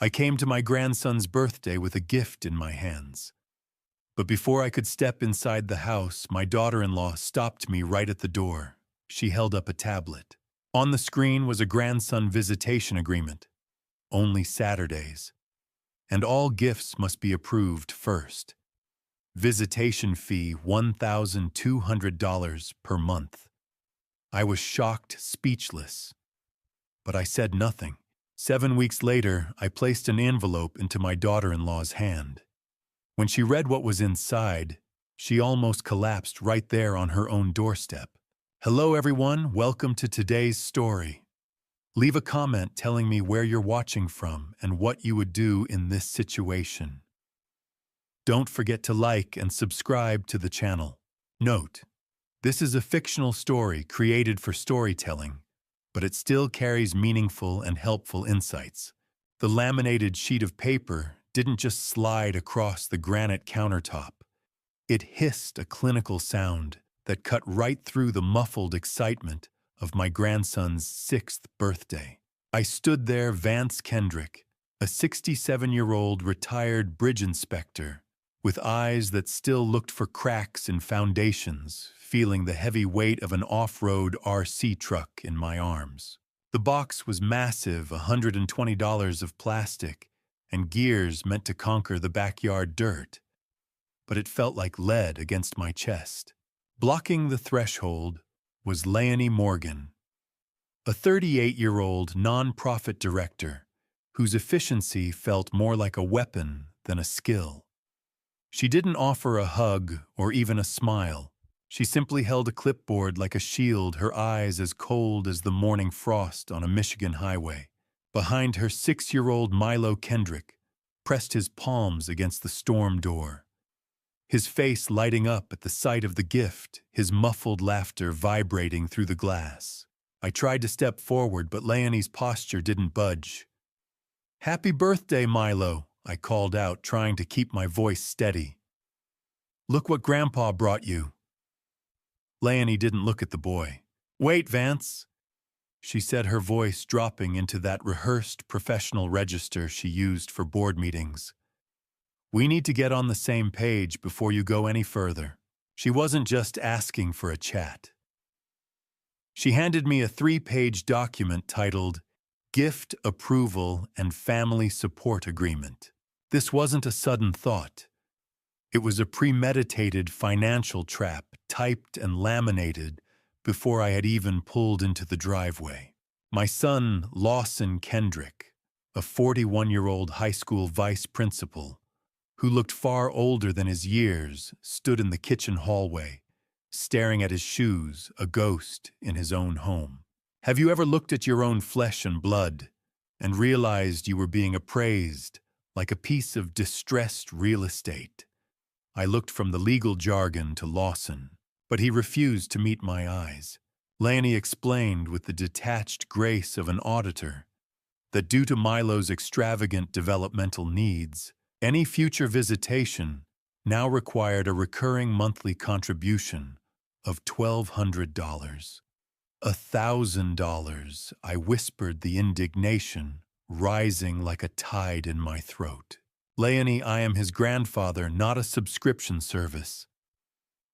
I came to my grandson's birthday with a gift in my hands. But before I could step inside the house, my daughter-in-law stopped me right at the door. She held up a tablet. On the screen was a grandson visitation agreement. Only Saturdays. And all gifts must be approved first. Visitation fee $1,200 per month. I was shocked, speechless. But I said nothing. 7 weeks later, I placed an envelope into my daughter-in-law's hand. When she read what was inside, she almost collapsed right there on her own doorstep. Hello everyone, welcome to today's story. Leave a comment telling me where you're watching from and what you would do in this situation. Don't forget to like and subscribe to the channel. Note: this is a fictional story created for storytelling, but it still carries meaningful and helpful insights. The laminated sheet of paper didn't just slide across the granite countertop. It hissed a clinical sound that cut right through the muffled excitement of my grandson's 6th birthday. I stood there, Vance Kendrick, a 67-year-old retired bridge inspector, with eyes that still looked for cracks in foundations, feeling the heavy weight of an off-road RC truck in my arms. The box was massive, $120 of plastic, and gears meant to conquer the backyard dirt. But it felt like lead against my chest. Blocking the threshold was Leonie Morgan, a 38-year-old nonprofit director whose efficiency felt more like a weapon than a skill. She didn't offer a hug or even a smile. She simply held a clipboard like a shield, her eyes as cold as the morning frost on a Michigan highway. Behind her, 6-year-old Milo Kendrick pressed his palms against the storm door, his face lighting up at the sight of the gift, his muffled laughter vibrating through the glass. I tried to step forward, but Leonie's posture didn't budge. "Happy birthday, Milo," I called out, trying to keep my voice steady. "Look what Grandpa brought you." Leonie didn't look at the boy. "Wait, Vance," she said, her voice dropping into that rehearsed professional register she used for board meetings. "We need to get on the same page before you go any further." She wasn't just asking for a chat. She handed me a 3-page document titled Gift Approval and Family Support Agreement. This wasn't a sudden thought. It was a premeditated financial trap, typed and laminated before I had even pulled into the driveway. My son, Lawson Kendrick, a 41-year-old high school vice principal, who looked far older than his years, stood in the kitchen hallway, staring at his shoes, a ghost in his own home. Have you ever looked at your own flesh and blood and realized you were being appraised like a piece of distressed real estate? I looked from the legal jargon to Lawson, but he refused to meet my eyes. Leonie explained with the detached grace of an auditor that due to Milo's extravagant developmental needs, any future visitation now required a recurring monthly contribution of $1,200. $1,000, I whispered, the indignation rising like a tide in my throat. "Leonie, I am his grandfather, not a subscription service."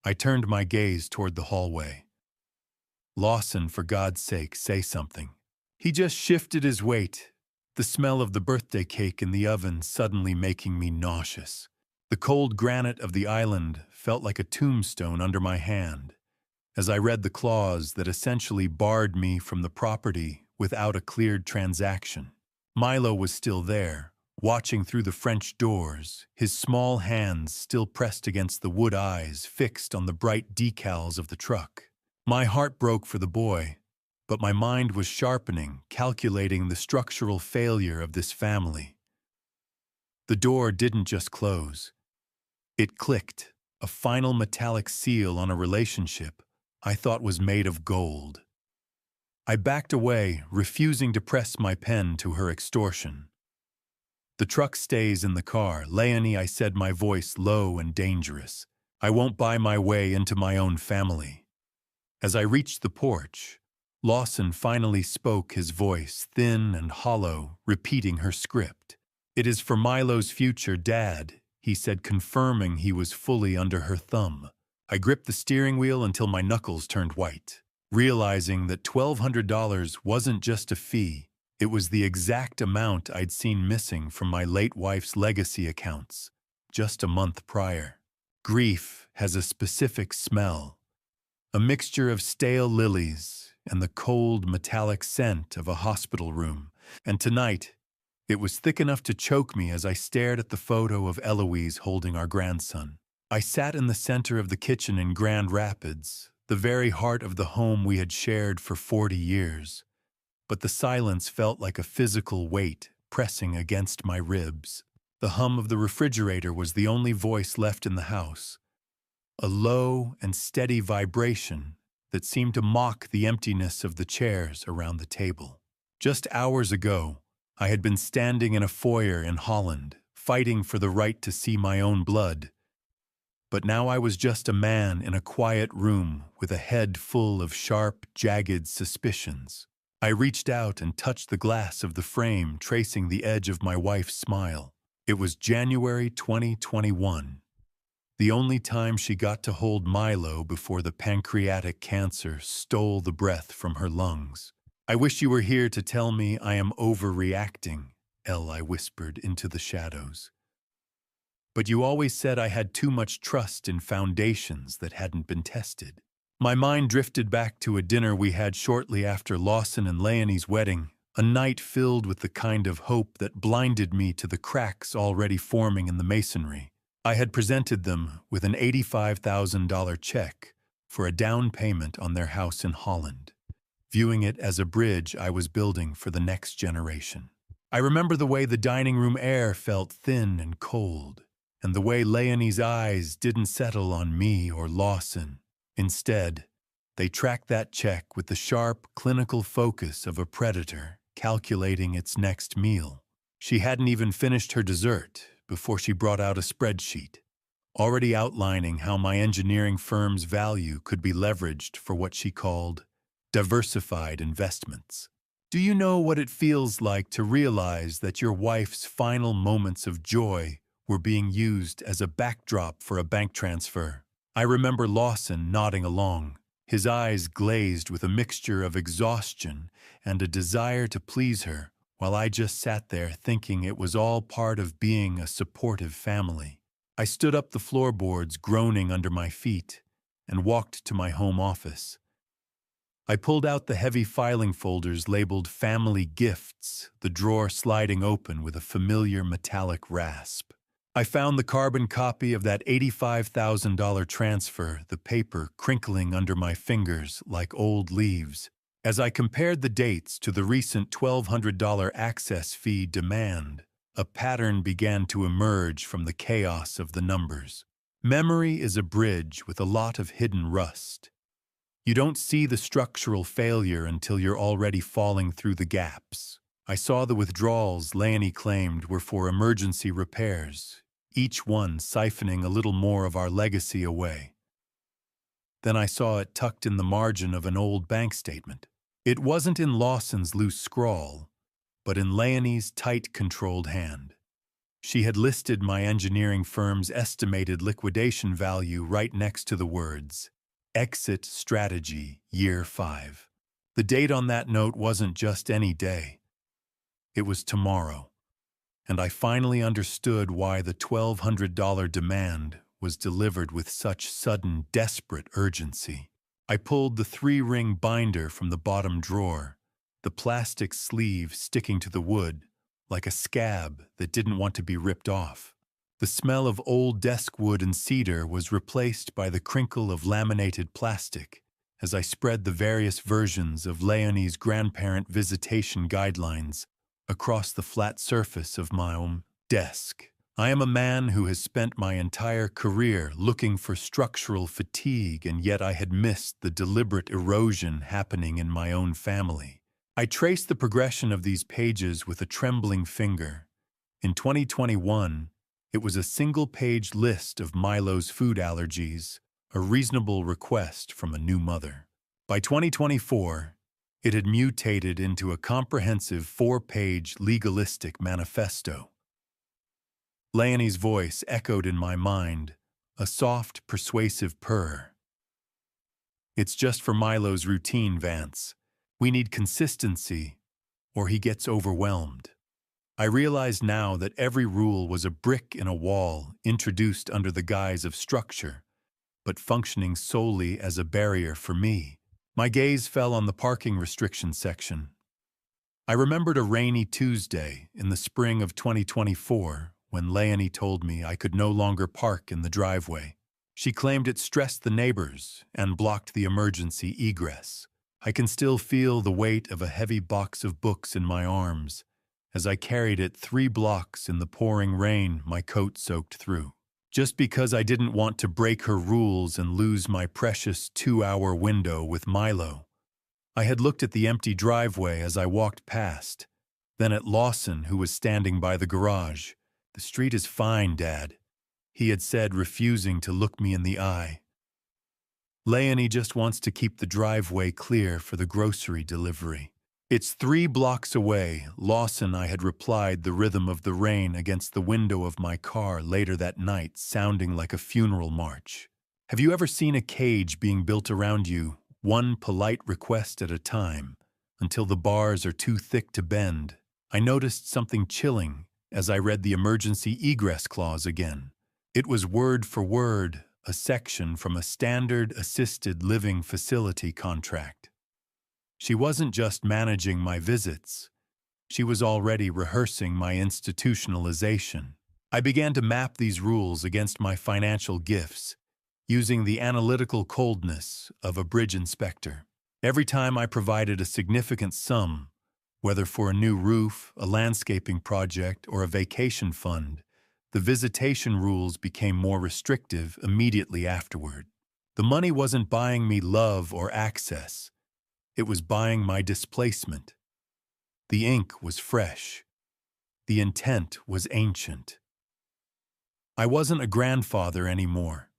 I turned my gaze toward the hallway. "Lawson, for God's sake, say something." He just shifted his weight, the smell of the birthday cake in the oven suddenly making me nauseous. The cold granite of the island felt like a tombstone under my hand as I read the clause that essentially barred me from the property without a cleared transaction. Milo was still there, watching through the French doors, his small hands still pressed against the wood eyes fixed on the bright decals of the truck. My heart broke for the boy, but my mind was sharpening, calculating the structural failure of this family. The door didn't just close. It clicked, a final metallic seal on a relationship I thought was made of gold. I backed away, refusing to press my pen to her extortion. "The truck stays in the car. Leonie," I said, my voice low and dangerous. "I won't buy my way into my own family." As I reached the porch, Lawson finally spoke, his voice thin and hollow, repeating her script. "It is for Milo's future, Dad," he said, confirming he was fully under her thumb. I gripped the steering wheel until my knuckles turned white, realizing that $1,200 wasn't just a fee, it was the exact amount I'd seen missing from my late wife's legacy accounts just a month prior. Grief has a specific smell, a mixture of stale lilies and the cold, metallic scent of a hospital room, and tonight, it was thick enough to choke me as I stared at the photo of Eloise holding our grandson. I sat in the center of the kitchen in Grand Rapids, the very heart of the home we had shared for 40 years. But the silence felt like a physical weight pressing against my ribs. The hum of the refrigerator was the only voice left in the house, a low and steady vibration that seemed to mock the emptiness of the chairs around the table. Just hours ago, I had been standing in a foyer in Holland, fighting for the right to see my own blood. But now I was just a man in a quiet room with a head full of sharp, jagged suspicions. I reached out and touched the glass of the frame, tracing the edge of my wife's smile. It was January 2021, the only time she got to hold Milo before the pancreatic cancer stole the breath from her lungs. "I wish you were here to tell me I am overreacting," I whispered into the shadows. "But you always said I had too much trust in foundations that hadn't been tested." My mind drifted back to a dinner we had shortly after Lawson and Leonie's wedding, a night filled with the kind of hope that blinded me to the cracks already forming in the masonry. I had presented them with an $85,000 check for a down payment on their house in Holland, viewing it as a bridge I was building for the next generation. I remember the way the dining room air felt thin and cold, and the way Leonie's eyes didn't settle on me or Lawson. Instead, they tracked that check with the sharp, clinical focus of a predator calculating its next meal. She hadn't even finished her dessert before she brought out a spreadsheet, already outlining how my engineering firm's value could be leveraged for what she called diversified investments. "Do you know what it feels like to realize that your wife's final moments of joy were being used as a backdrop for a bank transfer?" I remember Lawson nodding along, his eyes glazed with a mixture of exhaustion and a desire to please her, while I just sat there thinking it was all part of being a supportive family. I stood up the floorboards, groaning under my feet, and walked to my home office. I pulled out the heavy filing folders labeled Family Gifts, the drawer sliding open with a familiar metallic rasp. I found the carbon copy of that $85,000 transfer, the paper crinkling under my fingers like old leaves. As I compared the dates to the recent $1,200 access fee demand, a pattern began to emerge from the chaos of the numbers. Memory is a bridge with a lot of hidden rust. You don't see the structural failure until you're already falling through the gaps. I saw the withdrawals Leonie claimed were for emergency repairs, each one siphoning a little more of our legacy away. Then I saw it tucked in the margin of an old bank statement. It wasn't in Lawson's loose scrawl, but in Leonie's tight, controlled hand. She had listed my engineering firm's estimated liquidation value right next to the words, "Exit Strategy, Year 5. The date on that note wasn't just any day. It was tomorrow. And I finally understood why the $1,200 demand was delivered with such sudden, desperate urgency. I pulled the 3-ring binder from the bottom drawer, the plastic sleeve sticking to the wood, like a scab that didn't want to be ripped off. The smell of old desk wood and cedar was replaced by the crinkle of laminated plastic as I spread the various versions of Leonie's grandparent visitation guidelines across the flat surface of my own desk. I am a man who has spent my entire career looking for structural fatigue, and yet I had missed the deliberate erosion happening in my own family. I traced the progression of these pages with a trembling finger. In 2021, it was a single-page list of Milo's food allergies, a reasonable request from a new mother. By 2024, it had mutated into a comprehensive 4-page legalistic manifesto. Leonie's voice echoed in my mind, a soft, persuasive purr. It's just for Milo's routine, Vance. We need consistency, or he gets overwhelmed. I realized now that every rule was a brick in a wall introduced under the guise of structure, but functioning solely as a barrier for me. My gaze fell on the parking restriction section. I remembered a rainy Tuesday in the spring of 2024 when Leonie told me I could no longer park in the driveway. She claimed it stressed the neighbors and blocked the emergency egress. I can still feel the weight of a heavy box of books in my arms as I carried it 3 blocks in the pouring rain my coat soaked through. Just because I didn't want to break her rules and lose my precious 2-hour window with Milo. I had looked at the empty driveway as I walked past, then at Lawson, who was standing by the garage. "The street is fine, Dad," he had said, refusing to look me in the eye. "Leonie just wants to keep the driveway clear for the grocery delivery." "It's 3 blocks away," Lawson, I had replied, the rhythm of the rain against the window of my car later that night sounding like a funeral march. Have you ever seen a cage being built around you, one polite request at a time, until the bars are too thick to bend? I noticed something chilling as I read the emergency egress clause again. It was word for word a section from a standard assisted living facility contract. She wasn't just managing my visits. She was already rehearsing my institutionalization. I began to map these rules against my financial gifts, using the analytical coldness of a bridge inspector. Every time I provided a significant sum, whether for a new roof, a landscaping project, or a vacation fund, the visitation rules became more restrictive immediately afterward. The money wasn't buying me love or access. It was buying my displacement. The ink was fresh. The intent was ancient. I wasn't a grandfather anymore.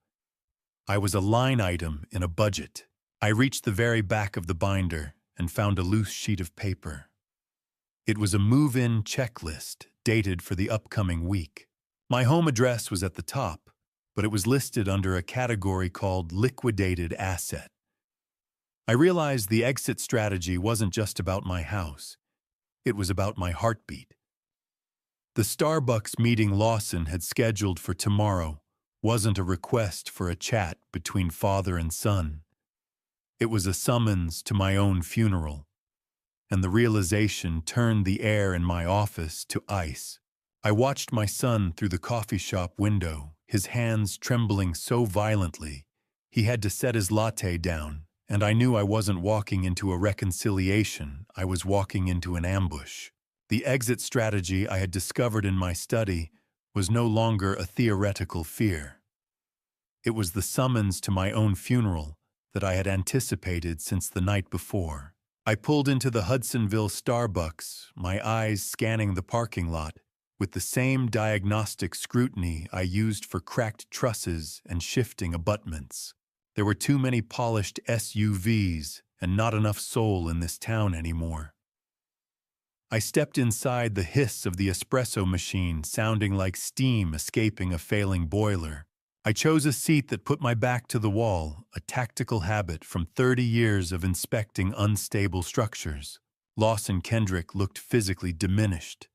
I was a line item in a budget. I reached the very back of the binder and found a loose sheet of paper. It was a move-in checklist dated for the upcoming week. My home address was at the top, but it was listed under a category called liquidated asset. I realized the exit strategy wasn't just about my house. It was about my heartbeat. The Starbucks meeting Lawson had scheduled for tomorrow wasn't a request for a chat between father and son. It was a summons to my own funeral, and the realization turned the air in my office to ice. I watched my son through the coffee shop window, his hands trembling so violently he had to set his latte down, and I knew I wasn't walking into a reconciliation, I was walking into an ambush. The exit strategy I had discovered in my study was no longer a theoretical fear. It was the summons to my own funeral that I had anticipated since the night before. I pulled into the Hudsonville Starbucks, my eyes scanning the parking lot, with the same diagnostic scrutiny I used for cracked trusses and shifting abutments. There were too many polished SUVs and not enough soul in this town anymore. I stepped inside, the hiss of the espresso machine sounding like steam escaping a failing boiler. I chose a seat that put my back to the wall, a tactical habit from 30 years of inspecting unstable structures. Lawson Kendrick looked physically diminished,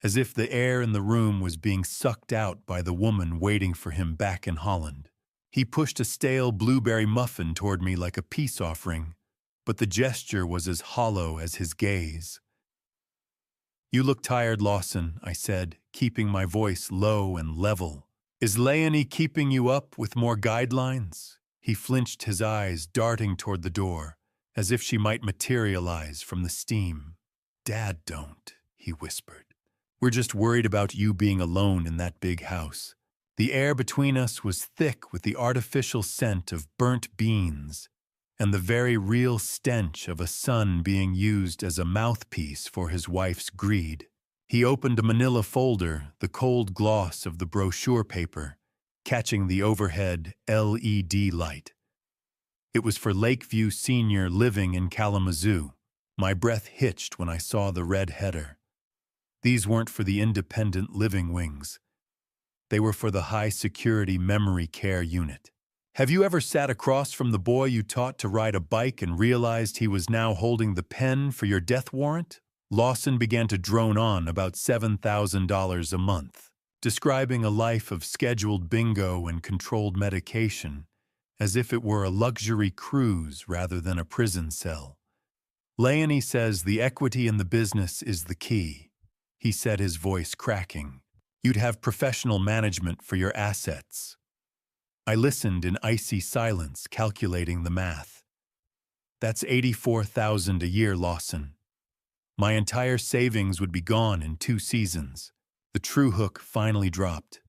as if the air in the room was being sucked out by the woman waiting for him back in Holland. He pushed a stale blueberry muffin toward me like a peace offering, but the gesture was as hollow as his gaze. "You look tired, Lawson," I said, keeping my voice low and level. "Is Leonie keeping you up with more guidelines?" He flinched, his eyes darting toward the door, as if she might materialize from the steam. "Dad, don't," he whispered. "We're just worried about you being alone in that big house." The air between us was thick with the artificial scent of burnt beans and the very real stench of a son being used as a mouthpiece for his wife's greed. He opened a manila folder, the cold gloss of the brochure paper, catching the overhead LED light. It was for Lakeview Senior Living in Kalamazoo. My breath hitched when I saw the red header. These weren't for the independent living wings. They were for the high-security memory care unit. Have you ever sat across from the boy you taught to ride a bike and realized he was now holding the pen for your death warrant? Lawson began to drone on about $7,000 a month, describing a life of scheduled bingo and controlled medication, as if it were a luxury cruise rather than a prison cell. Leonie says the equity in the business is the key, he said, his voice cracking. You'd have professional management for your assets. I listened in icy silence, calculating the math. That's $84,000 a year, Lawson. My entire savings would be gone in 2 seasons. The true hook finally dropped.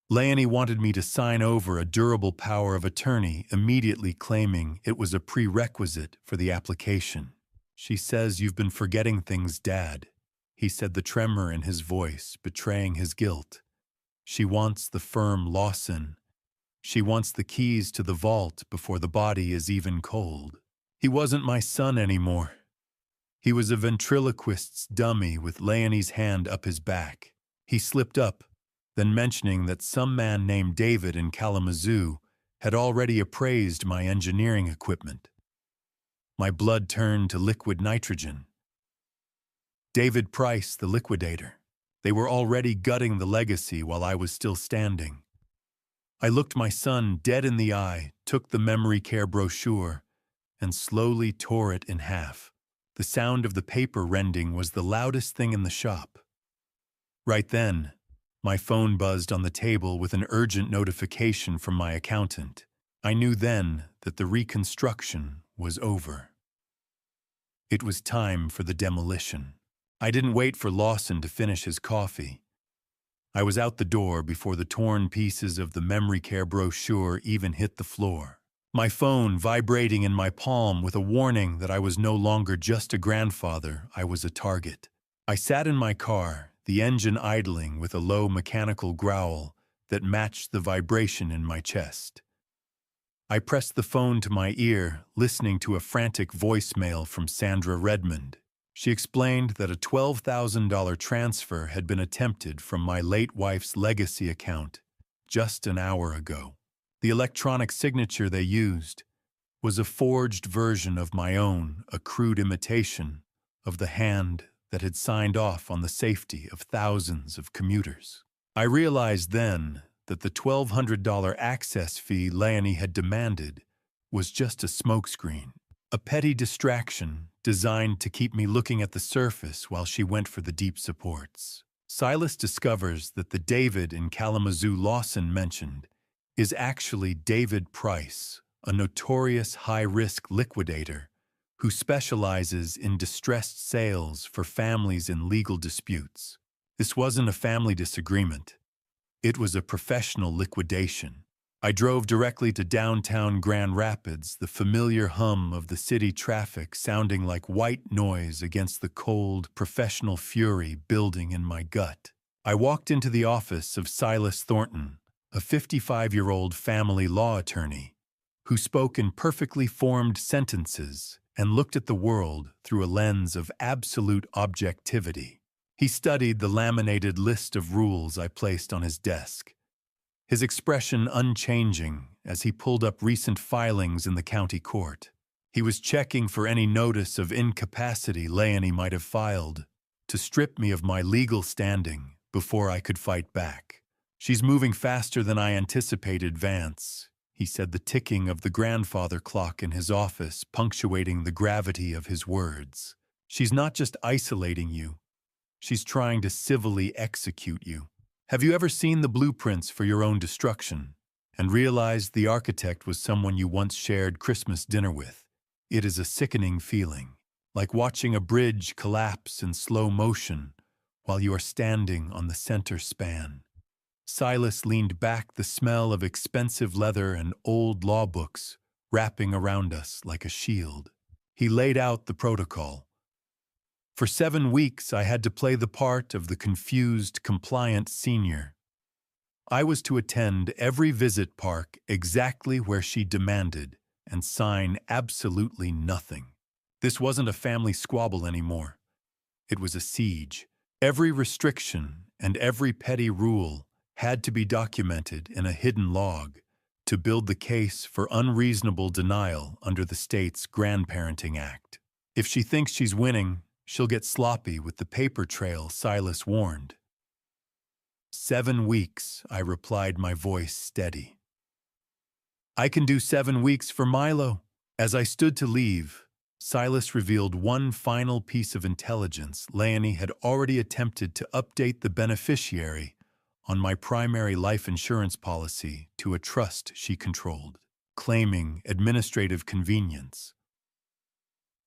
Leonie wanted me to sign over a durable power of attorney, immediately claiming it was a prerequisite for the application. She says, "You've been forgetting things, Dad," he said, the tremor in his voice betraying his guilt. She wants the firm Lawson. She wants the keys to the vault before the body is even cold. He wasn't my son anymore. He was a ventriloquist's dummy with Leonie's hand up his back. He slipped up, then mentioning that some man named David in Kalamazoo had already appraised my engineering equipment. My blood turned to liquid nitrogen. David Price, the liquidator. They were already gutting the legacy while I was still standing. I looked my son dead in the eye, took the memory care brochure, and slowly tore it in half. The sound of the paper rending was the loudest thing in the shop. Right then, my phone buzzed on the table with an urgent notification from my accountant. I knew then that the reconstruction was over. It was time for the demolition. I didn't wait for Lawson to finish his coffee. I was out the door before the torn pieces of the memory care brochure even hit the floor. My phone vibrating in my palm with a warning that I was no longer just a grandfather, I was a target. I sat in my car, the engine idling with a low mechanical growl that matched the vibration in my chest. I pressed the phone to my ear, listening to a frantic voicemail from Sandra Redmond. She explained that a $12,000 transfer had been attempted from my late wife's legacy account just an hour ago. The electronic signature they used was a forged version of my own, a crude imitation of the hand that had signed off on the safety of thousands of commuters. I realized then that the $1,200 access fee Leonie had demanded was just a smokescreen, a petty distraction designed to keep me looking at the surface while she went for the deep supports. Silas discovers that the David in Kalamazoo Lawson mentioned is actually David Price, a notorious high-risk liquidator who specializes in distressed sales for families in legal disputes. This wasn't a family disagreement. It was a professional liquidation. I drove directly to downtown Grand Rapids, the familiar hum of the city traffic sounding like white noise against the cold, professional fury building in my gut. I walked into the office of Silas Thornton, a 55-year-old family law attorney who spoke in perfectly formed sentences and looked at the world through a lens of absolute objectivity. He studied the laminated list of rules I placed on his desk, his expression unchanging as he pulled up recent filings in the county court. He was checking for any notice of incapacity Leonie might have filed to strip me of my legal standing before I could fight back. "She's moving faster than I anticipated, Vance," he said, the ticking of the grandfather clock in his office punctuating the gravity of his words. "She's not just isolating you. She's trying to civilly execute you. Have you ever seen the blueprints for your own destruction and realized the architect was someone you once shared Christmas dinner with? It is a sickening feeling, like watching a bridge collapse in slow motion while you are standing on the center span." Silas leaned back, the smell of expensive leather and old law books wrapping around us like a shield. He laid out the protocol. For 7 weeks, I had to play the part of the confused, compliant senior. I was to attend every visit park exactly where she demanded and sign absolutely nothing. This wasn't a family squabble anymore. It was a siege. Every restriction and every petty rule had to be documented in a hidden log to build the case for unreasonable denial under the state's Grandparenting Act. If she thinks she's winning, she'll get sloppy with the paper trail, Silas warned. 7 weeks, I replied, my voice steady. I can do 7 weeks for Milo. As I stood to leave, Silas revealed one final piece of intelligence. Leonie had already attempted to update the beneficiary on my primary life insurance policy to a trust she controlled, claiming administrative convenience.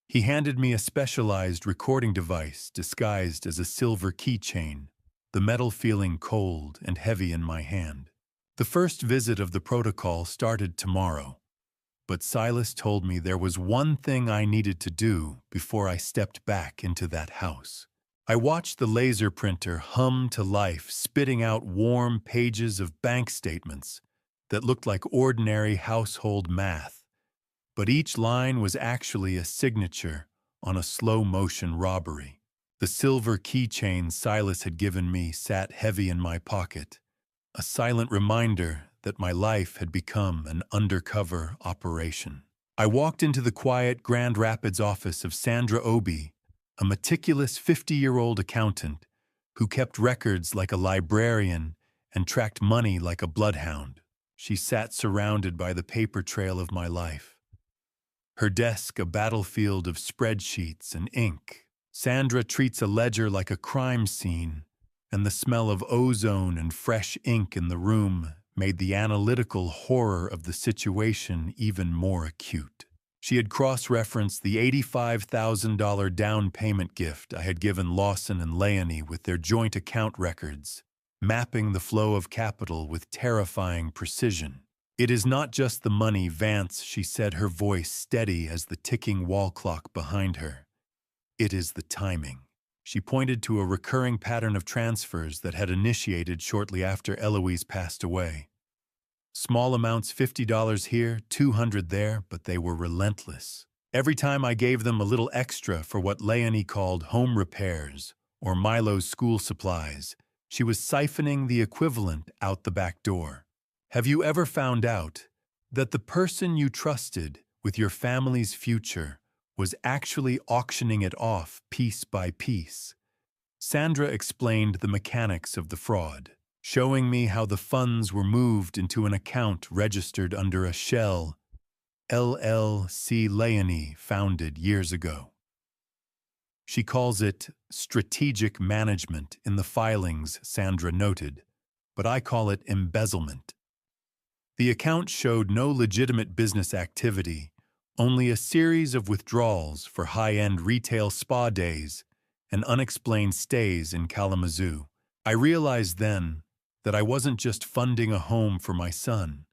He handed me a specialized recording device disguised as a silver keychain, the metal feeling cold and heavy in my hand. The first visit of the protocol started tomorrow, but Silas told me there was one thing I needed to do before I stepped back into that house. I watched the laser printer hum to life, spitting out warm pages of bank statements that looked like ordinary household math, but each line was actually a signature on a slow-motion robbery. The silver keychain Silas had given me sat heavy in my pocket, a silent reminder that my life had become an undercover operation. I walked into the quiet Grand Rapids office of Sandra Obi, a meticulous 50-year-old accountant who kept records like a librarian and tracked money like a bloodhound. She sat surrounded by the paper trail of my life, her desk a battlefield of spreadsheets and ink. Sandra treats a ledger like a crime scene, and the smell of ozone and fresh ink in the room made the analytical horror of the situation even more acute. She had cross-referenced the $85,000 down payment gift I had given Lawson and Leonie with their joint account records, mapping the flow of capital with terrifying precision. It is not just the money, Vance, she said, her voice steady as the ticking wall clock behind her. It is the timing. She pointed to a recurring pattern of transfers that had initiated shortly after Eloise passed away. Small amounts, $50 here, $200 there, but they were relentless. Every time I gave them a little extra for what Leonie called home repairs or Milo's school supplies, she was siphoning the equivalent out the back door. Have you ever found out that the person you trusted with your family's future was actually auctioning it off piece by piece? Sandra explained the mechanics of the fraud, showing me how the funds were moved into an account registered under a shell LLC Leonie founded years ago. She calls it strategic management in the filings, Sandra noted, but I call it embezzlement. The account showed no legitimate business activity, only a series of withdrawals for high-end retail spa days and unexplained stays in Kalamazoo. I realized then that I wasn't just funding a home for my son.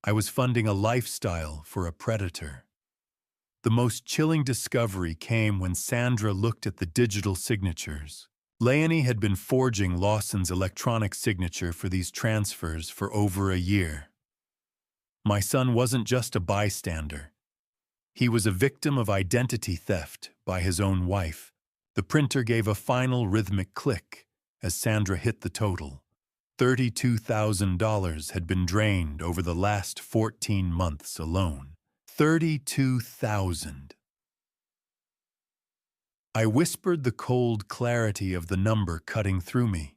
I was funding a lifestyle for a predator. The most chilling discovery came when Sandra looked at the digital signatures. Leonie had been forging Lawson's electronic signature for these transfers for over a year. My son wasn't just a bystander. He was a victim of identity theft by his own wife. The printer gave a final rhythmic click as Sandra hit the total. $32,000 had been drained over the last 14 months alone. $32,000. I whispered, the cold clarity of the number cutting through me.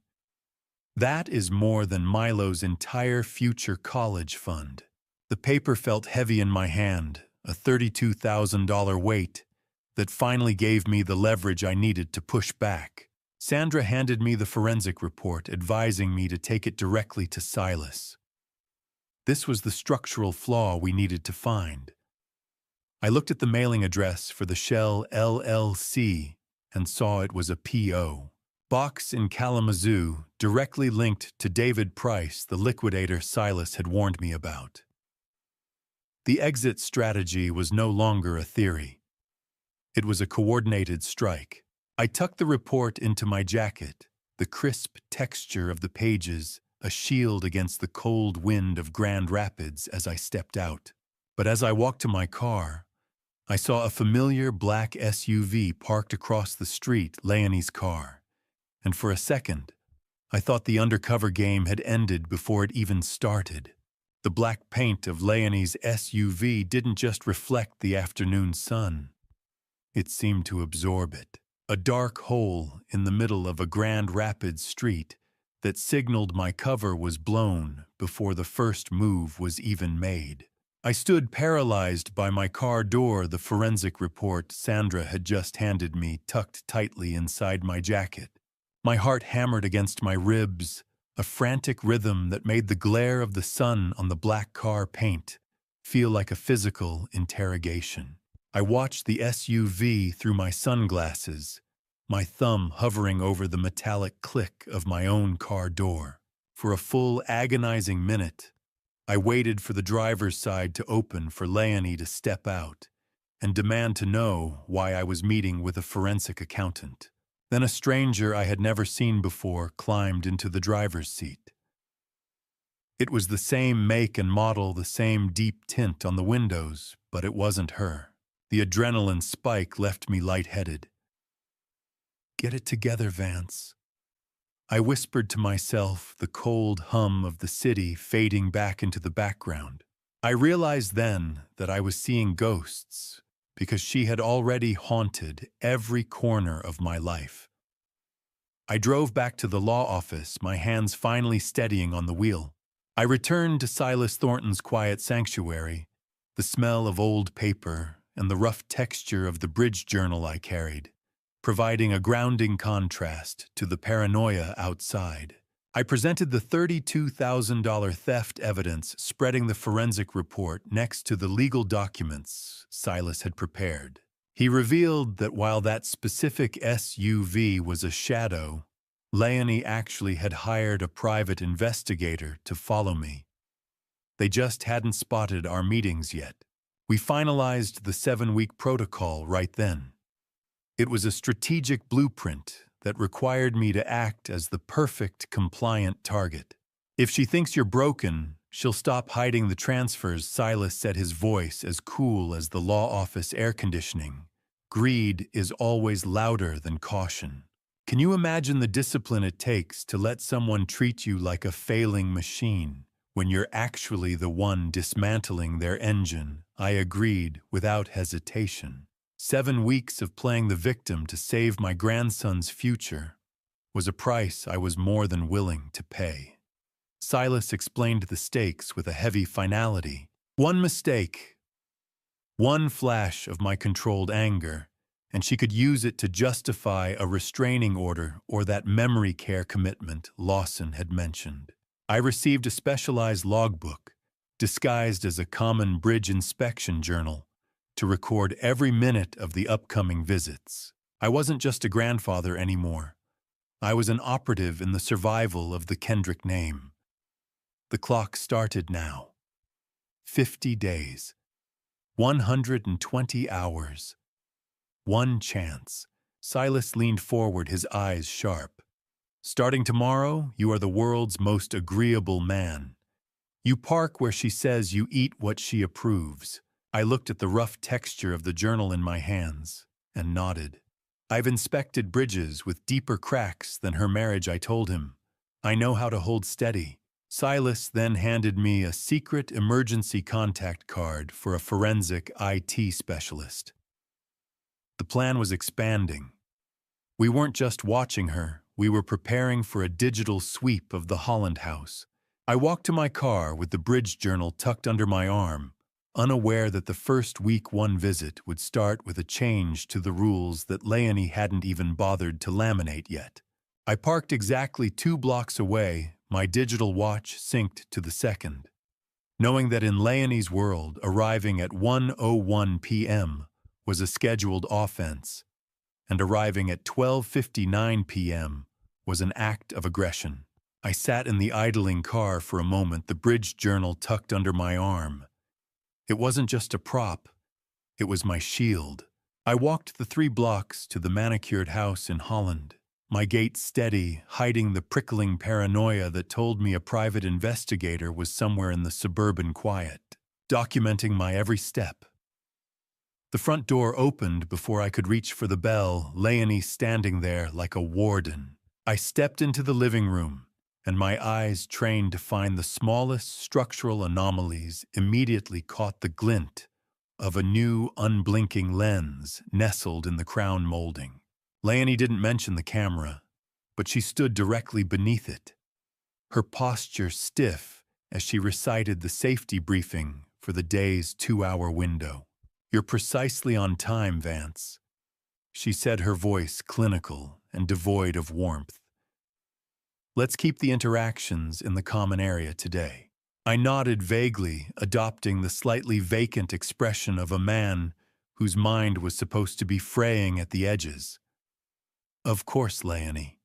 That is more than Milo's entire future college fund. The paper felt heavy in my hand, a $32,000 weight that finally gave me the leverage I needed to push back. Sandra handed me the forensic report, advising me to take it directly to Silas. This was the structural flaw we needed to find. I looked at the mailing address for the Shell LLC and saw it was a P.O. box in Kalamazoo, directly linked to David Price, the liquidator Silas had warned me about. The exit strategy was no longer a theory. It was a coordinated strike. I tucked the report into my jacket, the crisp texture of the pages a shield against the cold wind of Grand Rapids as I stepped out. But as I walked to my car, I saw a familiar black SUV parked across the street, Leonie's car, and for a second, I thought the undercover game had ended before it even started. The black paint of Leonie's SUV didn't just reflect the afternoon sun. It seemed to absorb it. A dark hole in the middle of a Grand Rapids street that signaled my cover was blown before the first move was even made. I stood paralyzed by my car door, the forensic report Sandra had just handed me tucked tightly inside my jacket. My heart hammered against my ribs, a frantic rhythm that made the glare of the sun on the black car paint feel like a physical interrogation. I watched the SUV through my sunglasses, my thumb hovering over the metallic click of my own car door. For a full, agonizing minute, I waited for the driver's side to open for Leonie to step out and demand to know why I was meeting with a forensic accountant. Then a stranger I had never seen before climbed into the driver's seat. It was the same make and model, the same deep tint on the windows, but it wasn't her. The adrenaline spike left me lightheaded. "Get it together, Vance." I whispered to myself, the cold hum of the city fading back into the background. I realized then that I was seeing ghosts because she had already haunted every corner of my life. I drove back to the law office, my hands finally steadying on the wheel. I returned to Silas Thornton's quiet sanctuary, the smell of old paper and the rough texture of the bridge journal I carried, providing a grounding contrast to the paranoia outside. I presented the $32,000 theft evidence, spreading the forensic report next to the legal documents Silas had prepared. He revealed that while that specific SUV was a shadow, Leonie actually had hired a private investigator to follow me. They just hadn't spotted our meetings yet. We finalized the 7-week protocol right then. It was a strategic blueprint that required me to act as the perfect compliant target. "If she thinks you're broken, she'll stop hiding the transfers," Silas said, his voice as cool as the law office air conditioning. "Greed is always louder than caution." Can you imagine the discipline it takes to let someone treat you like a failing machine when you're actually the one dismantling their engine? I agreed without hesitation. 7 weeks of playing the victim to save my grandson's future was a price I was more than willing to pay. Silas explained the stakes with a heavy finality. One mistake, one flash of my controlled anger, and she could use it to justify a restraining order or that memory care commitment Lawson had mentioned. I received a specialized logbook, disguised as a common bridge inspection journal, to record every minute of the upcoming visits. I wasn't just a grandfather anymore. I was an operative in the survival of the Kendrick name. The clock started now. 50 days. 120 hours. One chance. Silas leaned forward, his eyes sharp. "Starting tomorrow, you are the world's most agreeable man. You park where she says, you eat what she approves." I looked at the rough texture of the journal in my hands and nodded. "I've inspected bridges with deeper cracks than her marriage," I told him. "I know how to hold steady." Silas then handed me a secret emergency contact card for a forensic IT specialist. The plan was expanding. We weren't just watching her, we were preparing for a digital sweep of the Holland house. I walked to my car with the bridge journal tucked under my arm, unaware that the first week 1 visit would start with a change to the rules that Leonie hadn't even bothered to laminate yet. I parked exactly 2 blocks away, my digital watch synced to the second. Knowing that in Leonie's world, arriving at 1:01 p.m. was a scheduled offense, and arriving at 12:59 p.m. was an act of aggression. I sat in the idling car for a moment, the bridge journal tucked under my arm. It wasn't just a prop, it was my shield. I walked the 3 blocks to the manicured house in Holland, my gait steady, hiding the prickling paranoia that told me a private investigator was somewhere in the suburban quiet, documenting my every step. The front door opened before I could reach for the bell, Leonie standing there like a warden. I stepped into the living room, and my eyes, trained to find the smallest structural anomalies, immediately caught the glint of a new, unblinking lens nestled in the crown molding. Leonie didn't mention the camera, but she stood directly beneath it, her posture stiff as she recited the safety briefing for the day's 2-hour window. "You're precisely on time, Vance," she said, her voice clinical and devoid of warmth. "Let's keep the interactions in the common area today." I nodded vaguely, adopting the slightly vacant expression of a man whose mind was supposed to be fraying at the edges. "Of course, Leonie."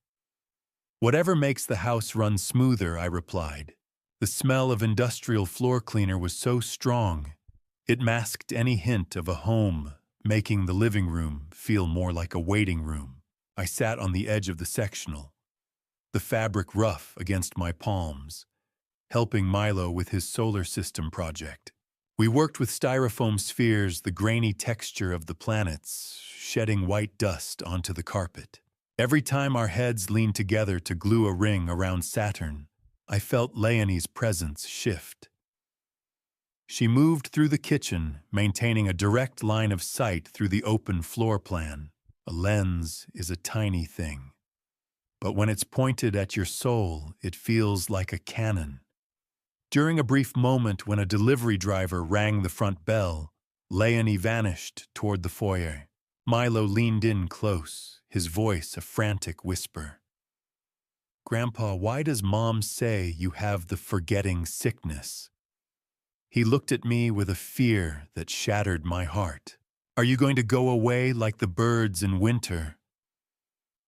"Whatever makes the house run smoother," I replied. The smell of industrial floor cleaner was so strong, it masked any hint of a home, making the living room feel more like a waiting room. I sat on the edge of the sectional, the fabric rough against my palms, helping Milo with his solar system project. We worked with styrofoam spheres, the grainy texture of the planets, shedding white dust onto the carpet. Every time our heads leaned together to glue a ring around Saturn, I felt Leonie's presence shift. She moved through the kitchen, maintaining a direct line of sight through the open floor plan. A lens is a tiny thing, but when it's pointed at your soul, it feels like a cannon. During a brief moment when a delivery driver rang the front bell, Leonie vanished toward the foyer. Milo leaned in close, his voice a frantic whisper. "Grandpa, why does Mom say you have the forgetting sickness?" He looked at me with a fear that shattered my heart. "Are you going to go away like the birds in winter?"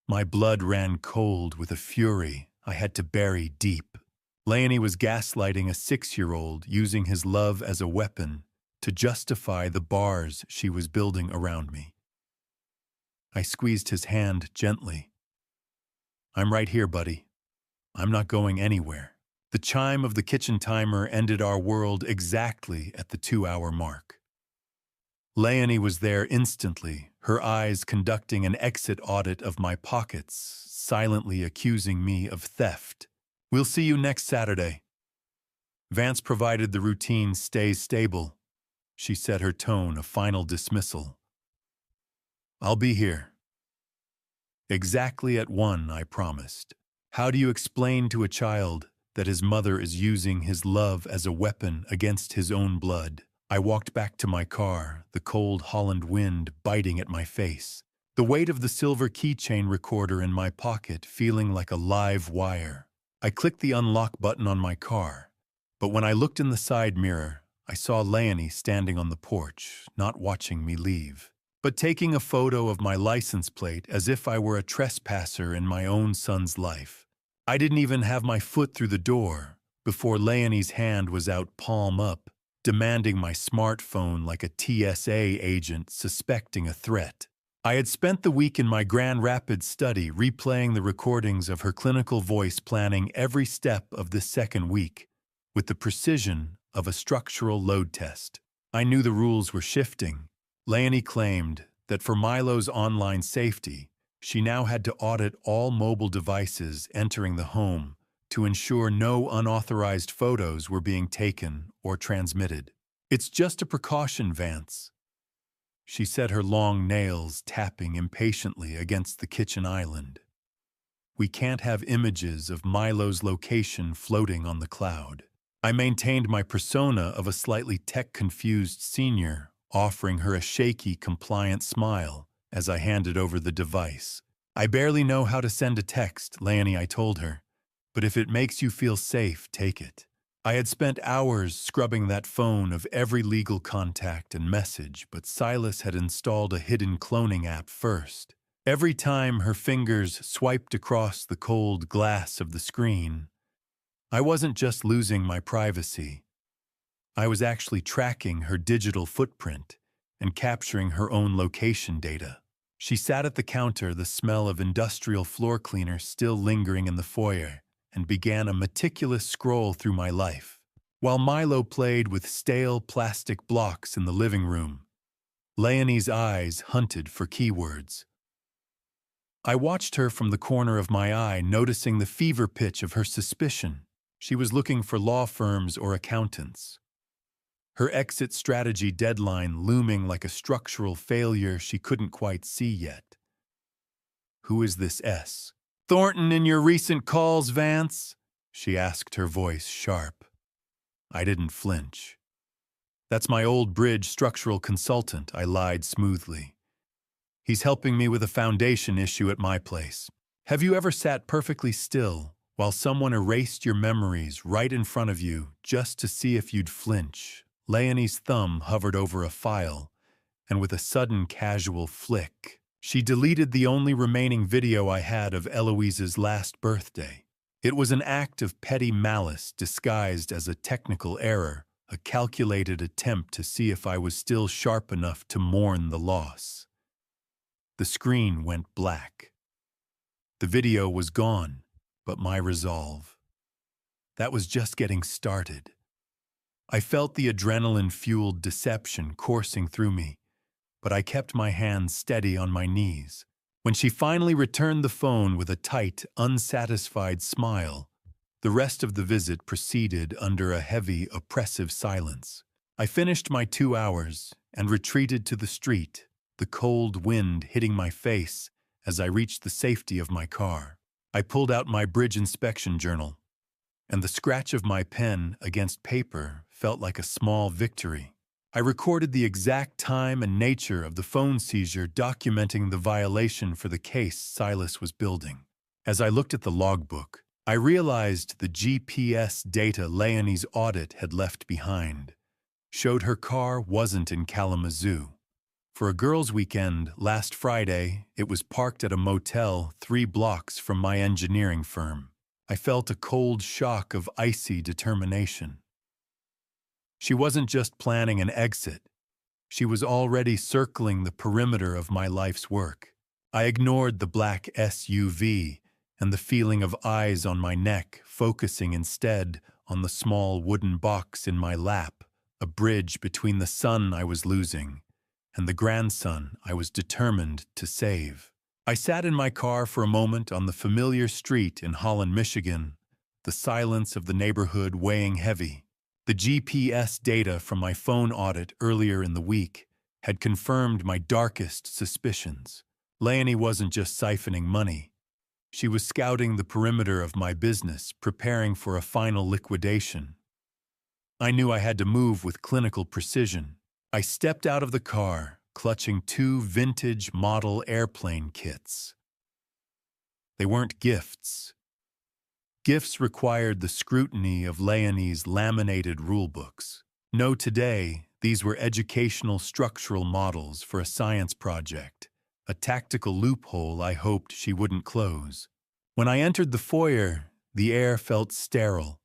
My blood ran cold with a fury I had to bury deep. Leonie was gaslighting a 6-year-old, using his love as a weapon to justify the bars she was building around me. I squeezed his hand gently. "I'm right here, buddy. I'm not going anywhere." The chime of the kitchen timer ended our world exactly at the 2-hour mark. Leonie was there instantly, her eyes conducting an exit audit of my pockets, silently accusing me of theft. "We'll see you next Saturday." Vance provided the routine stays stable. She set her tone a final dismissal. "I'll be here." "Exactly at 1, I promised." How do you explain to a child that his mother is using his love as a weapon against his own blood? I walked back to my car, the cold Holland wind biting at my face, the weight of the silver keychain recorder in my pocket feeling like a live wire. I clicked the unlock button on my car, but when I looked in the side mirror, I saw Leonie standing on the porch, not watching me leave, but taking a photo of my license plate as if I were a trespasser in my own son's life. I didn't even have my foot through the door before Leonie's hand was out palm up, demanding my smartphone like a TSA agent suspecting a threat. I had spent the week in my Grand Rapids study replaying the recordings of her clinical voice, planning every step of this second week with the precision of a structural load test. I knew the rules were shifting. Leonie claimed that for Milo's online safety, she now had to audit all mobile devices entering the home to ensure no unauthorized photos were being taken or transmitted. "It's just a precaution, Vance," she said, her long nails tapping impatiently against the kitchen island. "We can't have images of Milo's location floating on the cloud." I maintained my persona of a slightly tech-confused senior, offering her a shaky, compliant smile as I handed over the device. "I barely know how to send a text, Leonie," I told her, "but if it makes you feel safe, take it." I had spent hours scrubbing that phone of every legal contact and message, but Silas had installed a hidden cloning app first. Every time her fingers swiped across the cold glass of the screen, I wasn't just losing my privacy. I was actually tracking her digital footprint and capturing her own location data. She sat at the counter, the smell of industrial floor cleaner still lingering in the foyer, and began a meticulous scroll through my life. While Milo played with stale plastic blocks in the living room, Leonie's eyes hunted for keywords. I watched her from the corner of my eye, noticing the fever pitch of her suspicion. She was looking for law firms or accountants. Her exit strategy deadline looming like a structural failure she couldn't quite see yet. "Who is this S? Thornton in your recent calls, Vance?" she asked, her voice sharp. I didn't flinch. "That's my old bridge structural consultant," I lied smoothly. "He's helping me with a foundation issue at my place." Have you ever sat perfectly still while someone erased your memories right in front of you just to see if you'd flinch? Leonie's thumb hovered over a file, and with a sudden casual flick, she deleted the only remaining video I had of Eloise's last birthday. It was an act of petty malice disguised as a technical error, a calculated attempt to see if I was still sharp enough to mourn the loss. The screen went black. The video was gone, but my resolve. That was just getting started. I felt the adrenaline-fueled deception coursing through me, but I kept my hands steady on my knees. When she finally returned the phone with a tight, unsatisfied smile, the rest of the visit proceeded under a heavy, oppressive silence. I finished my 2 hours and retreated to the street, the cold wind hitting my face as I reached the safety of my car. I pulled out my bridge inspection journal, and the scratch of my pen against paper felt like a small victory. I recorded the exact time and nature of the phone seizure, documenting the violation for the case Silas was building. As I looked at the logbook, I realized the GPS data Leonie's audit had left behind showed her car wasn't in Kalamazoo. For a girls' weekend last Friday, it was parked at a motel 3 blocks from my engineering firm. I felt a cold shock of icy determination. She wasn't just planning an exit. She was already circling the perimeter of my life's work. I ignored the black SUV and the feeling of eyes on my neck, focusing instead on the small wooden box in my lap, a bridge between the son I was losing and the grandson I was determined to save. I sat in my car for a moment on the familiar street in Holland, Michigan, the silence of the neighborhood weighing heavy. The GPS data from my phone audit earlier in the week had confirmed my darkest suspicions. Leonie wasn't just siphoning money. She was scouting the perimeter of my business, preparing for a final liquidation. I knew I had to move with clinical precision. I stepped out of the car, clutching 2 vintage model airplane kits. They weren't gifts. Gifts required the scrutiny of Leonie's laminated rulebooks. No, today, these were educational structural models for a science project, a tactical loophole I hoped she wouldn't close. When I entered the foyer, the air felt sterile,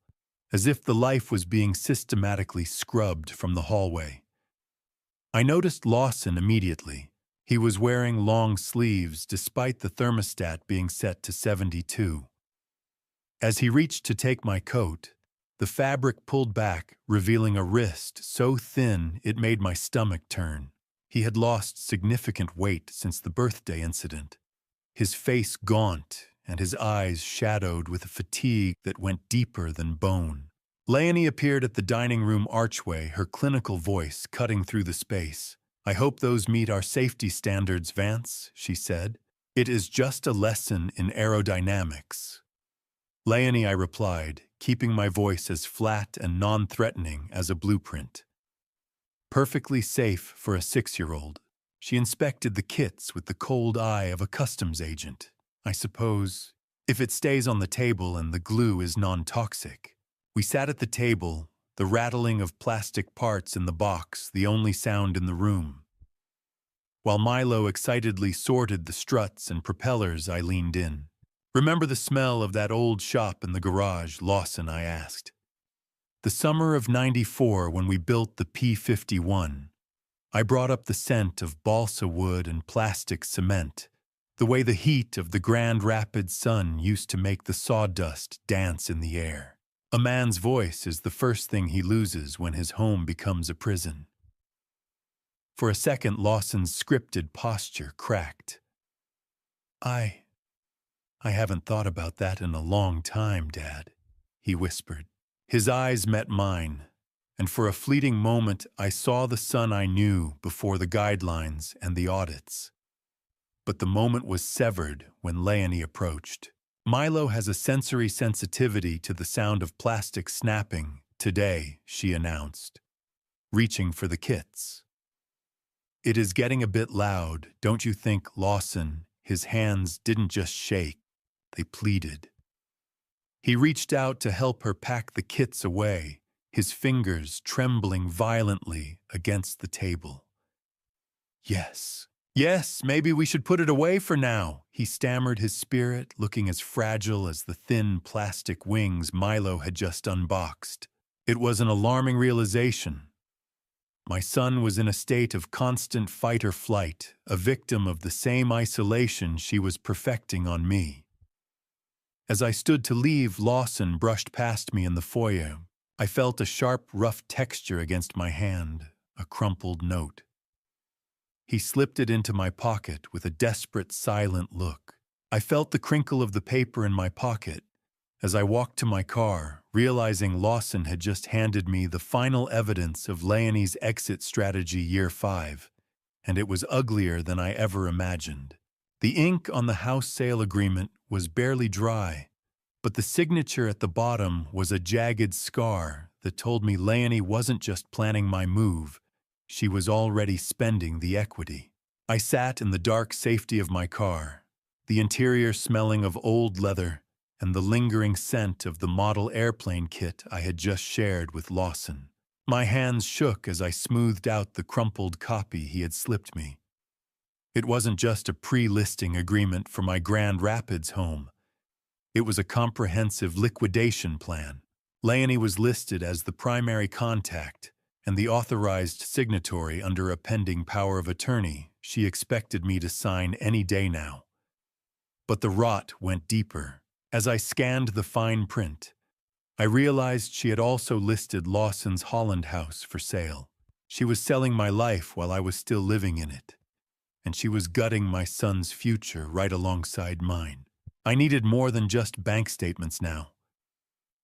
as if the life was being systematically scrubbed from the hallway. I noticed Lawson immediately. He was wearing long sleeves despite the thermostat being set to 72. As he reached to take my coat, the fabric pulled back, revealing a wrist so thin it made my stomach turn. He had lost significant weight since the birthday incident, his face gaunt and his eyes shadowed with a fatigue that went deeper than bone. Leonie appeared at the dining room archway, her clinical voice cutting through the space. "I hope those meet our safety standards, Vance," she said. "It is just a lesson in aerodynamics." "Leonie," I replied, keeping my voice as flat and non-threatening as a blueprint. Perfectly safe for a 6-year-old. She inspected the kits with the cold eye of a customs agent. "I suppose, if it stays on the table and the glue is non-toxic." We sat at the table, the rattling of plastic parts in the box the only sound in the room. While Milo excitedly sorted the struts and propellers, I leaned in. "Remember the smell of that old shop in the garage, Lawson?" I asked. "The summer of '94 when we built the P-51. I brought up the scent of balsa wood and plastic cement, the way the heat of the Grand Rapids sun used to make the sawdust dance in the air. A man's voice is the first thing he loses when his home becomes a prison." For a second, Lawson's scripted posture cracked. I I haven't thought about that in a long time, Dad, he whispered. His eyes met mine, and for a fleeting moment I saw the son I knew before the guidelines and the audits. But the moment was severed when Leonie approached. Milo has a sensory sensitivity to the sound of plastic snapping today, she announced, reaching for the kits. It is getting a bit loud, don't you think, Lawson? His hands didn't just shake, they pleaded. He reached out to help her pack the kits away, his fingers trembling violently against the table. Yes, maybe we should put it away for now, he stammered, his spirit looking as fragile as the thin plastic wings Milo had just unboxed. It was an alarming realization. My son was in a state of constant fight or flight, a victim of the same isolation she was perfecting on me. As I stood to leave, Lawson brushed past me in the foyer. I felt a sharp, rough texture against my hand, a crumpled note. He slipped it into my pocket with a desperate, silent look. I felt the crinkle of the paper in my pocket as I walked to my car, realizing Lawson had just handed me the final evidence of Leonie's exit strategy year 5, and it was uglier than I ever imagined. The ink on the house sale agreement was barely dry, but the signature at the bottom was a jagged scar that told me Leonie wasn't just planning my move, she was already spending the equity. I sat in the dark safety of my car, the interior smelling of old leather and the lingering scent of the model airplane kit I had just shared with Lawson. My hands shook as I smoothed out the crumpled copy he had slipped me. It wasn't just a pre-listing agreement for my Grand Rapids home. It was a comprehensive liquidation plan. Leonie was listed as the primary contact and the authorized signatory under a pending power of attorney she expected me to sign any day now. But the rot went deeper. As I scanned the fine print, I realized she had also listed Lawson's Holland house for sale. She was selling my life while I was still living in it, and she was gutting my son's future right alongside mine. I needed more than just bank statements now.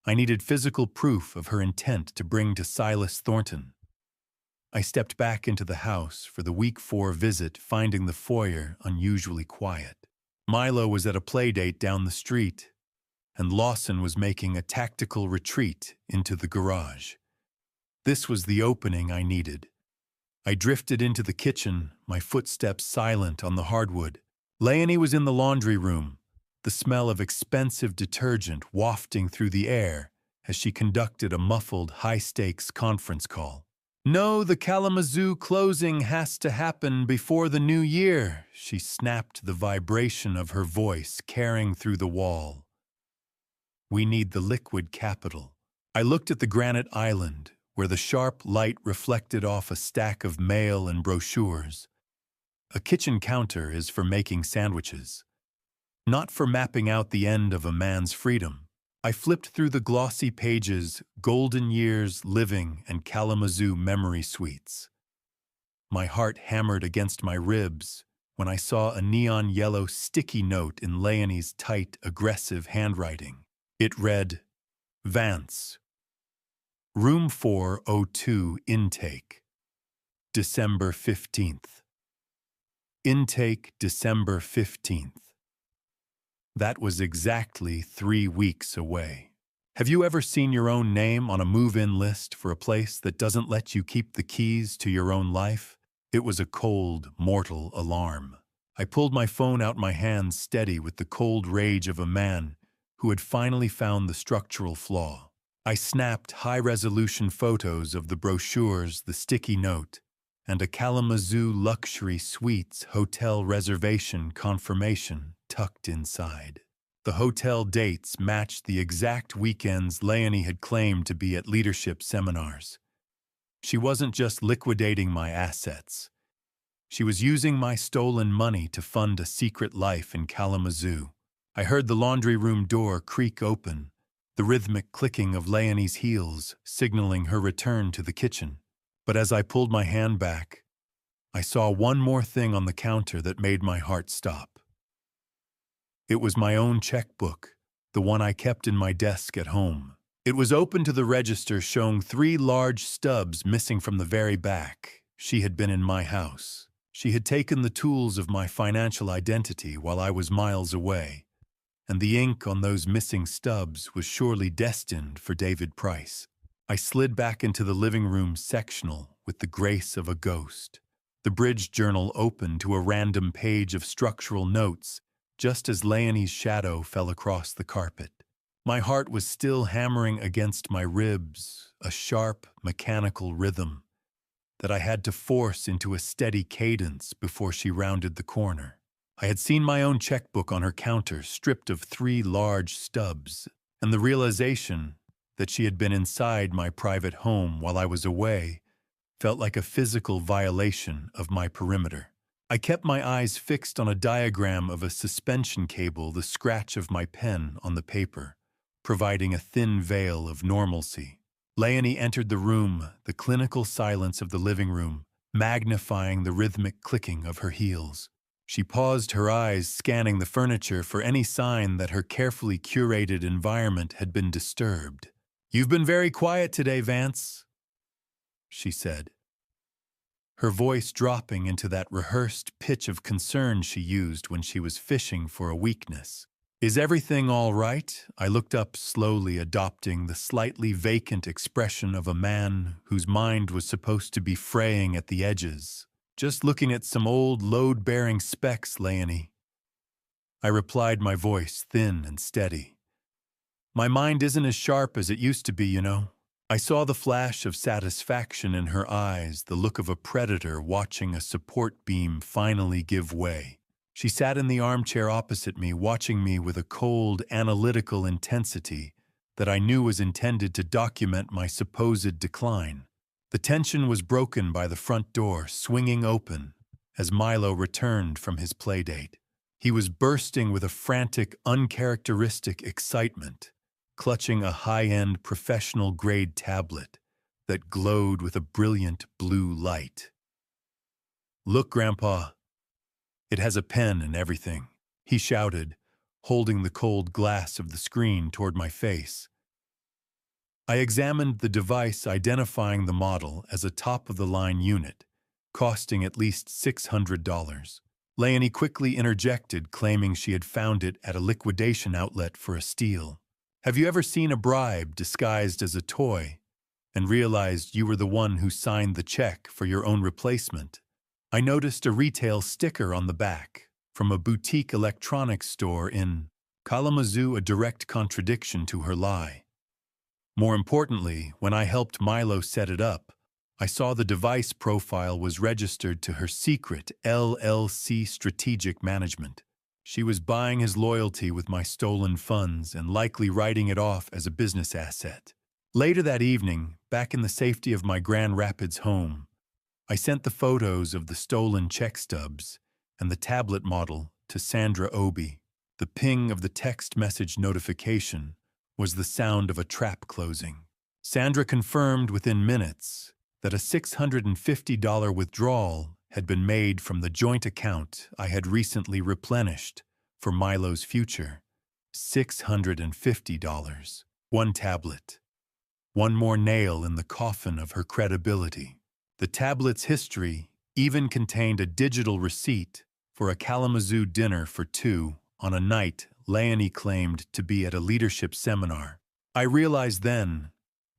I needed physical proof of her intent to bring to Silas Thornton. I stepped back into the house for the week 4 visit, finding the foyer unusually quiet. Milo was at a playdate down the street, and Lawson was making a tactical retreat into the garage. This was the opening I needed. I drifted into the kitchen, my footsteps silent on the hardwood. Leonie was in the laundry room, the smell of expensive detergent wafting through the air as she conducted a muffled, high-stakes conference call. "No, the Kalamazoo closing has to happen before the new year," she snapped, the vibration of her voice carrying through the wall. "We need the liquid capital." I looked at the granite island, where the sharp light reflected off a stack of mail and brochures. A kitchen counter is for making sandwiches, not for mapping out the end of a man's freedom. I flipped through the glossy pages, Golden Years, Living, and Kalamazoo Memory Suites. My heart hammered against my ribs when I saw a neon yellow sticky note in Leonie's tight, aggressive handwriting. It read, "Vance, Room 402 Intake, December 15th. Intake December 15th. That was exactly 3 weeks away. Have you ever seen your own name on a move-in list for a place that doesn't let you keep the keys to your own life? It was a cold, mortal alarm. I pulled my phone out, my hands steady with the cold rage of a man who had finally found the structural flaw. I snapped high-resolution photos of the brochures, the sticky note, and a Kalamazoo Luxury Suites hotel reservation confirmation tucked inside. The hotel dates matched the exact weekends Leonie had claimed to be at leadership seminars. She wasn't just liquidating my assets. She was using my stolen money to fund a secret life in Kalamazoo. I heard the laundry room door creak open, the rhythmic clicking of Leonie's heels signaling her return to the kitchen. But as I pulled my hand back, I saw one more thing on the counter that made my heart stop. It was my own checkbook, the one I kept in my desk at home. It was open to the register, showing 3 large stubs missing from the very back. She had been in my house. She had taken the tools of my financial identity while I was miles away, and the ink on those missing stubs was surely destined for David Price. I slid back into the living room sectional with the grace of a ghost. The bridge journal opened to a random page of structural notes just as Leonie's shadow fell across the carpet. My heart was still hammering against my ribs, a sharp, mechanical rhythm that I had to force into a steady cadence before she rounded the corner. I had seen my own checkbook on her counter, stripped of 3 large stubs, and the realization that she had been inside my private home while I was away felt like a physical violation of my perimeter. I kept my eyes fixed on a diagram of a suspension cable, the scratch of my pen on the paper, providing a thin veil of normalcy. Leonie entered the room, the clinical silence of the living room, magnifying the rhythmic clicking of her heels. She paused, her eyes scanning the furniture for any sign that her carefully curated environment had been disturbed. "You've been very quiet today, Vance," she said, her voice dropping into that rehearsed pitch of concern she used when she was fishing for a weakness. "Is everything all right?" I looked up slowly, adopting the slightly vacant expression of a man whose mind was supposed to be fraying at the edges. "Just looking at some old load-bearing specs, Leonie," I replied, my voice thin and steady. "My mind isn't as sharp as it used to be, you know." I saw the flash of satisfaction in her eyes, the look of a predator watching a support beam finally give way. She sat in the armchair opposite me, watching me with a cold, analytical intensity that I knew was intended to document my supposed decline. The tension was broken by the front door swinging open as Milo returned from his playdate. He was bursting with a frantic, uncharacteristic excitement, clutching a high-end professional-grade tablet that glowed with a brilliant blue light. "Look, Grandpa, it has a pen and everything," he shouted, holding the cold glass of the screen toward my face. I examined the device, identifying the model as a top-of-the-line unit, costing at least $600. Leonie quickly interjected, claiming she had found it at a liquidation outlet for a steal. "Have you ever seen a bribe disguised as a toy and realized you were the one who signed the check for your own replacement?" I noticed a retail sticker on the back from a boutique electronics store in Kalamazoo, a direct contradiction to her lie. More importantly, when I helped Milo set it up, I saw the device profile was registered to her secret LLC Strategic Management. She was buying his loyalty with my stolen funds and likely writing it off as a business asset. Later that evening, back in the safety of my Grand Rapids home, I sent the photos of the stolen check stubs and the tablet model to Sandra Obi. The ping of the text message notification was the sound of a trap closing. Sandra confirmed within minutes that a $650 withdrawal had been made from the joint account I had recently replenished for Milo's future. $650. One tablet. One more nail in the coffin of her credibility. The tablet's history even contained a digital receipt for a Kalamazoo dinner for 2 on a night Leonie claimed to be at a leadership seminar. I realized then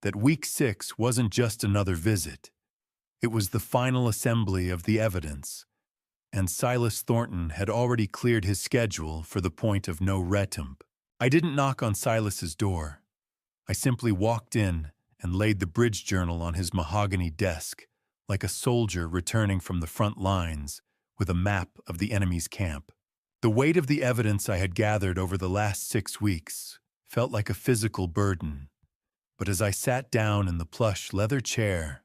that week 6 wasn't just another visit. It was the final assembly of the evidence, and Silas Thornton had already cleared his schedule for the point of no return. I didn't knock on Silas's door. I simply walked in and laid the bridge journal on his mahogany desk, like a soldier returning from the front lines with a map of the enemy's camp. The weight of the evidence I had gathered over the last 6 weeks felt like a physical burden, but as I sat down in the plush leather chair,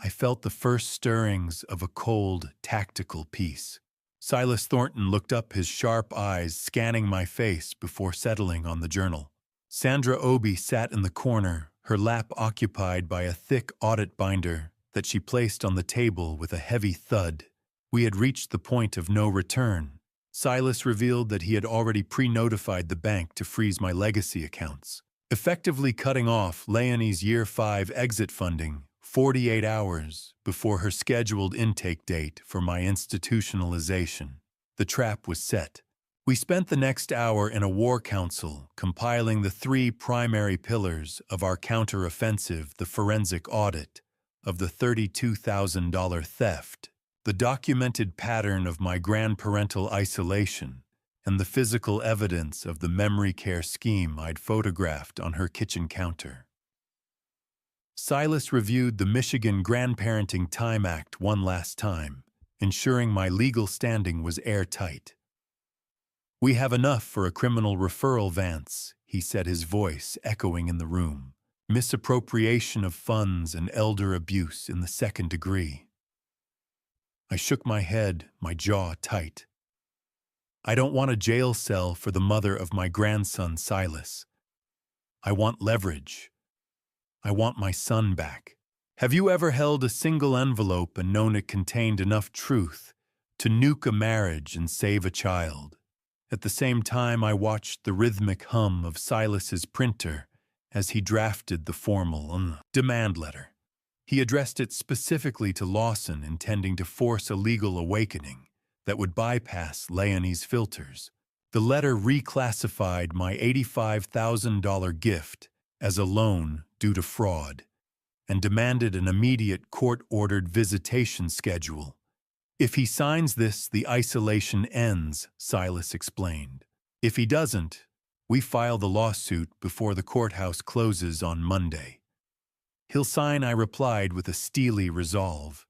I felt the first stirrings of a cold, tactical peace. Silas Thornton looked up, his sharp eyes scanning my face before settling on the journal. Sandra Obi sat in the corner, her lap occupied by a thick audit binder that she placed on the table with a heavy thud. We had reached the point of no return, Silas revealed that he had already pre-notified the bank to freeze my legacy accounts, effectively cutting off Leonie's Year 5 exit funding 48 hours before her scheduled intake date for my institutionalization. The trap was set. We spent the next hour in a war council compiling the 3 primary pillars of our counteroffensive, the forensic audit of the $32,000 theft, the documented pattern of my grandparental isolation, and the physical evidence of the memory care scheme I'd photographed on her kitchen counter. Silas reviewed the Michigan Grandparenting Time Act one last time, ensuring my legal standing was airtight. "We have enough for a criminal referral, Vance," he said, his voice echoing in the room. "Misappropriation of funds and elder abuse in the 2nd degree." I shook my head, my jaw tight. "I don't want a jail cell for the mother of my grandson, Silas. I want leverage. I want my son back." Have you ever held a single envelope and known it contained enough truth to nuke a marriage and save a child? At the same time, I watched the rhythmic hum of Silas's printer as he drafted the formal demand letter. He addressed it specifically to Lawson, intending to force a legal awakening that would bypass Leonie's filters. The letter reclassified my $85,000 gift as a loan due to fraud and demanded an immediate court-ordered visitation schedule. "If he signs this, the isolation ends," Silas explained. "If he doesn't, we file the lawsuit before the courthouse closes on Monday." "He'll sign," I replied with a steely resolve.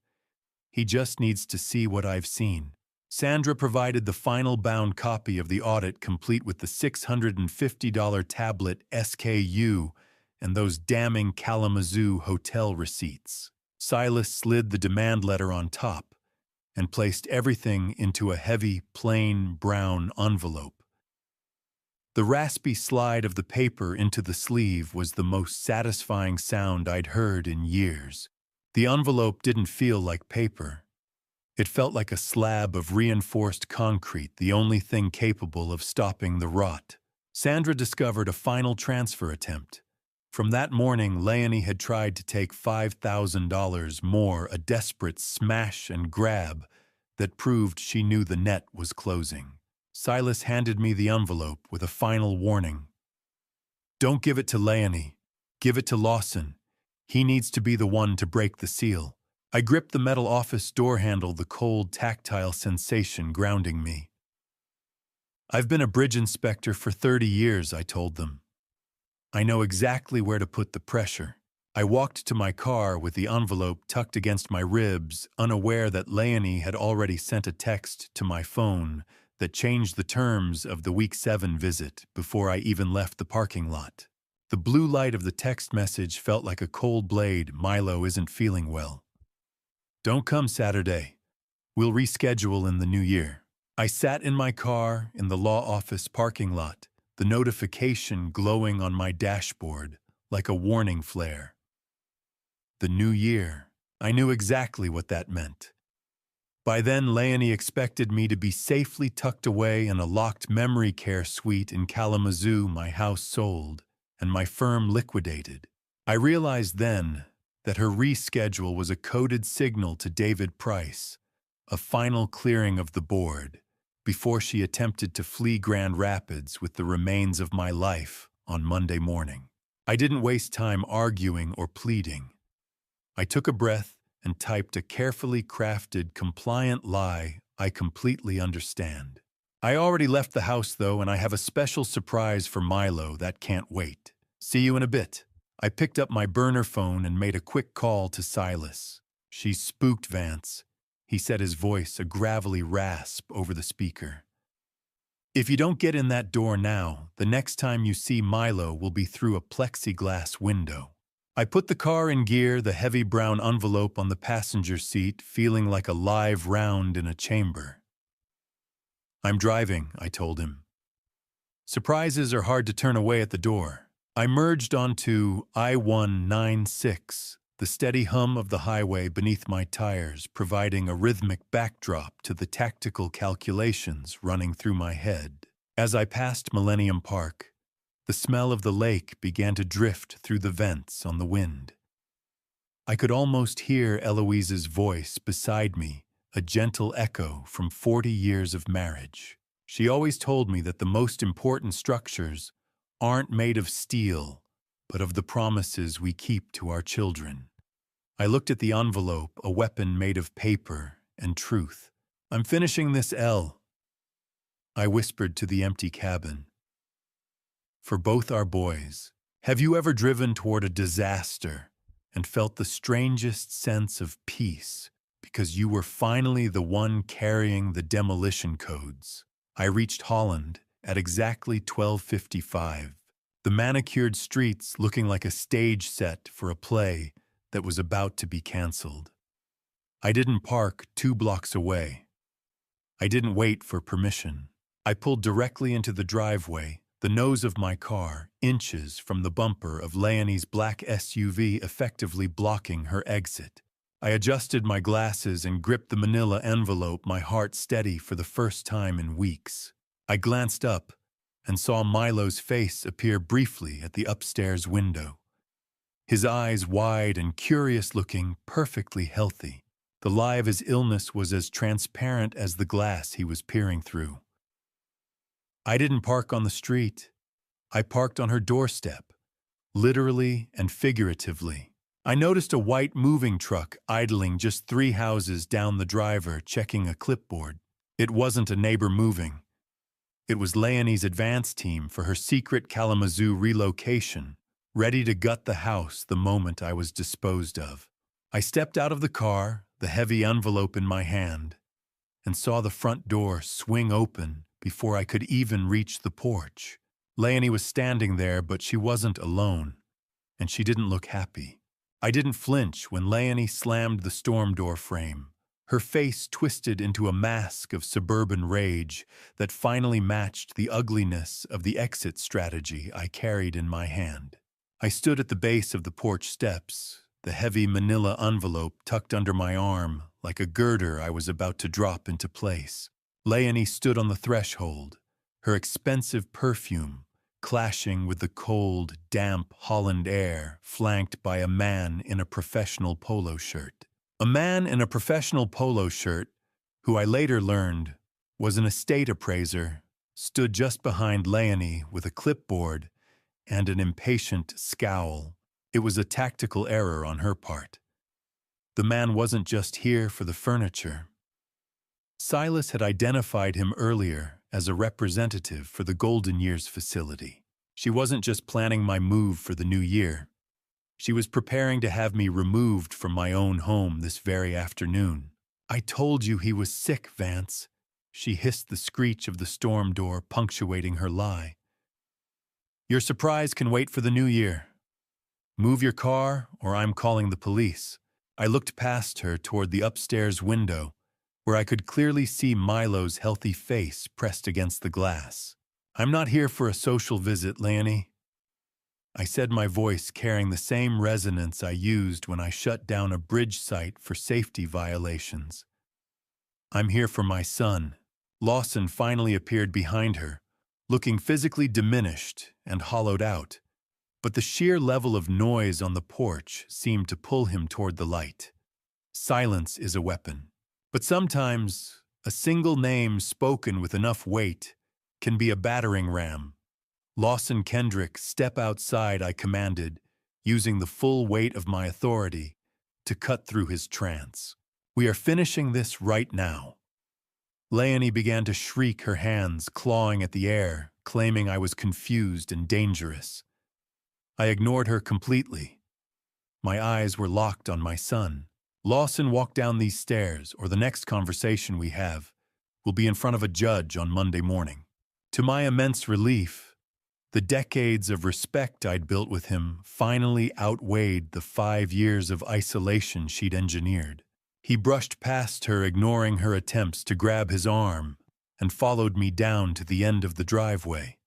"He just needs to see what I've seen." Sandra provided the final bound copy of the audit, complete with the $650 tablet SKU and those damning Kalamazoo hotel receipts. Silas slid the demand letter on top and placed everything into a heavy, plain, brown envelope. The raspy slide of the paper into the sleeve was the most satisfying sound I'd heard in years. The envelope didn't feel like paper. It felt like a slab of reinforced concrete, the only thing capable of stopping the rot. Sandra discovered a final transfer attempt. From that morning, Leonie had tried to take $5,000 more, a desperate smash and grab that proved she knew the net was closing. Silas handed me the envelope with a final warning. "Don't give it to Leonie. Give it to Lawson. He needs to be the one to break the seal." I gripped the metal office door handle, the cold, tactile sensation grounding me. "I've been a bridge inspector for 30 years, I told them. "I know exactly where to put the pressure." I walked to my car with the envelope tucked against my ribs, unaware that Leonie had already sent a text to my phone that changed the terms of the Week 7 visit before I even left the parking lot. The blue light of the text message felt like a cold blade. "Milo isn't feeling well. Don't come Saturday. We'll reschedule in the new year." I sat in my car in the law office parking lot, the notification glowing on my dashboard like a warning flare. The new year. I knew exactly what that meant. By then, Leonie expected me to be safely tucked away in a locked memory care suite in Kalamazoo, my house sold, and my firm liquidated. I realized then that her reschedule was a coded signal to David Price, a final clearing of the board, before she attempted to flee Grand Rapids with the remains of my life on Monday morning. I didn't waste time arguing or pleading. I took a breath and typed a carefully crafted, compliant lie I completely understand. "I already left the house, though, and I have a special surprise for Milo that can't wait. See you in a bit." I picked up my burner phone and made a quick call to Silas. "She's spooked, Vance," he said, his voice a gravelly rasp over the speaker. "If you don't get in that door now, the next time you see Milo will be through a plexiglass window." I put the car in gear, the heavy brown envelope on the passenger seat, feeling like a live round in a chamber. "I'm driving," I told him. Surprises are hard to turn away at the door. I merged onto I-196, the the steady hum of the highway beneath my tires providing a rhythmic backdrop to the tactical calculations running through my head. As I passed Millennium Park, the smell of the lake began to drift through the vents on the wind. I could almost hear Eloise's voice beside me, a gentle echo from 40 years of marriage. She always told me that the most important structures aren't made of steel, but of the promises we keep to our children. I looked at the envelope, a weapon made of paper and truth. "I'm finishing this, Elle," I whispered to the empty cabin. "For both our boys. Have you ever driven toward a disaster and felt the strangest sense of peace because you were finally the one carrying the demolition codes?" I reached Holland at exactly 12:55, the manicured streets looking like a stage set for a play that was about to be canceled. I didn't park 2 blocks away. I didn't wait for permission. I pulled directly into the driveway, the nose of my car inches from the bumper of Leonie's black SUV effectively blocking her exit. I adjusted my glasses and gripped the manila envelope, my heart steady for the first time in weeks. I glanced up and saw Milo's face appear briefly at the upstairs window. His eyes wide and curious-looking, perfectly healthy. The lie of his illness was as transparent as the glass he was peering through. I didn't park on the street. I parked on her doorstep, literally and figuratively. I noticed a white moving truck idling just 3 houses down the driver, checking a clipboard. It wasn't a neighbor moving. It was Leonie's advance team for her secret Kalamazoo relocation, ready to gut the house the moment I was disposed of. I stepped out of the car, the heavy envelope in my hand, and saw the front door swing open before I could even reach the porch. Leonie was standing there, but she wasn't alone, and she didn't look happy. I didn't flinch when Leonie slammed the storm door frame, her face twisted into a mask of suburban rage that finally matched the ugliness of the exit strategy I carried in my hand. I stood at the base of the porch steps, the heavy manila envelope tucked under my arm like a girder I was about to drop into place. Leonie stood on the threshold, her expensive perfume clashing with the cold, damp Holland air, flanked by a man in a professional polo shirt. A man in a professional polo shirt, who I later learned was an estate appraiser, stood just behind Leonie with a clipboard and an impatient scowl. It was a tactical error on her part. The man wasn't just here for the furniture. Silas had identified him earlier as a representative for the Golden Years facility. She wasn't just planning my move for the new year. She was preparing to have me removed from my own home this very afternoon. "I told you he was sick, Vance," she hissed, the screech of the storm door punctuating her lie. "Your surprise can wait for the new year. Move your car or I'm calling the police." I looked past her toward the upstairs window, where I could clearly see Milo's healthy face pressed against the glass. "I'm not here for a social visit, Leonie," I said, my voice carrying the same resonance I used when I shut down a bridge site for safety violations. "I'm here for my son." Lawson finally appeared behind her, looking physically diminished and hollowed out, but the sheer level of noise on the porch seemed to pull him toward the light. Silence is a weapon. But sometimes, a single name spoken with enough weight can be a battering ram. "Lawson Kendrick, step outside," I commanded, using the full weight of my authority to cut through his trance. "We are finishing this right now." Leonie began to shriek, her hands clawing at the air, claiming I was confused and dangerous. I ignored her completely. My eyes were locked on my son. "Lawson, walk down these stairs, or the next conversation we have will be in front of a judge on Monday morning." To my immense relief, the decades of respect I'd built with him finally outweighed the 5 years of isolation she'd engineered. He brushed past her, ignoring her attempts to grab his arm, and followed me down to the end of the driveway.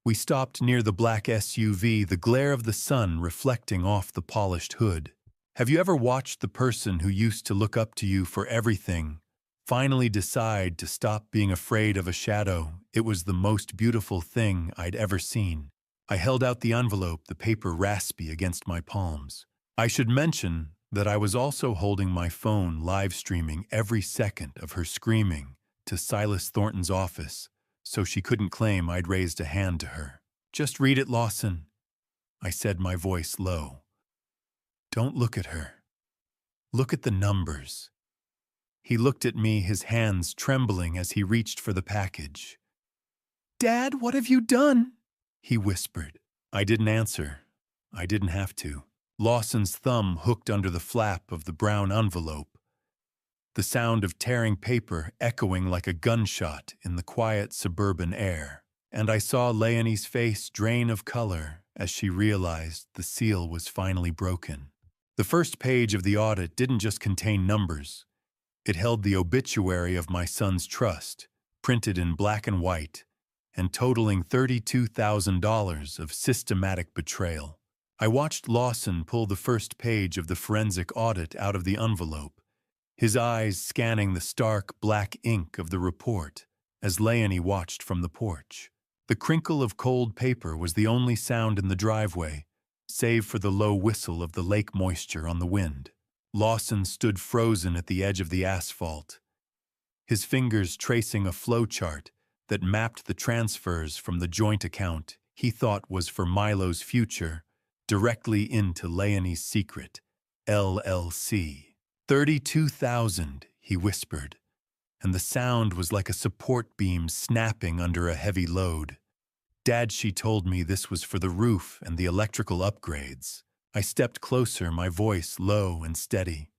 We stopped near the black SUV, the glare of the sun reflecting off the polished hood. Have you ever watched the person who used to look up to you for everything finally decide to stop being afraid of a shadow? It was the most beautiful thing I'd ever seen. I held out the envelope, the paper raspy against my palms. I should mention that I was also holding my phone live streaming every second of her screaming to Silas Thornton's office, so she couldn't claim I'd raised a hand to her. "Just read it, Lawson," I said, my voice low. "Don't look at her. Look at the numbers." He looked at me, his hands trembling as he reached for the package. "Dad, what have you done?" he whispered. I didn't answer. I didn't have to. Lawson's thumb hooked under the flap of the brown envelope, the sound of tearing paper echoing like a gunshot in the quiet suburban air. And I saw Leonie's face drain of color as she realized the seal was finally broken. The first page of the audit didn't just contain numbers. It held the obituary of my son's trust, printed in black and white, and totaling $32,000 of systematic betrayal. I watched Lawson pull the first page of the forensic audit out of the envelope, his eyes scanning the stark black ink of the report as Leonie watched from the porch. The crinkle of cold paper was the only sound in the driveway, save for the low whistle of the lake moisture on the wind. Lawson stood frozen at the edge of the asphalt, his fingers tracing a flowchart that mapped the transfers from the joint account he thought was for Milo's future directly into Leonie's secret, LLC. 32,000, he whispered, and the sound was like a support beam snapping under a heavy load. "Dad, she told me this was for the roof and the electrical upgrades." I stepped closer, my voice low and steady.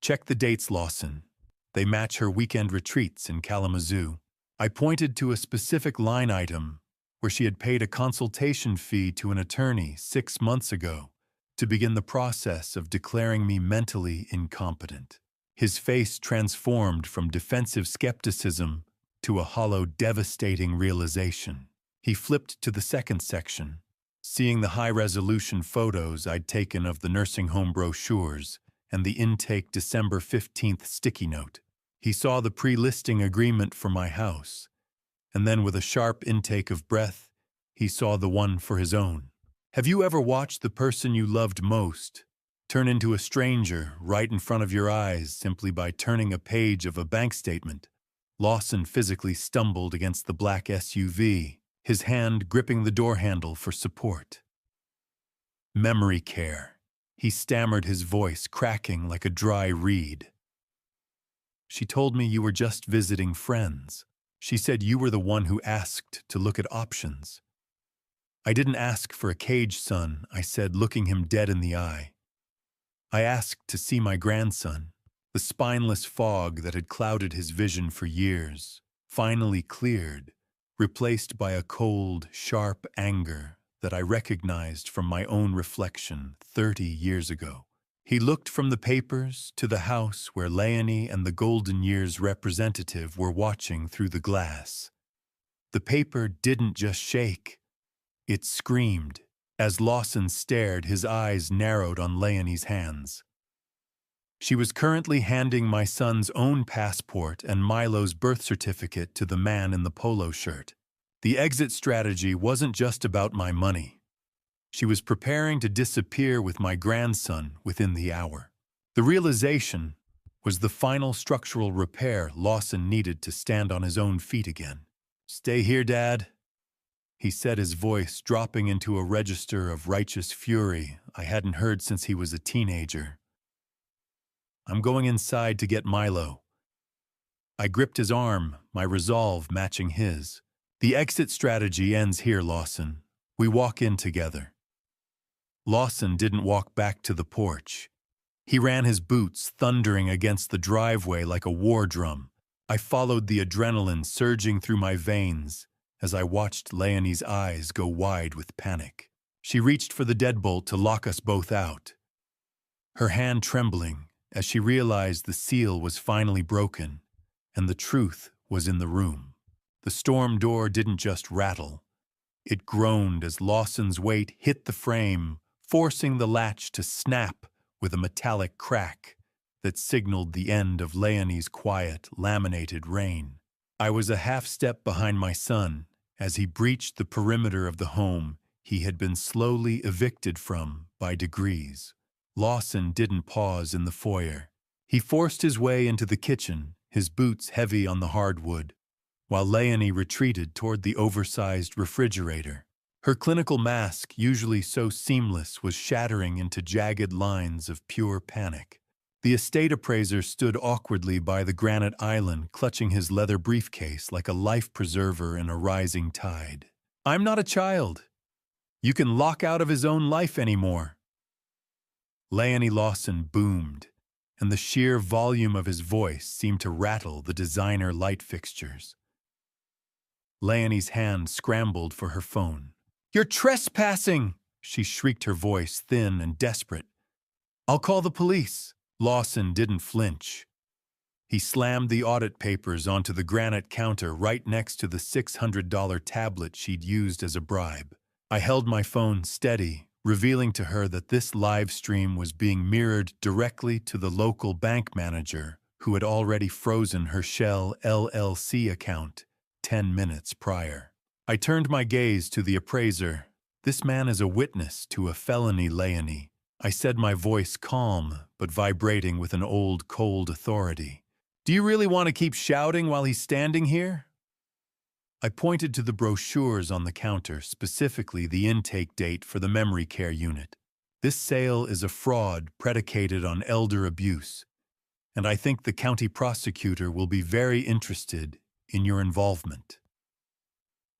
"Check the dates, Lawson. They match her weekend retreats in Kalamazoo." I pointed to a specific line item where she had paid a consultation fee to an attorney 6 months ago to begin the process of declaring me mentally incompetent. His face transformed from defensive skepticism to a hollow, devastating realization. He flipped to the second section, seeing the high-resolution photos I'd taken of the nursing home brochures and the intake December 15th sticky note. He saw the pre-listing agreement for my house, and then with a sharp intake of breath, he saw the one for his own. Have you ever watched the person you loved most turn into a stranger right in front of your eyes simply by turning a page of a bank statement? Lawson physically stumbled against the black SUV, his hand gripping the door handle for support. "Memory care," he stammered, his voice cracking like a dry reed. "She told me you were just visiting friends. She said you were the one who asked to look at options." "I didn't ask for a cage, son," I said, looking him dead in the eye. "I asked to see my grandson." The spineless fog that had clouded his vision for years finally cleared, replaced by a cold, sharp anger that I recognized from my own reflection 30 years ago. He looked from the papers to the house where Leonie and the Golden Years representative were watching through the glass. The paper didn't just shake. It screamed. As Lawson stared, his eyes narrowed on Leonie's hands. She was currently handing my son's own passport and Milo's birth certificate to the man in the polo shirt. The exit strategy wasn't just about my money. She was preparing to disappear with my grandson within the hour. The realization was the final structural repair Lawson needed to stand on his own feet again. "Stay here, Dad," he said, his voice dropping into a register of righteous fury I hadn't heard since he was a teenager. "I'm going inside to get Milo." I gripped his arm, my resolve matching his. "The exit strategy ends here, Lawson. We walk in together." Lawson didn't walk back to the porch. He ran his boots thundering against the driveway like a war drum. I followed, the adrenaline surging through my veins as I watched Leonie's eyes go wide with panic. She reached for the deadbolt to lock us both out, her hand trembling as she realized the seal was finally broken and the truth was in the room. The storm door didn't just rattle. It groaned as Lawson's weight hit the frame, forcing the latch to snap with a metallic crack that signaled the end of Leonie's quiet, laminated reign. I was a half-step behind my son as he breached the perimeter of the home he had been slowly evicted from by degrees. Lawson didn't pause in the foyer. He forced his way into the kitchen, his boots heavy on the hardwood, while Leonie retreated toward the oversized refrigerator. Her clinical mask, usually so seamless, was shattering into jagged lines of pure panic. The estate appraiser stood awkwardly by the granite island, clutching his leather briefcase like a life preserver in a rising tide. "I'm not a child. You can lock out of his own life anymore." Leonie Lawson boomed, and the sheer volume of his voice seemed to rattle the designer light fixtures. Leonie's hand scrambled for her phone. "You're trespassing!" she shrieked, her voice thin and desperate. "I'll call the police." Lawson didn't flinch. He slammed the audit papers onto the granite counter right next to the $600 tablet she'd used as a bribe. I held my phone steady, revealing to her that this live stream was being mirrored directly to the local bank manager who had already frozen her Shell LLC account 10 minutes prior. I turned my gaze to the appraiser. "This man is a witness to a felony, Leonie," I said, my voice calm but vibrating with an old, cold authority. "Do you really want to keep shouting while he's standing here?" I pointed to the brochures on the counter, specifically the intake date for the memory care unit. "This sale is a fraud predicated on elder abuse, and I think the county prosecutor will be very interested in your involvement."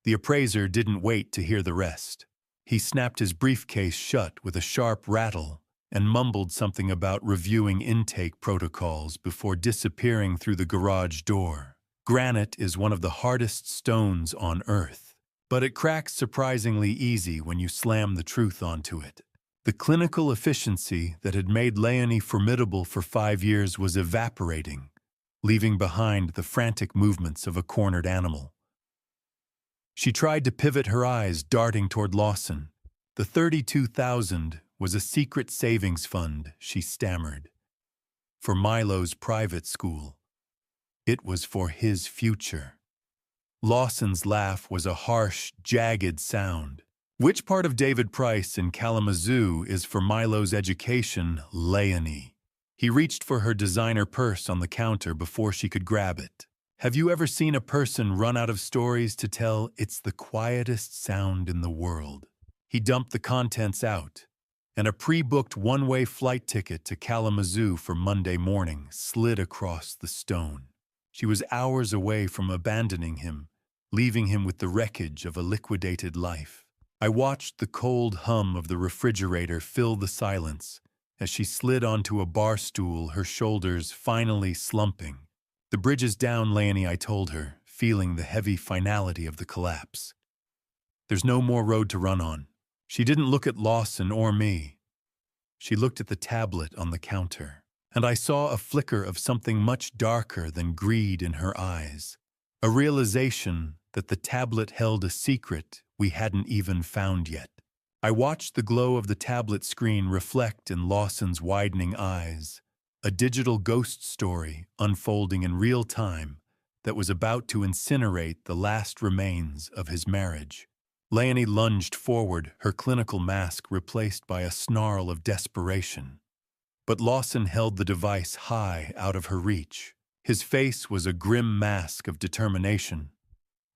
The appraiser didn't wait to hear the rest. He snapped his briefcase shut with a sharp rattle and mumbled something about reviewing intake protocols before disappearing through the garage door. Granite is one of the hardest stones on earth, but it cracks surprisingly easy when you slam the truth onto it. The clinical efficiency that had made Leonie formidable for 5 years was evaporating, leaving behind the frantic movements of a cornered animal. She tried to pivot, her eyes darting toward Lawson. "The $32,000 was a secret savings fund," she stammered. "For Milo's private school. It was for his future." Lawson's laugh was a harsh, jagged sound. "Which part of David Price in Kalamazoo is for Milo's education, Leonie?" He reached for her designer purse on the counter before she could grab it. "Have you ever seen a person run out of stories to tell? It's the quietest sound in the world." He dumped the contents out, and a pre-booked one-way flight ticket to Kalamazoo for Monday morning slid across the stone. She was hours away from abandoning him, leaving him with the wreckage of a liquidated life. I watched the cold hum of the refrigerator fill the silence as she slid onto a bar stool, her shoulders finally slumping. "The bridge is down, Leonie," I told her, feeling the heavy finality of the collapse. "There's no more road to run on." She didn't look at Lawson or me. She looked at the tablet on the counter, and I saw a flicker of something much darker than greed in her eyes, a realization that the tablet held a secret we hadn't even found yet. I watched the glow of the tablet screen reflect in Lawson's widening eyes, a digital ghost story unfolding in real time that was about to incinerate the last remains of his marriage. Leonie lunged forward, her clinical mask replaced by a snarl of desperation. But Lawson held the device high out of her reach. His face was a grim mask of determination.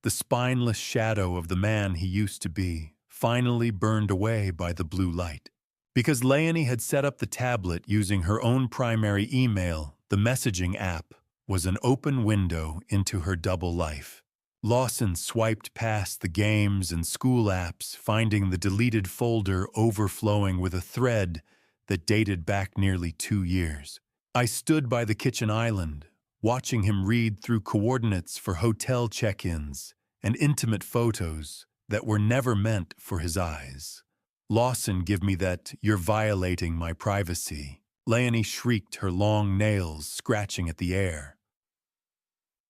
The spineless shadow of the man he used to be, finally burned away by the blue light. Because Leonie had set up the tablet using her own primary email, the messaging app was an open window into her double life. Lawson swiped past the games and school apps, finding the deleted folder overflowing with a thread that dated back nearly 2 years. I stood by the kitchen island, watching him read through coordinates for hotel check-ins and intimate photos that were never meant for his eyes. "Lawson, give me that. You're violating my privacy." Leonie shrieked, her long nails scratching at the air.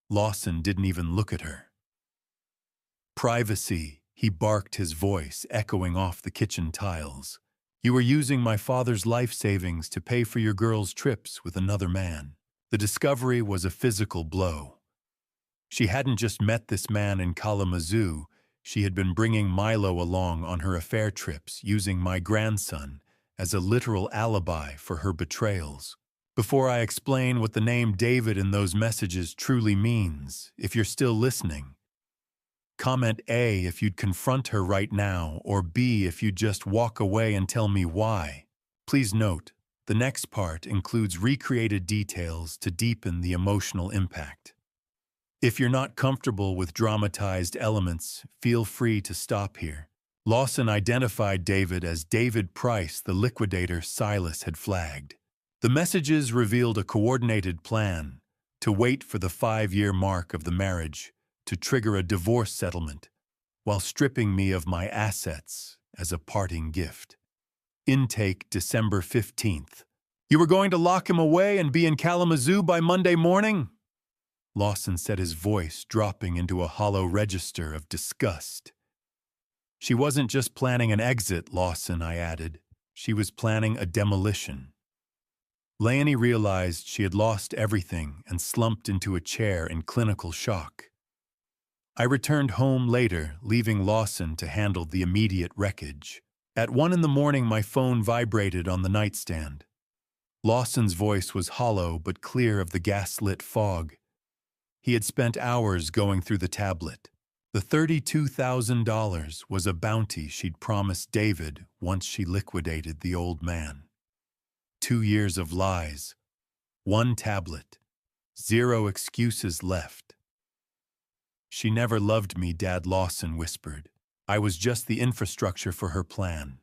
Lawson didn't even look at her. "Privacy," He barked, his voice echoing off the kitchen tiles. "You were using my father's life savings to pay for your girl's trips with another man." The discovery was a physical blow. She hadn't just met this man in Kalamazoo, she had been bringing Milo along on her affair trips, using my grandson as a literal alibi for her betrayals. Before I explain what the name David in those messages truly means, if you're still listening, comment A if you'd confront her right now, or B if you'd just walk away and tell me why. Please note, the next part includes recreated details to deepen the emotional impact. If you're not comfortable with dramatized elements, feel free to stop here. Lawson identified David as David Price, the liquidator Silas had flagged. The messages revealed a coordinated plan to wait for the 5-year mark of the marriage to trigger a divorce settlement while stripping me of my assets as a parting gift. Intake December 15th. "You were going to lock him away and be in Kalamazoo by Monday morning?" Lawson said, his voice dropping into a hollow register of disgust. "She wasn't just planning an exit, Lawson," I added. "She was planning a demolition." Leonie realized she had lost everything and slumped into a chair in clinical shock. I returned home later, leaving Lawson to handle the immediate wreckage. At 1 a.m, my phone vibrated on the nightstand. Lawson's voice was hollow but clear of the gaslit fog. He had spent hours going through the tablet. The $32,000 was a bounty she'd promised David once she liquidated the old man. 2 years of lies, 1 tablet, 0 excuses left. "She never loved me," Dad Lawson whispered. "I was just the infrastructure for her plan."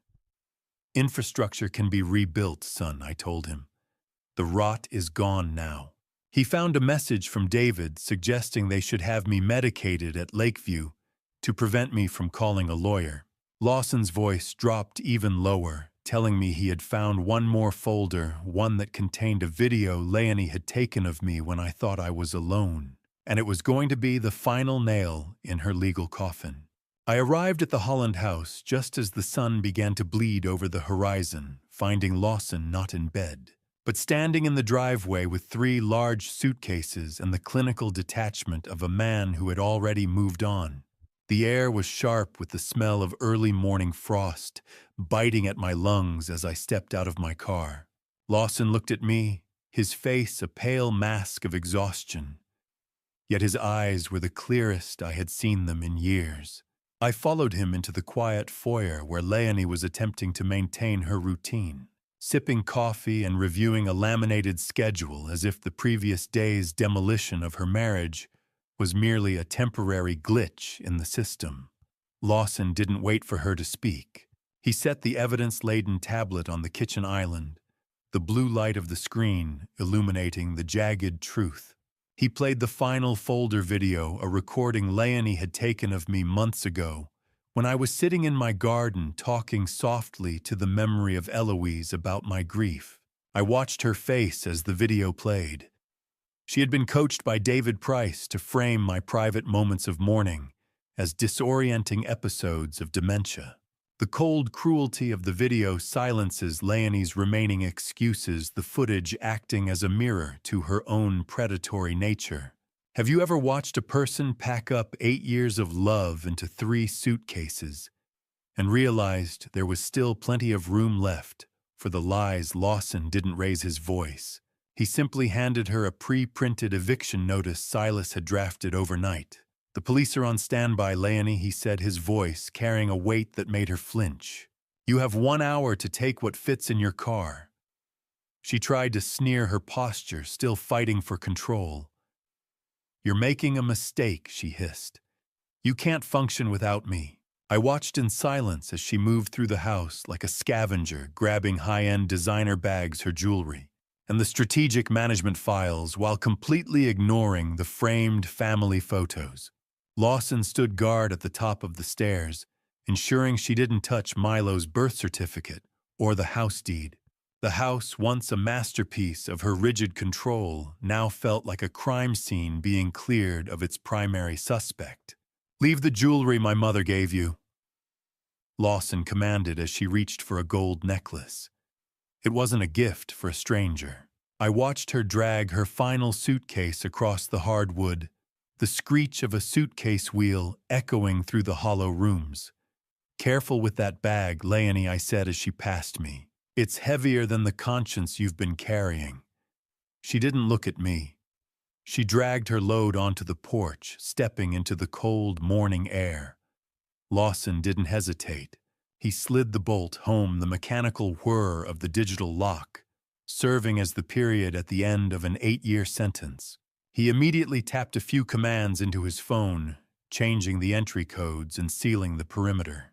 "Infrastructure can be rebuilt, son," I told him. "The rot is gone now." He found a message from David suggesting they should have me medicated at Lakeview to prevent me from calling a lawyer. Lawson's voice dropped even lower, telling me he had found one more folder, one that contained a video Leonie had taken of me when I thought I was alone, and it was going to be the final nail in her legal coffin. I arrived at the Holland house just as the sun began to bleed over the horizon, finding Lawson not in bed, but standing in the driveway with 3 large suitcases and the clinical detachment of a man who had already moved on. The air was sharp with the smell of early morning frost, biting at my lungs as I stepped out of my car. Lawson looked at me, his face a pale mask of exhaustion. Yet his eyes were the clearest I had seen them in years. I followed him into the quiet foyer where Leonie was attempting to maintain her routine, sipping coffee and reviewing a laminated schedule as if the previous day's demolition of her marriage was merely a temporary glitch in the system. Lawson didn't wait for her to speak. He set the evidence-laden tablet on the kitchen island, the blue light of the screen illuminating the jagged truth. He played the final folder video, a recording Leonie had taken of me months ago, when I was sitting in my garden talking softly to the memory of Eloise about my grief. I watched her face as the video played. She had been coached by David Price to frame my private moments of mourning as disorienting episodes of dementia. The cold cruelty of the video silences Leonie's remaining excuses, the footage acting as a mirror to her own predatory nature. Have you ever watched a person pack up 8 years of love into 3 suitcases and realized there was still plenty of room left for the lies? Lawson didn't raise his voice. He simply handed her a pre-printed eviction notice Silas had drafted overnight. "The police are on standby, Leonie," he said, his voice carrying a weight that made her flinch. "You have 1 hour to take what fits in your car." She tried to sneer, her posture still fighting for control. "You're making a mistake," she hissed. "You can't function without me." I watched in silence as she moved through the house like a scavenger, grabbing high-end designer bags, her jewelry, and the strategic management files while completely ignoring the framed family photos. Lawson stood guard at the top of the stairs, ensuring she didn't touch Milo's birth certificate or the house deed. The house, once a masterpiece of her rigid control, now felt like a crime scene being cleared of its primary suspect. "Leave the jewelry my mother gave you," Lawson commanded as she reached for a gold necklace. It wasn't a gift for a stranger. I watched her drag her final suitcase across the hardwood, the screech of a suitcase wheel echoing through the hollow rooms. "Careful with that bag, Leonie," I said as she passed me. "It's heavier than the conscience you've been carrying." She didn't look at me. She dragged her load onto the porch, stepping into the cold morning air. Lawson didn't hesitate. He slid the bolt home, the mechanical whir of the digital lock, serving as the period at the end of an 8-year sentence. He immediately tapped a few commands into his phone, changing the entry codes and sealing the perimeter.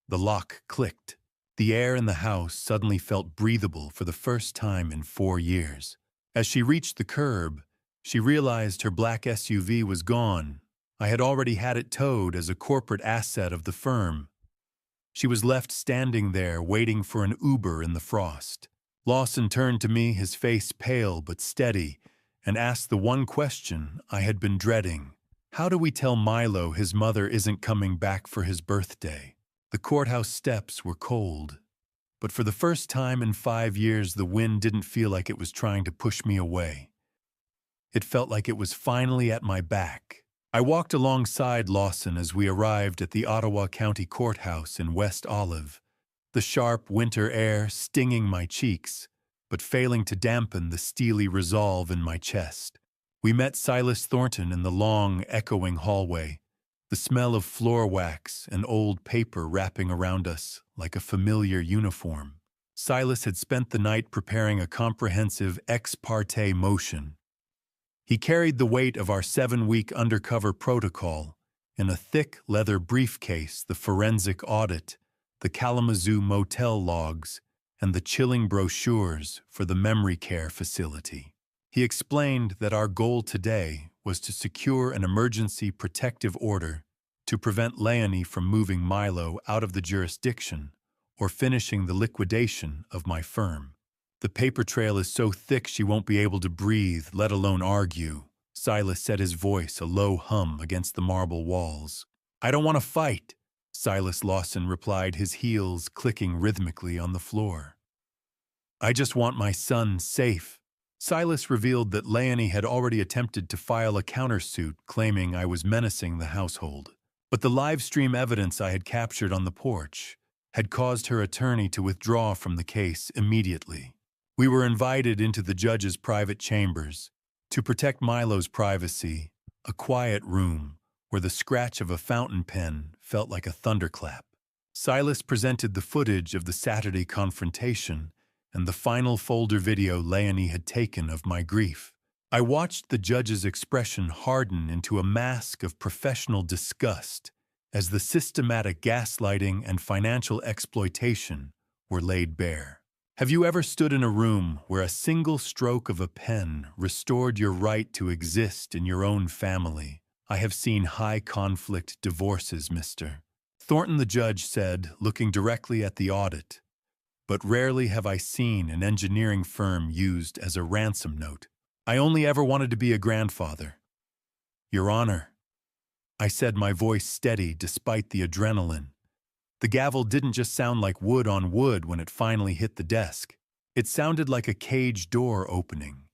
The lock clicked. The air in the house suddenly felt breathable for the first time in 4 years. As she reached the curb, she realized her black SUV was gone. I had already had it towed as a corporate asset of the firm. She was left standing there, waiting for an Uber in the frost. Lawson turned to me, his face pale but steady, and asked the one question I had been dreading. "How do we tell Milo his mother isn't coming back for his birthday?" The courthouse steps were cold, but for the first time in 5 years, the wind didn't feel like it was trying to push me away. It felt like it was finally at my back. I walked alongside Lawson as we arrived at the Ottawa County Courthouse in West Olive, the sharp winter air stinging my cheeks, but failing to dampen the steely resolve in my chest. We met Silas Thornton in the long, echoing hallway, the smell of floor wax and old paper wrapping around us like a familiar uniform. Silas had spent the night preparing a comprehensive ex parte motion. He carried the weight of our 7-week undercover protocol in a thick leather briefcase, the forensic audit, the Kalamazoo motel logs, and the chilling brochures for the memory care facility. He explained that our goal today was to secure an emergency protective order to prevent Leonie from moving Milo out of the jurisdiction or finishing the liquidation of my firm. "The paper trail is so thick she won't be able to breathe, let alone argue." Silas set his voice a low hum against the marble walls. "I don't want to fight," Silas Lawson replied, his heels clicking rhythmically on the floor. "I just want my son safe." Silas revealed that Leonie had already attempted to file a countersuit claiming I was menacing the household. But the live stream evidence I had captured on the porch had caused her attorney to withdraw from the case immediately. We were invited into the judge's private chambers to protect Milo's privacy, a quiet room where the scratch of a fountain pen felt like a thunderclap. Silas presented the footage of the Saturday confrontation and the final folder video Leonie had taken of my grief. I watched the judge's expression harden into a mask of professional disgust as the systematic gaslighting and financial exploitation were laid bare. Have you ever stood in a room where a single stroke of a pen restored your right to exist in your own family? I have seen high-conflict divorces, Mr. Thornton, the judge said, looking directly at the audit. But rarely have I seen an engineering firm used as a ransom note. I only ever wanted to be a grandfather. Your Honor, I said, my voice steady despite the adrenaline. The gavel didn't just sound like wood on wood when it finally hit the desk. It sounded like a cage door opening.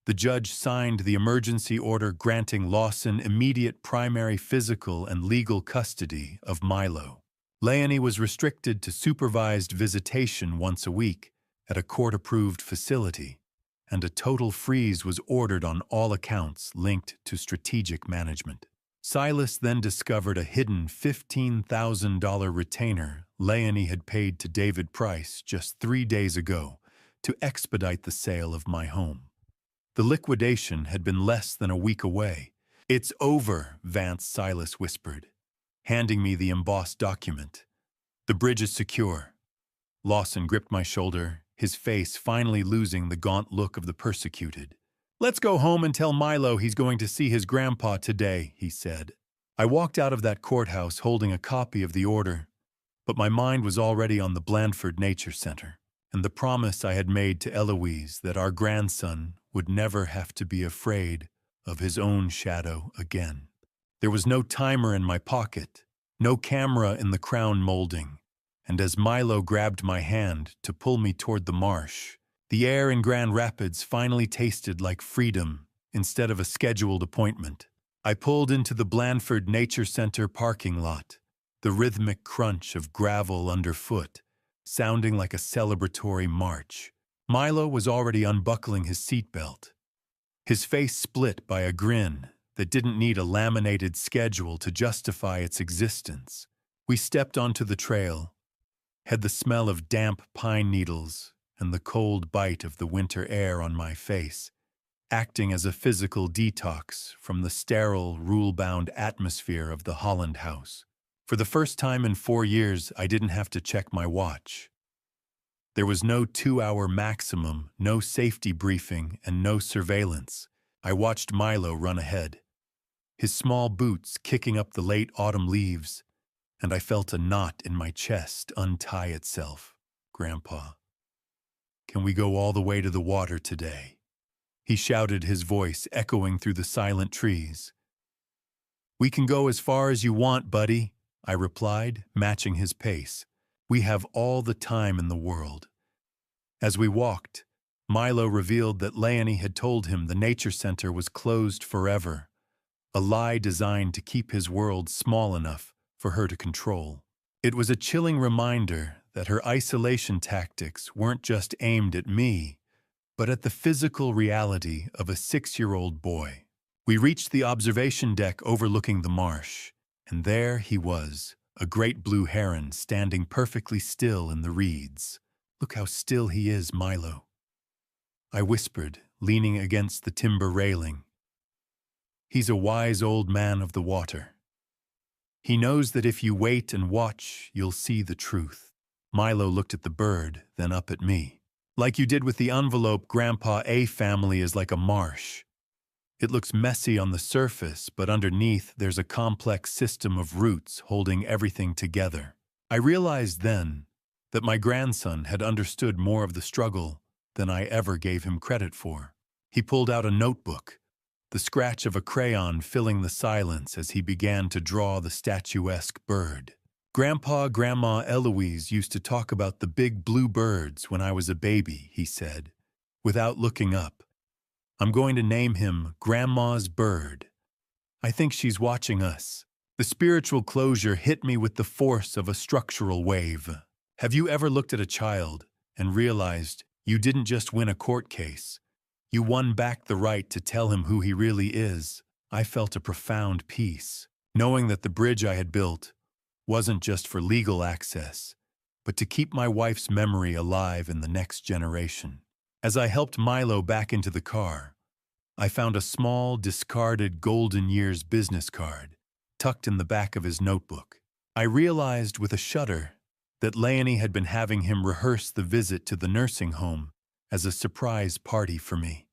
The judge signed the emergency order granting Lawson immediate primary physical and legal custody of Milo. Leonie was restricted to supervised visitation once a week at a court-approved facility, and a total freeze was ordered on all accounts linked to strategic management. Silas then discovered a hidden $15,000 retainer Leonie had paid to David Price just 3 days ago to expedite the sale of my home. The liquidation had been less than a week away. "It's over," Vance Silas whispered, handing me the embossed document. "The bridge is secure." Lawson gripped my shoulder, his face finally losing the gaunt look of the persecuted. "Let's go home and tell Milo he's going to see his grandpa today," he said. I walked out of that courthouse holding a copy of the order, but my mind was already on the Blandford Nature Center and the promise I had made to Eloise that our grandson would never have to be afraid of his own shadow again. There was no timer in my pocket, no camera in the crown molding, and as Milo grabbed my hand to pull me toward the marsh, the air in Grand Rapids finally tasted like freedom instead of a scheduled appointment. I pulled into the Blandford Nature Center parking lot, the rhythmic crunch of gravel underfoot, sounding like a celebratory march. Milo was already unbuckling his seatbelt, his face split by a grin that didn't need a laminated schedule to justify its existence. We stepped onto the trail, had the smell of damp pine needles and the cold bite of the winter air on my face, acting as a physical detox from the sterile, rule-bound atmosphere of the Holland house. For the first time in 4 years, I didn't have to check my watch. There was no 2-hour maximum, no safety briefing, and no surveillance. I watched Milo run ahead, his small boots kicking up the late autumn leaves, and I felt a knot in my chest untie itself. "Grandpa, can we go all the way to the water today?" He shouted, his voice echoing through the silent trees. "We can go as far as you want, buddy," I replied, matching his pace. "We have all the time in the world." As we walked, Milo revealed that Leonie had told him the nature center was closed forever, a lie designed to keep his world small enough for her to control. It was a chilling reminder that her isolation tactics weren't just aimed at me, but at the physical reality of a 6-year-old boy. We reached the observation deck overlooking the marsh, and there he was, a great blue heron standing perfectly still in the reeds. "Look how still he is, Milo," I whispered, leaning against the timber railing. "He's a wise old man of the water. He knows that if you wait and watch, you'll see the truth." Milo looked at the bird, then up at me. "Like you did with the envelope, Grandpa, a family is like a marsh. It looks messy on the surface, but underneath there's a complex system of roots holding everything together." I realized then that my grandson had understood more of the struggle than I ever gave him credit for. He pulled out a notebook, the scratch of a crayon filling the silence as he began to draw the statuesque bird. "Grandpa, Grandma Eloise used to talk about the big blue birds when I was a baby," he said, without looking up. "I'm going to name him Grandma's Bird. I think she's watching us." The spiritual closure hit me with the force of a structural wave. Have you ever looked at a child and realized you didn't just win a court case? You won back the right to tell him who he really is. I felt a profound peace, knowing that the bridge I had built wasn't just for legal access, but to keep my wife's memory alive in the next generation. As I helped Milo back into the car, I found a small, discarded Golden Years business card tucked in the back of his notebook. I realized with a shudder that Leonie had been having him rehearse the visit to the nursing home as a surprise party for me.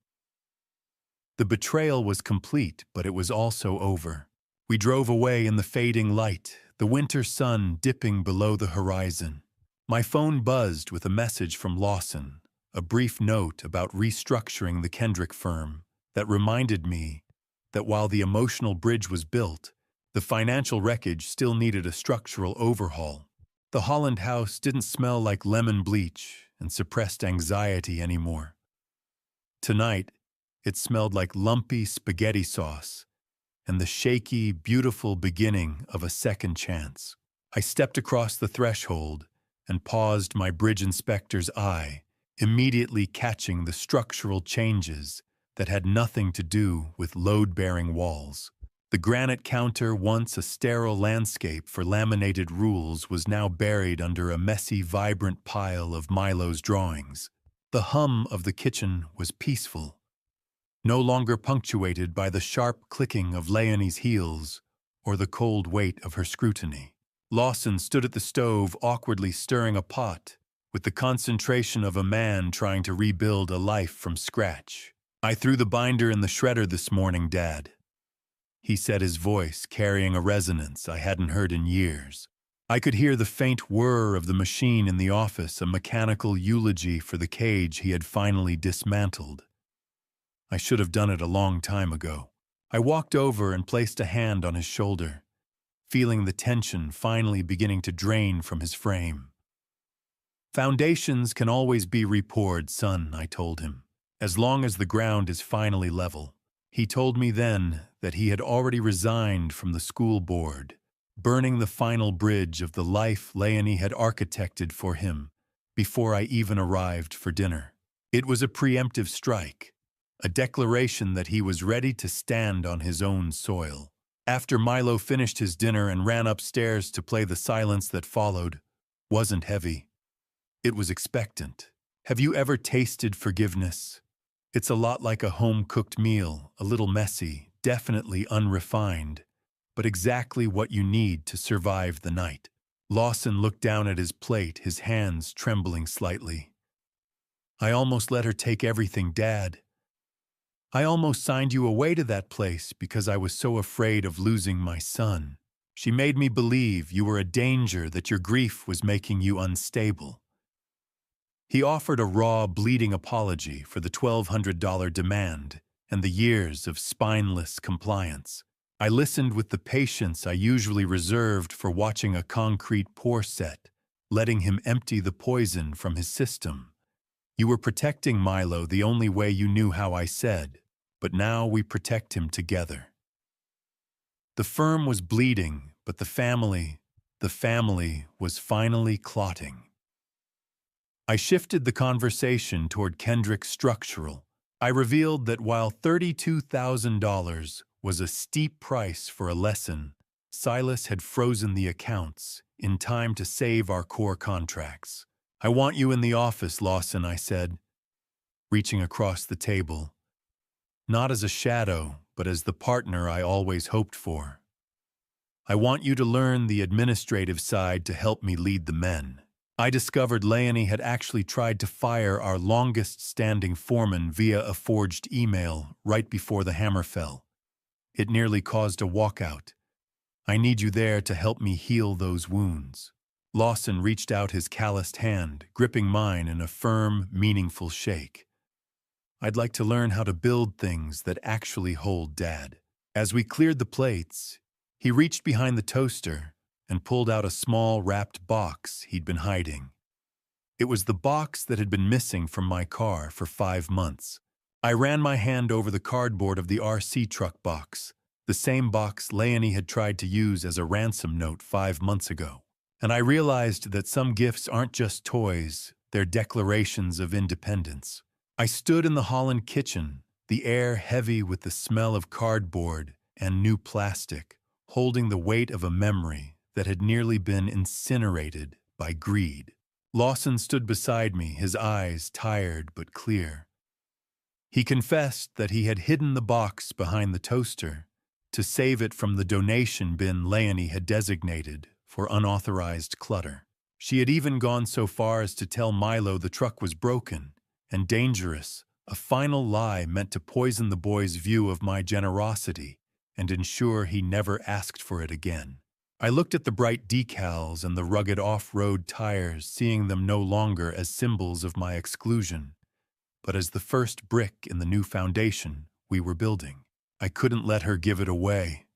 The betrayal was complete, but it was also over. We drove away in the fading light, the winter sun dipping below the horizon. My phone buzzed with a message from Lawson, a brief note about restructuring the Kendrick firm that reminded me that while the emotional bridge was built, the financial wreckage still needed a structural overhaul. The Holland house didn't smell like lemon bleach and suppressed anxiety anymore. Tonight, it smelled like lumpy spaghetti sauce and the shaky, beautiful beginning of a second chance. I stepped across the threshold and paused my bridge inspector's eye, immediately catching the structural changes that had nothing to do with load-bearing walls. The granite counter, once a sterile landscape for laminated rules, was now buried under a messy, vibrant pile of Milo's drawings. The hum of the kitchen was peaceful, no longer punctuated by the sharp clicking of Leonie's heels or the cold weight of her scrutiny. Lawson stood at the stove, awkwardly stirring a pot, with the concentration of a man trying to rebuild a life from scratch. "I threw the binder in the shredder this morning, Dad," he said, his voice carrying a resonance I hadn't heard in years. I could hear the faint whir of the machine in the office, a mechanical eulogy for the cage he had finally dismantled. I should have done it a long time ago. I walked over and placed a hand on his shoulder, feeling the tension finally beginning to drain from his frame. "Foundations can always be repoured, son," I told him, "as long as the ground is finally level." He told me then that he had already resigned from the school board, burning the final bridge of the life Leonie had architected for him before I even arrived for dinner. It was a preemptive strike, a declaration that he was ready to stand on his own soil. After Milo finished his dinner and ran upstairs to play, the silence that followed wasn't heavy. It was expectant. Have you ever tasted forgiveness? It's a lot like a home-cooked meal, a little messy, definitely unrefined, but exactly what you need to survive the night. Lawson looked down at his plate, his hands trembling slightly. "I almost let her take everything, Dad. I almost signed you away to that place because I was so afraid of losing my son. She made me believe you were a danger, that your grief was making you unstable." He offered a raw, bleeding apology for the $1,200 demand and the years of spineless compliance. I listened with the patience I usually reserved for watching a concrete pour set, letting him empty the poison from his system. "You were protecting Milo the only way you knew how," I said, "but now we protect him together." The firm was bleeding, but the family was finally clotting. I shifted the conversation toward Kendrick Structural. I revealed that while $32,000 was a steep price for a lesson, Silas had frozen the accounts in time to save our core contracts. "I want you in the office, Lawson," I said, reaching across the table. "Not as a shadow, but as the partner I always hoped for. I want you to learn the administrative side to help me lead the men." I discovered Leonie had actually tried to fire our longest-standing foreman via a forged email right before the hammer fell. It nearly caused a walkout. "I need you there to help me heal those wounds." Lawson reached out his calloused hand, gripping mine in a firm, meaningful shake. "I'd like to learn how to build things that actually hold, Dad." As we cleared the plates, he reached behind the toaster and pulled out a small wrapped box he'd been hiding. It was the box that had been missing from my car for 5 months. I ran my hand over the cardboard of the RC truck box, the same box Leonie had tried to use as a ransom note 5 months ago. And I realized that some gifts aren't just toys, they're declarations of independence. I stood in the Holland kitchen, the air heavy with the smell of cardboard and new plastic, holding the weight of a memory that had nearly been incinerated by greed. Lawson stood beside me, his eyes tired but clear. He confessed that he had hidden the box behind the toaster to save it from the donation bin Leonie had designated for unauthorized clutter. She had even gone so far as to tell Milo the truck was broken and dangerous, a final lie meant to poison the boy's view of my generosity and ensure he never asked for it again. I looked at the bright decals and the rugged off-road tires, seeing them no longer as symbols of my exclusion, but as the first brick in the new foundation we were building. I couldn't let her give it away.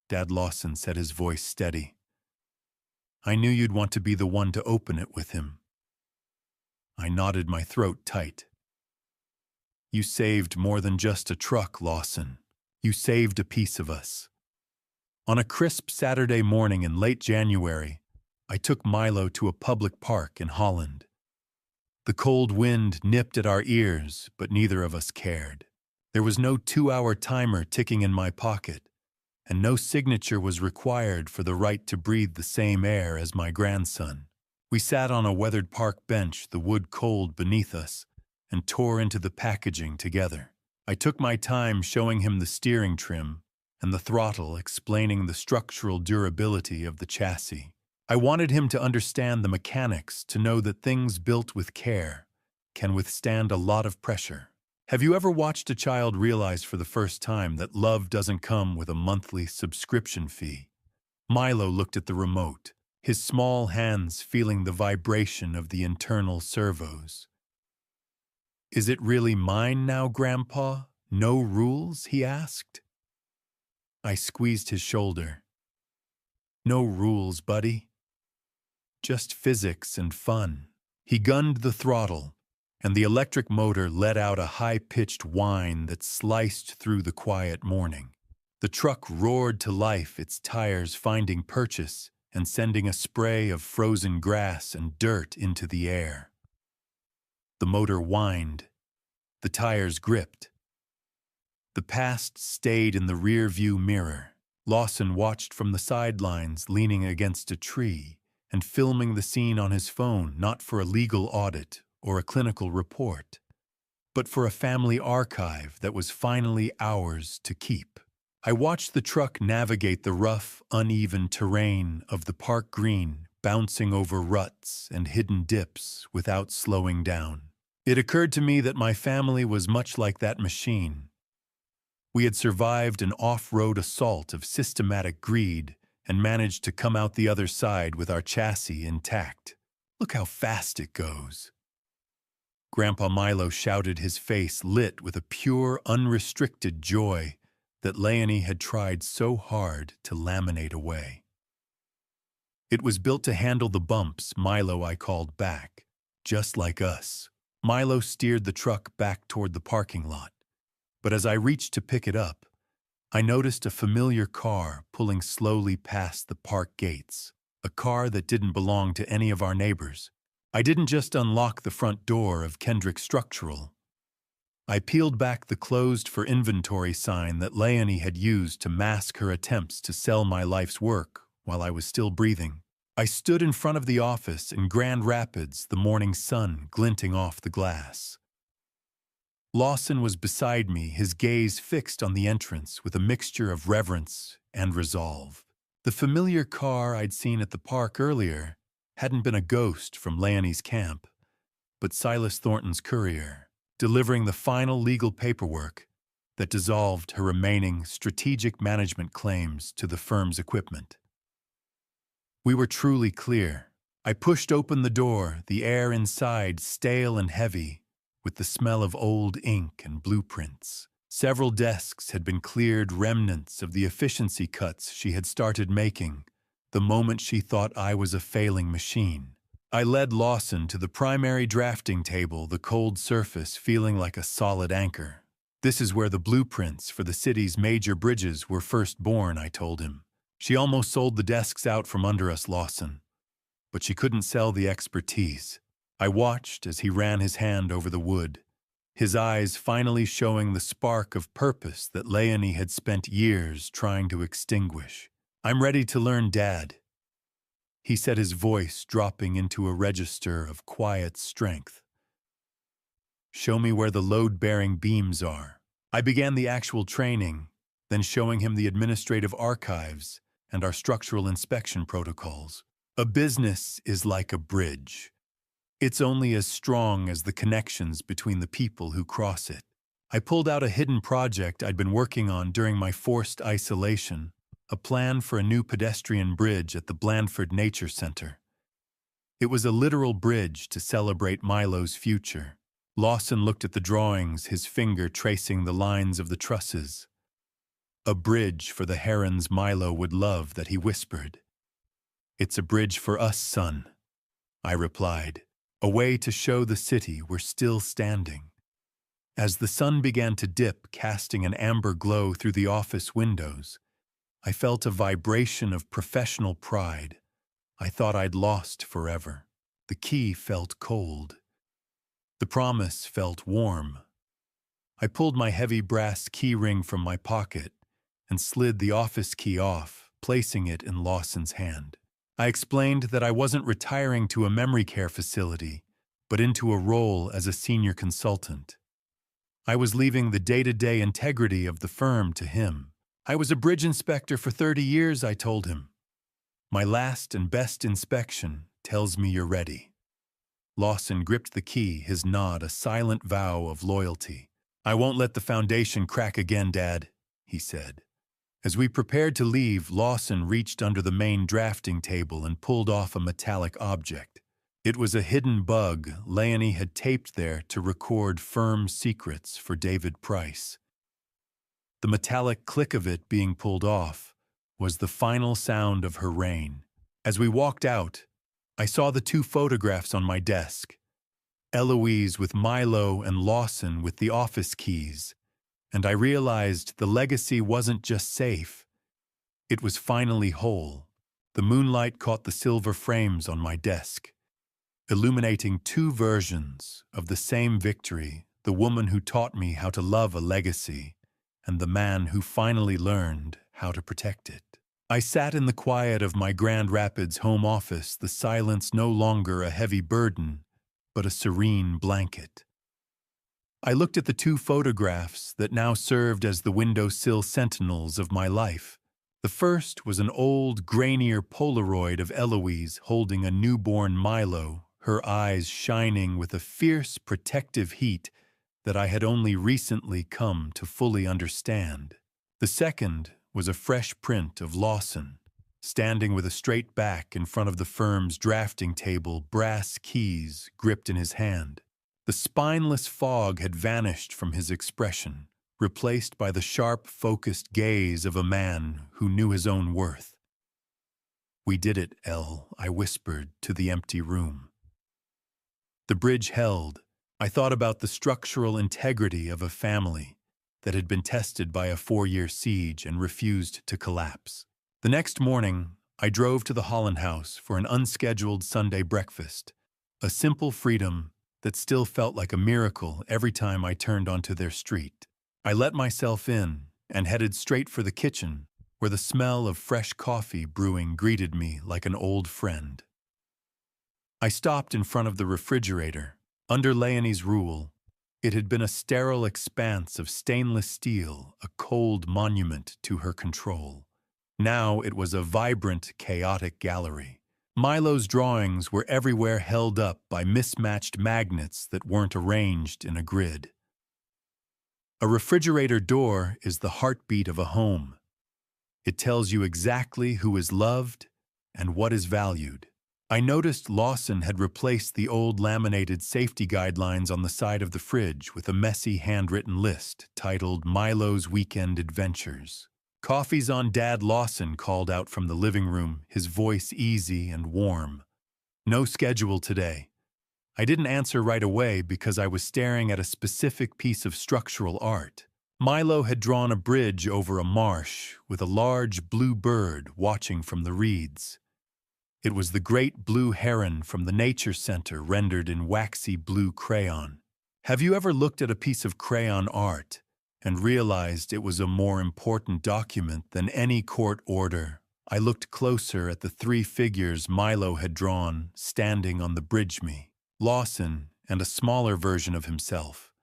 Dad, Lawson said, his voice steady. "I knew you'd want to be the one to open it with him." I nodded, my throat tight. "You saved more than just a truck, Lawson. You saved a piece of us." On a crisp Saturday morning in late January, I took Milo to a public park in Holland. The cold wind nipped at our ears, but neither of us cared. There was no 2-hour timer ticking in my pocket, and no signature was required for the right to breathe the same air as my grandson. We sat on a weathered park bench, the wood cold beneath us, and tore into the packaging together. I took my time showing him the steering trim and the throttle, explaining the structural durability of the chassis. I wanted him to understand the mechanics, to know that things built with care can withstand a lot of pressure. Have you ever watched a child realize for the first time that love doesn't come with a monthly subscription fee? Milo looked at the remote, his small hands feeling the vibration of the internal servos. "Is it really mine now, Grandpa? No rules?" he asked. I squeezed his shoulder. No rules, buddy. Just physics and fun. He gunned the throttle, and the electric motor let out a high-pitched whine that sliced through the quiet morning. The truck roared to life, its tires finding purchase and sending a spray of frozen grass and dirt into the air. The motor whined. The tires gripped. The past stayed in the rear-view mirror. Lawson watched from the sidelines, leaning against a tree and filming the scene on his phone, not for a legal audit or a clinical report, but for a family archive that was finally ours to keep. I watched the truck navigate the rough, uneven terrain of the park green, bouncing over ruts and hidden dips without slowing down. It occurred to me that my family was much like that machine. We had survived an off-road assault of systematic greed and managed to come out the other side with our chassis intact. Look how fast it goes. Grandpa Milo shouted, his face lit with a pure, unrestricted joy that Leonie had tried so hard to laminate away. It was built to handle the bumps, Milo, I called back. Just like us. Milo steered the truck back toward the parking lot. But as I reached to pick it up, I noticed a familiar car pulling slowly past the park gates, a car that didn't belong to any of our neighbors. I didn't just unlock the front door of Kendrick Structural. I peeled back the closed for inventory sign that Leonie had used to mask her attempts to sell my life's work while I was still breathing. I stood in front of the office in Grand Rapids, the morning sun glinting off the glass. Lawson was beside me, his gaze fixed on the entrance with a mixture of reverence and resolve. The familiar car I'd seen at the park earlier hadn't been a ghost from Leonie's camp, but Silas Thornton's courier, delivering the final legal paperwork that dissolved her remaining strategic management claims to the firm's equipment. We were truly clear. I pushed open the door, the air inside stale and heavy, with the smell of old ink and blueprints. Several desks had been cleared, remnants of the efficiency cuts she had started making the moment she thought I was a failing machine. I led Lawson to the primary drafting table, the cold surface feeling like a solid anchor. This is where the blueprints for the city's major bridges were first born, I told him. She almost sold the desks out from under us, Lawson, but she couldn't sell the expertise. I watched as he ran his hand over the wood, his eyes finally showing the spark of purpose that Leonie had spent years trying to extinguish. "I'm ready to learn, Dad," he said, his voice dropping into a register of quiet strength. "Show me where the load-bearing beams are." I began the actual training, then showing him the administrative archives and our structural inspection protocols. A business is like a bridge. It's only as strong as the connections between the people who cross it. I pulled out a hidden project I'd been working on during my forced isolation, a plan for a new pedestrian bridge at the Blandford Nature Center. It was a literal bridge to celebrate Milo's future. Lawson looked at the drawings, his finger tracing the lines of the trusses. "A bridge for the herons Milo would love," that he whispered. "It's a bridge for us, son," I replied. A way to show the city we're still standing. As the sun began to dip, casting an amber glow through the office windows, I felt a vibration of professional pride I thought I'd lost forever. The key felt cold. The promise felt warm. I pulled my heavy brass key ring from my pocket and slid the office key off, placing it in Lawson's hand. I explained that I wasn't retiring to a memory care facility, but into a role as a senior consultant. I was leaving the day-to-day integrity of the firm to him. "I was a bridge inspector for 30 years, I told him. "My last and best inspection tells me you're ready." Lawson gripped the key, his nod a silent vow of loyalty. "I won't let the foundation crack again, Dad," he said. As we prepared to leave, Lawson reached under the main drafting table and pulled off a metallic object. It was a hidden bug Leonie had taped there to record firm secrets for David Price. The metallic click of it being pulled off was the final sound of her reign. As we walked out, I saw the two photographs on my desk, Eloise with Milo and Lawson with the office keys, and I realized the legacy wasn't just safe, it was finally whole. The moonlight caught the silver frames on my desk, illuminating two versions of the same victory, the woman who taught me how to love a legacy, and the man who finally learned how to protect it. I sat in the quiet of my Grand Rapids home office, the silence no longer a heavy burden, but a serene blanket. I looked at the two photographs that now served as the windowsill sentinels of my life. The first was an old, grainier Polaroid of Eloise holding a newborn Milo, her eyes shining with a fierce, protective heat that I had only recently come to fully understand. The second was a fresh print of Lawson, standing with a straight back in front of the firm's drafting table, brass keys gripped in his hand. The spineless fog had vanished from his expression, replaced by the sharp, focused gaze of a man who knew his own worth. "We did it, Elle," I whispered to the empty room. The bridge held. I thought about the structural integrity of a family that had been tested by a 4-year siege and refused to collapse. The next morning, I drove to the Holland House for an unscheduled Sunday breakfast, a simple freedom that still felt like a miracle every time I turned onto their street. I let myself in and headed straight for the kitchen, where the smell of fresh coffee brewing greeted me like an old friend. I stopped in front of the refrigerator. Under Leonie's rule, it had been a sterile expanse of stainless steel, a cold monument to her control. Now it was a vibrant, chaotic gallery. Milo's drawings were everywhere held up by mismatched magnets that weren't arranged in a grid. A refrigerator door is the heartbeat of a home. It tells you exactly who is loved and what is valued. I noticed Lawson had replaced the old laminated safety guidelines on the side of the fridge with a messy handwritten list titled Milo's Weekend Adventures. "Coffee's on, Dad," Lawson called out from the living room, his voice easy and warm. "No schedule today." I didn't answer right away because I was staring at a specific piece of structural art. Milo had drawn a bridge over a marsh with a large blue bird watching from the reeds. It was the great blue heron from the Nature Center rendered in waxy blue crayon. Have you ever looked at a piece of crayon art and realized it was a more important document than any court order? I looked closer at the 3 figures Milo had drawn standing on the bridge, me, Lawson, and a smaller version of himself.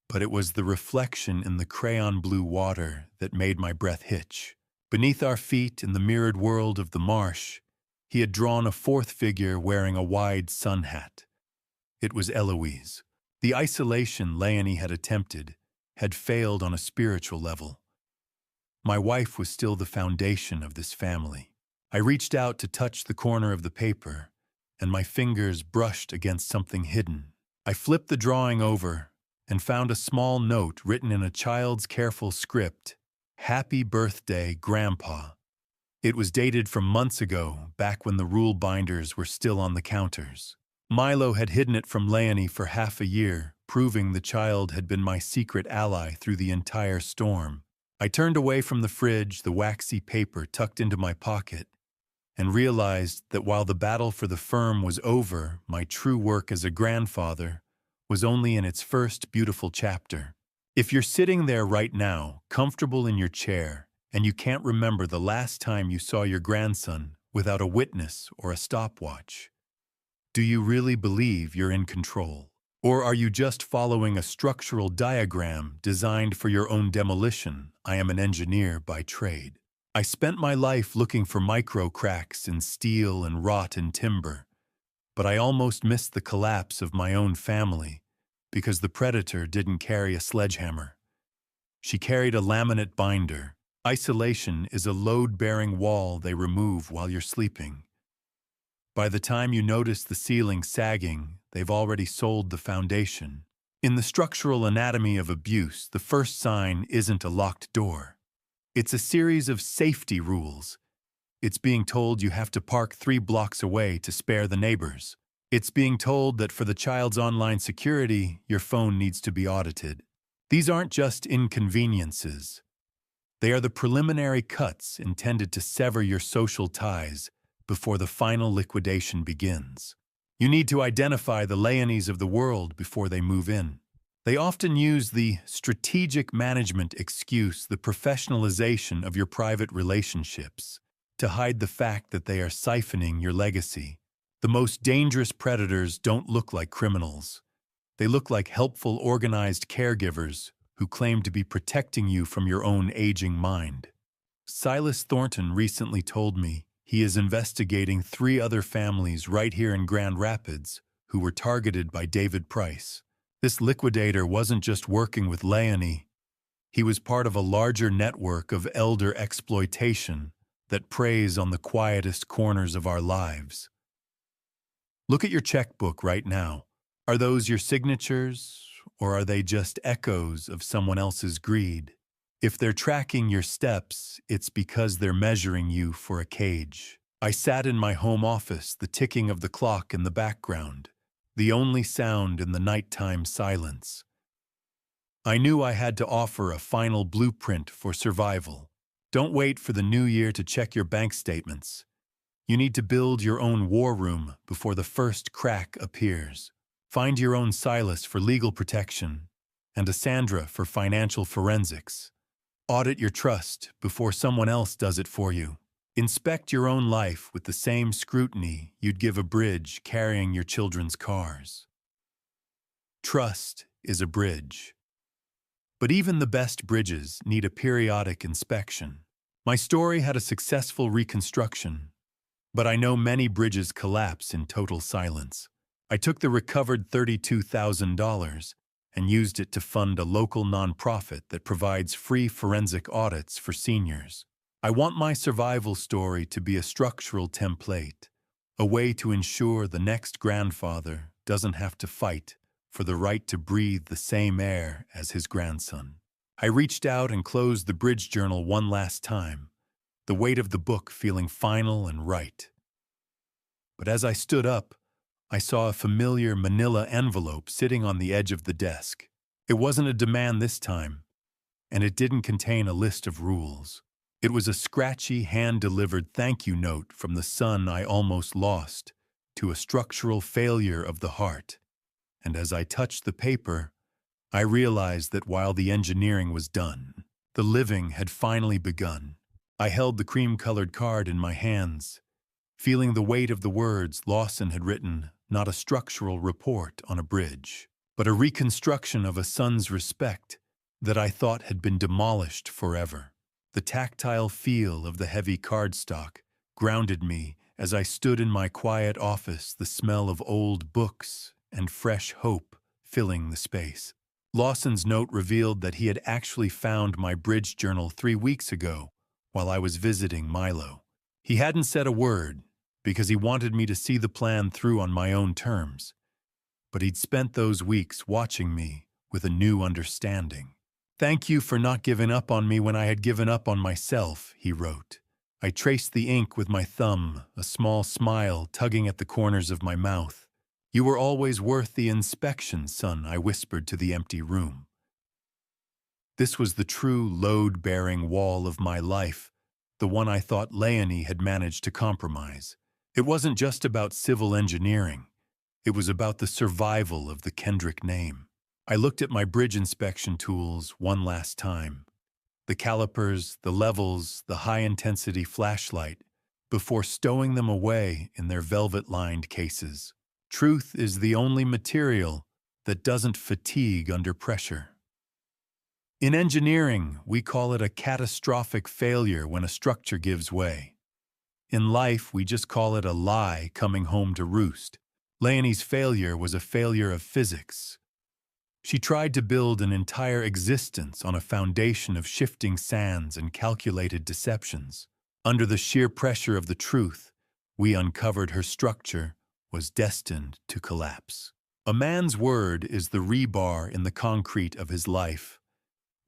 But it was the reflection in the crayon blue water that made my breath hitch. Beneath our feet in the mirrored world of the marsh, he had drawn a 4th figure wearing a wide sun hat. It was Eloise. The isolation Leonie had attempted had failed on a spiritual level. My wife was still the foundation of this family. I reached out to touch the corner of the paper, and my fingers brushed against something hidden. I flipped the drawing over and found a small note written in a child's careful script, "Happy birthday, Grandpa." It was dated from months ago, back when the rule binders were still on the counters. Milo had hidden it from Leonie for half a year, proving the child had been my secret ally through the entire storm. I turned away from the fridge, the waxy paper tucked into my pocket, and realized that while the battle for the firm was over, my true work as a grandfather was only in its first beautiful chapter. If you're sitting there right now, comfortable in your chair, and you can't remember the last time you saw your grandson without a witness or a stopwatch, do you really believe you're in control? Or are you just following a structural diagram designed for your own demolition? I am an engineer by trade. I spent my life looking for micro cracks in steel and rot in timber, but I almost missed the collapse of my own family because the predator didn't carry a sledgehammer. She carried a laminate binder. Isolation is a load-bearing wall they remove while you're sleeping. By the time you notice the ceiling sagging, they've already sold the foundation. In the structural anatomy of abuse, the first sign isn't a locked door. It's a series of safety rules. It's being told you have to park 3 blocks away to spare the neighbors. It's being told that for the child's online security, your phone needs to be audited. These aren't just inconveniences. They are the preliminary cuts intended to sever your social ties before the final liquidation begins. You need to identify the Leonies of the world before they move in. They often use the strategic management excuse, the professionalization of your private relationships, to hide the fact that they are siphoning your legacy. The most dangerous predators don't look like criminals. They look like helpful, organized caregivers who claim to be protecting you from your own aging mind. Silas Thornton recently told me he is investigating 3 other families right here in Grand Rapids who were targeted by David Price. This liquidator wasn't just working with Leonie. He was part of a larger network of elder exploitation that preys on the quietest corners of our lives. Look at your checkbook right now. Are those your signatures, or are they just echoes of someone else's greed? If they're tracking your steps, it's because they're measuring you for a cage. I sat in my home office, the ticking of the clock in the background, the only sound in the nighttime silence. I knew I had to offer a final blueprint for survival. Don't wait for the new year to check your bank statements. You need to build your own war room before the first crack appears. Find your own Silas for legal protection and a Sandra for financial forensics. Audit your trust before someone else does it for you. Inspect your own life with the same scrutiny you'd give a bridge carrying your children's cars. Trust is a bridge. But even the best bridges need a periodic inspection. My story had a successful reconstruction, but I know many bridges collapse in total silence. I took the recovered $32,000 and used it to fund a local nonprofit that provides free forensic audits for seniors. I want my survival story to be a structural template, a way to ensure the next grandfather doesn't have to fight for the right to breathe the same air as his grandson. I reached out and closed the bridge journal one last time, the weight of the book feeling final and right. But as I stood up, I saw a familiar manila envelope sitting on the edge of the desk. It wasn't a demand this time, and it didn't contain a list of rules. It was a scratchy, hand-delivered thank you note from the son I almost lost to a structural failure of the heart. And as I touched the paper, I realized that while the engineering was done, the living had finally begun. I held the cream-colored card in my hands, feeling the weight of the words Lawson had written, not a structural report on a bridge, but a reconstruction of a son's respect that I thought had been demolished forever. The tactile feel of the heavy cardstock grounded me as I stood in my quiet office, the smell of old books and fresh hope filling the space. Lawson's note revealed that he had actually found my bridge journal 3 weeks ago while I was visiting Milo. He hadn't said a word because he wanted me to see the plan through on my own terms, but he'd spent those weeks watching me with a new understanding. "Thank you for not giving up on me when I had given up on myself," he wrote. I traced the ink with my thumb, a small smile tugging at the corners of my mouth. "You were always worth the inspection, son," I whispered to the empty room. This was the true load-bearing wall of my life, the one I thought Leonie had managed to compromise. It wasn't just about civil engineering. It was about the survival of the Kendrick name. I looked at my bridge inspection tools one last time. The calipers, the levels, the high-intensity flashlight, before stowing them away in their velvet-lined cases. Truth is the only material that doesn't fatigue under pressure. In engineering, we call it a catastrophic failure when a structure gives way. In life, we just call it a lie coming home to roost. Leonie's failure was a failure of physics. She tried to build an entire existence on a foundation of shifting sands and calculated deceptions. Under the sheer pressure of the truth, we uncovered her structure was destined to collapse. A man's word is the rebar in the concrete of his life.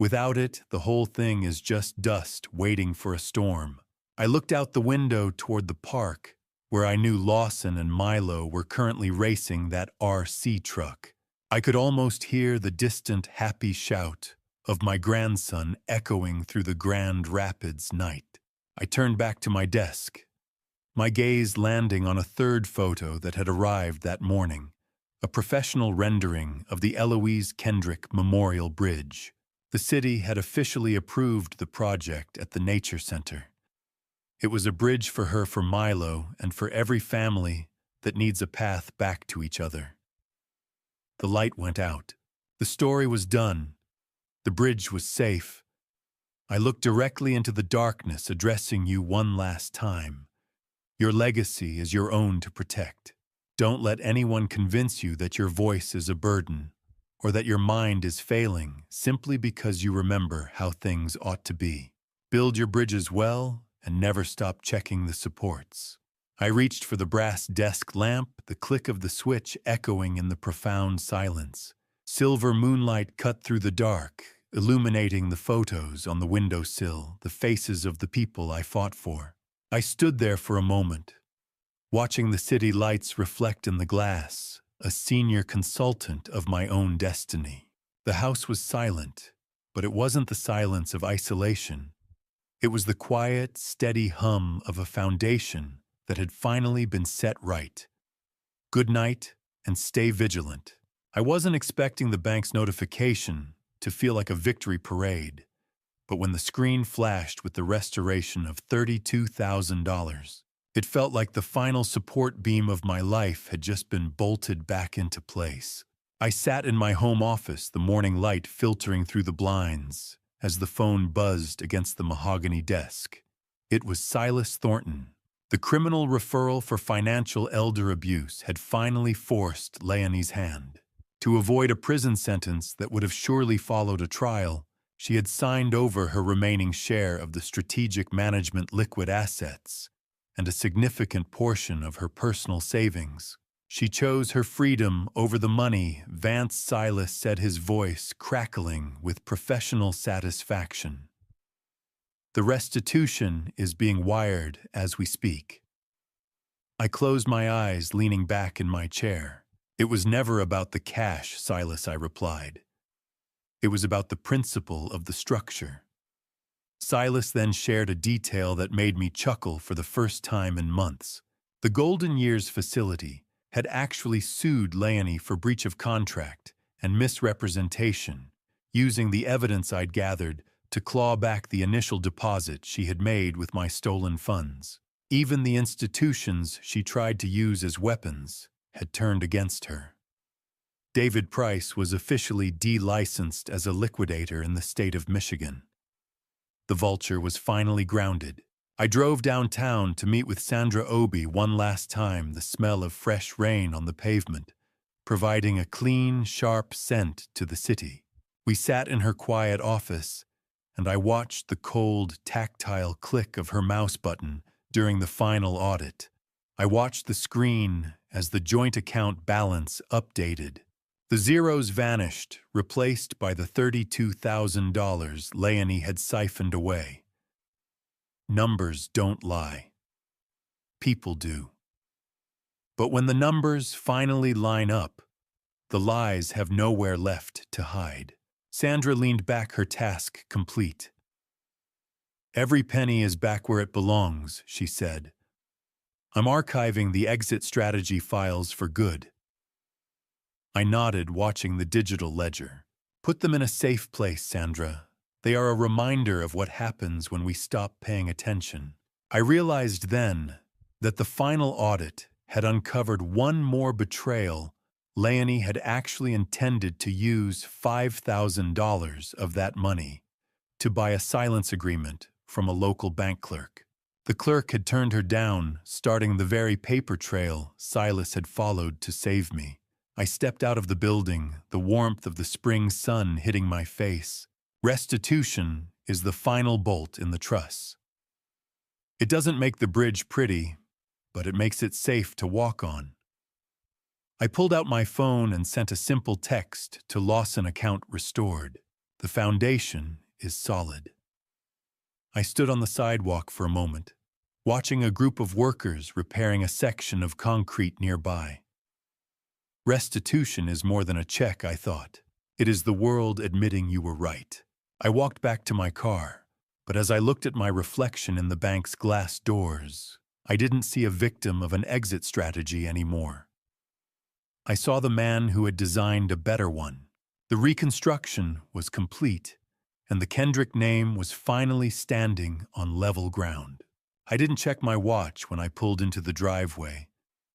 Without it, the whole thing is just dust waiting for a storm. I looked out the window toward the park, where I knew Lawson and Milo were currently racing that RC truck. I could almost hear the distant, happy shout of my grandson echoing through the Grand Rapids night. I turned back to my desk, my gaze landing on a third photo that had arrived that morning, a professional rendering of the Eloise Kendrick Memorial Bridge. The city had officially approved the project at the Nature Center. It was a bridge for her, for Milo, and for every family that needs a path back to each other. The light went out. The story was done. The bridge was safe. I looked directly into the darkness, addressing you one last time. Your legacy is your own to protect. Don't let anyone convince you that your voice is a burden, or that your mind is failing simply because you remember how things ought to be. Build your bridges well and never stop checking the supports. I reached for the brass desk lamp, the click of the switch echoing in the profound silence. Silver moonlight cut through the dark, illuminating the photos on the windowsill, the faces of the people I fought for. I stood there for a moment, watching the city lights reflect in the glass, a senior consultant of my own destiny. The house was silent, but it wasn't the silence of isolation. It was the quiet, steady hum of a foundation that had finally been set right. Good night, and stay vigilant. I wasn't expecting the bank's notification to feel like a victory parade, but when the screen flashed with the restoration of $32,000, it felt like the final support beam of my life had just been bolted back into place. I sat in my home office, the morning light filtering through the blinds, as the phone buzzed against the mahogany desk. It was Silas Thornton. The criminal referral for financial elder abuse had finally forced Leonie's hand. To avoid a prison sentence that would have surely followed a trial, she had signed over her remaining share of the strategic management liquid assets and a significant portion of her personal savings. She chose her freedom over the money. Vance Silas said, his voice crackling with professional satisfaction. The restitution is being wired as we speak. I closed my eyes, leaning back in my chair. It was never about the cash, Silas, I replied. It was about the principle of the structure. Silas then shared a detail that made me chuckle for the first time in months. The Golden Years facility had actually sued Leonie for breach of contract and misrepresentation, using the evidence I'd gathered to claw back the initial deposit she had made with my stolen funds. Even the institutions she tried to use as weapons had turned against her. David Price was officially delicensed as a liquidator in the state of Michigan. The Vulture was finally grounded. I drove downtown to meet with Sandra Obi one last time, the smell of fresh rain on the pavement, providing a clean, sharp scent to the city. We sat in her quiet office, and I watched the cold, tactile click of her mouse button during the final audit. I watched the screen as the joint account balance updated. The zeros vanished, replaced by the $32,000 Leonie had siphoned away. Numbers don't lie. People do. But when the numbers finally line up, the lies have nowhere left to hide. Sandra leaned back, her task complete. Every penny is back where it belongs, she said. I'm archiving the exit strategy files for good. I nodded, watching the digital ledger. Put them in a safe place, Sandra. They are a reminder of what happens when we stop paying attention. I realized then that the final audit had uncovered one more betrayal. Leonie had actually intended to use $5,000 of that money to buy a silence agreement from a local bank clerk. The clerk had turned her down, starting the very paper trail Silas had followed to save me. I stepped out of the building, the warmth of the spring sun hitting my face. Restitution is the final bolt in the truss. It doesn't make the bridge pretty, but it makes it safe to walk on. I pulled out my phone and sent a simple text to Lawson account restored. The foundation is solid. I stood on the sidewalk for a moment, watching a group of workers repairing a section of concrete nearby. Restitution is more than a check, I thought. It is the world admitting you were right. I walked back to my car, but as I looked at my reflection in the bank's glass doors, I didn't see a victim of an exit strategy anymore. I saw the man who had designed a better one. The reconstruction was complete, and the Kendrick name was finally standing on level ground. I didn't check my watch when I pulled into the driveway,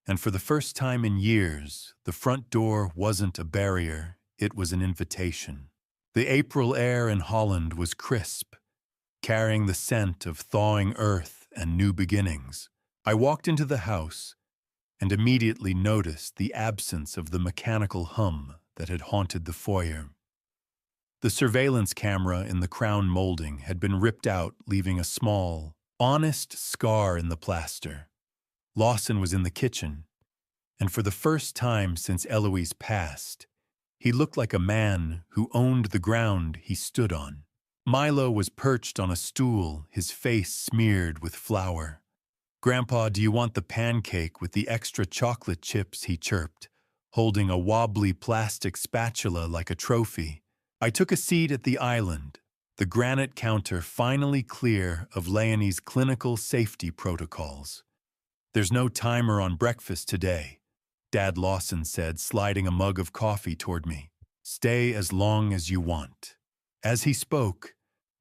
and for the first time in years, the front door wasn't a barrier, it was an invitation. The April air in Holland was crisp, carrying the scent of thawing earth and new beginnings. I walked into the house and immediately noticed the absence of the mechanical hum that had haunted the foyer. The surveillance camera in the crown molding had been ripped out, leaving a small, honest scar in the plaster. Lawson was in the kitchen, and for the first time since Eloise passed, he looked like a man who owned the ground he stood on. Milo was perched on a stool, his face smeared with flour. "Grandpa, do you want the pancake with the extra chocolate chips?" he chirped, holding a wobbly plastic spatula like a trophy. I took a seat at the island, the granite counter finally clear of Leonie's clinical safety protocols. "There's no timer on breakfast today," Dad Lawson said, sliding a mug of coffee toward me. "Stay as long as you want." As he spoke,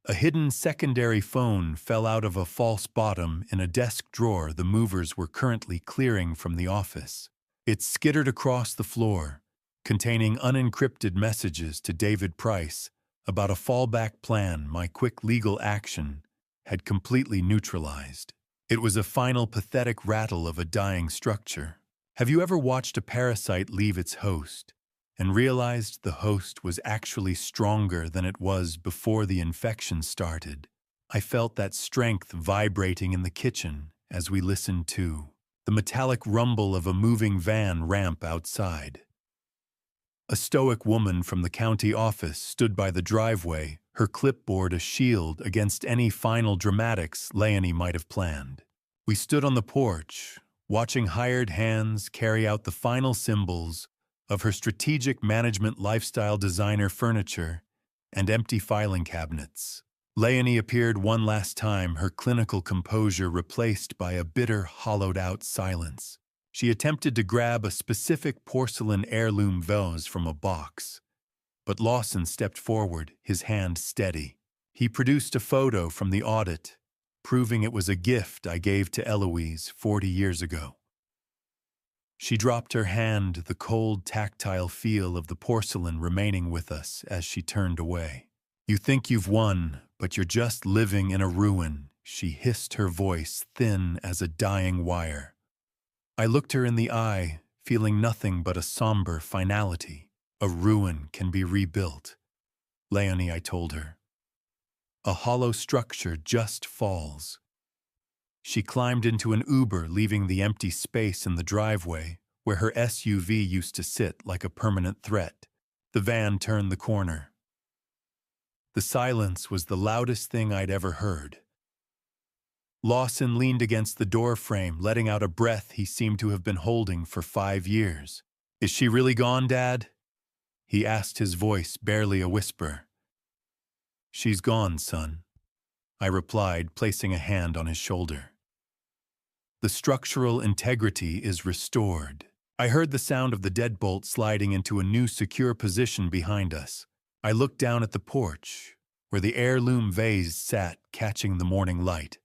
a hidden secondary phone fell out of a false bottom in a desk drawer the movers were currently clearing from the office. It skittered across the floor, containing unencrypted messages to David Price about a fallback plan my quick legal action had completely neutralized. It was a final pathetic rattle of a dying structure. Have you ever watched a parasite leave its host and realized the host was actually stronger than it was before the infection started? I felt that strength vibrating in the kitchen as we listened to the metallic rumble of a moving van ramp outside. A stoic woman from the county office stood by the driveway, her clipboard a shield against any final dramatics Leonie might have planned. We stood on the porch, watching hired hands carry out the final symbols of her strategic management lifestyle designer furniture and empty filing cabinets. Leonie appeared one last time, her clinical composure replaced by a bitter, hollowed-out silence. She attempted to grab a specific porcelain heirloom vase from a box, but Lawson stepped forward, his hand steady. He produced a photo from the audit, proving it was a gift I gave to Eloise 40 years ago. She dropped her hand, the cold, tactile feel of the porcelain remaining with us as she turned away. "You think you've won, but you're just living in a ruin," she hissed, her voice thin as a dying wire. I looked her in the eye, feeling nothing but a somber finality. "A ruin can be rebuilt, Leonie," I told her. "A hollow structure just falls." She climbed into an Uber, leaving the empty space in the driveway where her SUV used to sit like a permanent threat. The van turned the corner. The silence was the loudest thing I'd ever heard. Lawson leaned against the door frame, letting out a breath he seemed to have been holding for 5 years. "Is she really gone, Dad?" he asked, his voice barely a whisper. "She's gone, son," I replied, placing a hand on his shoulder. "The structural integrity is restored." I heard the sound of the deadbolt sliding into a new secure position behind us. I looked down at the porch, where the heirloom vase sat catching the morning light,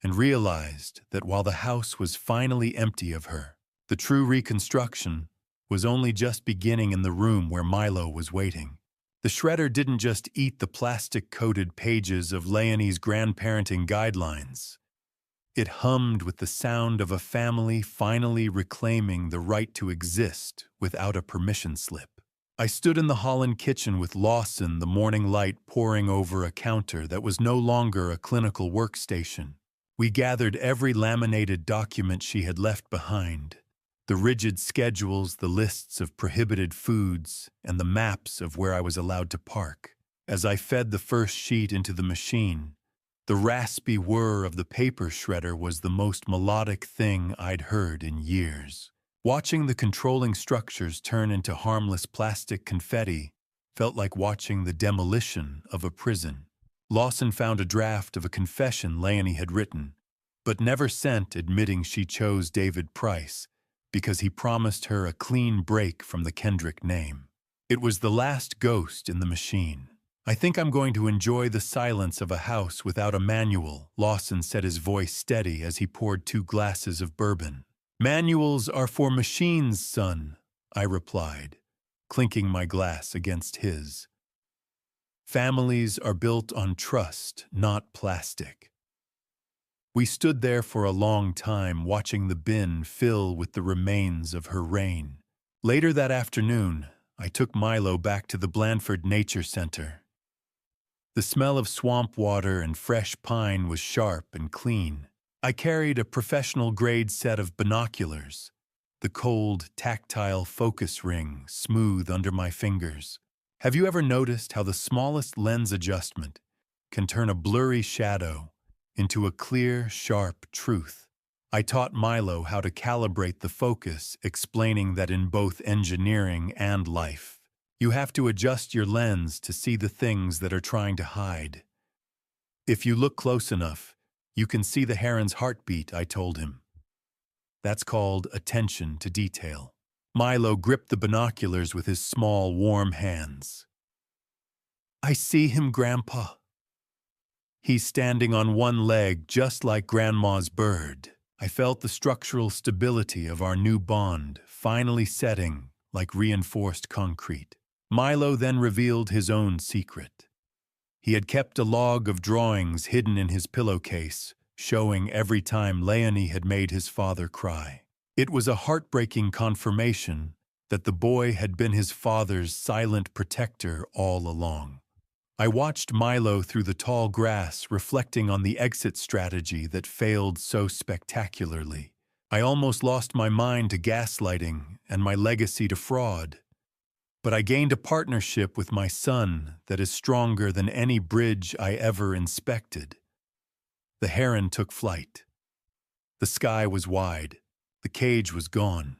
and realized that while the house was finally empty of her, the true reconstruction was only just beginning in the room where Milo was waiting. The shredder didn't just eat the plastic-coated pages of Leonie's grandparenting guidelines. It hummed with the sound of a family finally reclaiming the right to exist without a permission slip. I stood in the Holland kitchen with Lawson, the morning light pouring over a counter that was no longer a clinical workstation. We gathered every laminated document she had left behind, the rigid schedules, the lists of prohibited foods, and the maps of where I was allowed to park. As I fed the first sheet into the machine, the raspy whir of the paper shredder was the most melodic thing I'd heard in years. Watching the controlling structures turn into harmless plastic confetti felt like watching the demolition of a prison. Lawson found a draft of a confession Leonie had written, but never sent, admitting she chose David Price because he promised her a clean break from the Kendrick name. It was the last ghost in the machine. "I think I'm going to enjoy the silence of a house without a manual," Lawson said, his voice steady as he poured 2 glasses of bourbon. "Manuals are for machines, son," I replied, clinking my glass against his. "Families are built on trust, not plastic." We stood there for a long time, watching the bin fill with the remains of her reign. Later that afternoon, I took Milo back to the Blandford Nature Center. The smell of swamp water and fresh pine was sharp and clean. I carried a professional-grade set of binoculars, the cold, tactile focus ring smooth under my fingers. Have you ever noticed how the smallest lens adjustment can turn a blurry shadow into a clear, sharp truth? I taught Milo how to calibrate the focus, explaining that in both engineering and life, you have to adjust your lens to see the things that are trying to hide. "If you look close enough, you can see the heron's heartbeat," I told him. "That's called attention to detail." Milo gripped the binoculars with his small, warm hands. "I see him, Grandpa. He's standing on one leg just like Grandma's bird." I felt the structural stability of our new bond finally setting like reinforced concrete. Milo then revealed his own secret. He had kept a log of drawings hidden in his pillowcase, showing every time Leonie had made his father cry. It was a heartbreaking confirmation that the boy had been his father's silent protector all along. I watched Milo through the tall grass, reflecting on the exit strategy that failed so spectacularly. I almost lost my mind to gaslighting and my legacy to fraud. But I gained a partnership with my son that is stronger than any bridge I ever inspected. The heron took flight. The sky was wide. The cage was gone.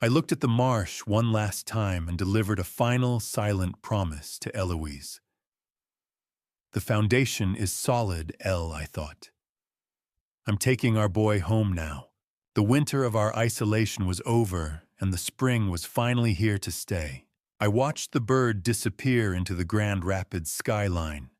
I looked at the marsh one last time and delivered a final silent promise to Eloise. "The foundation is solid, Elle," I thought. "I'm taking our boy home now." The winter of our isolation was over, and the spring was finally here to stay. I watched the bird disappear into the Grand Rapids skyline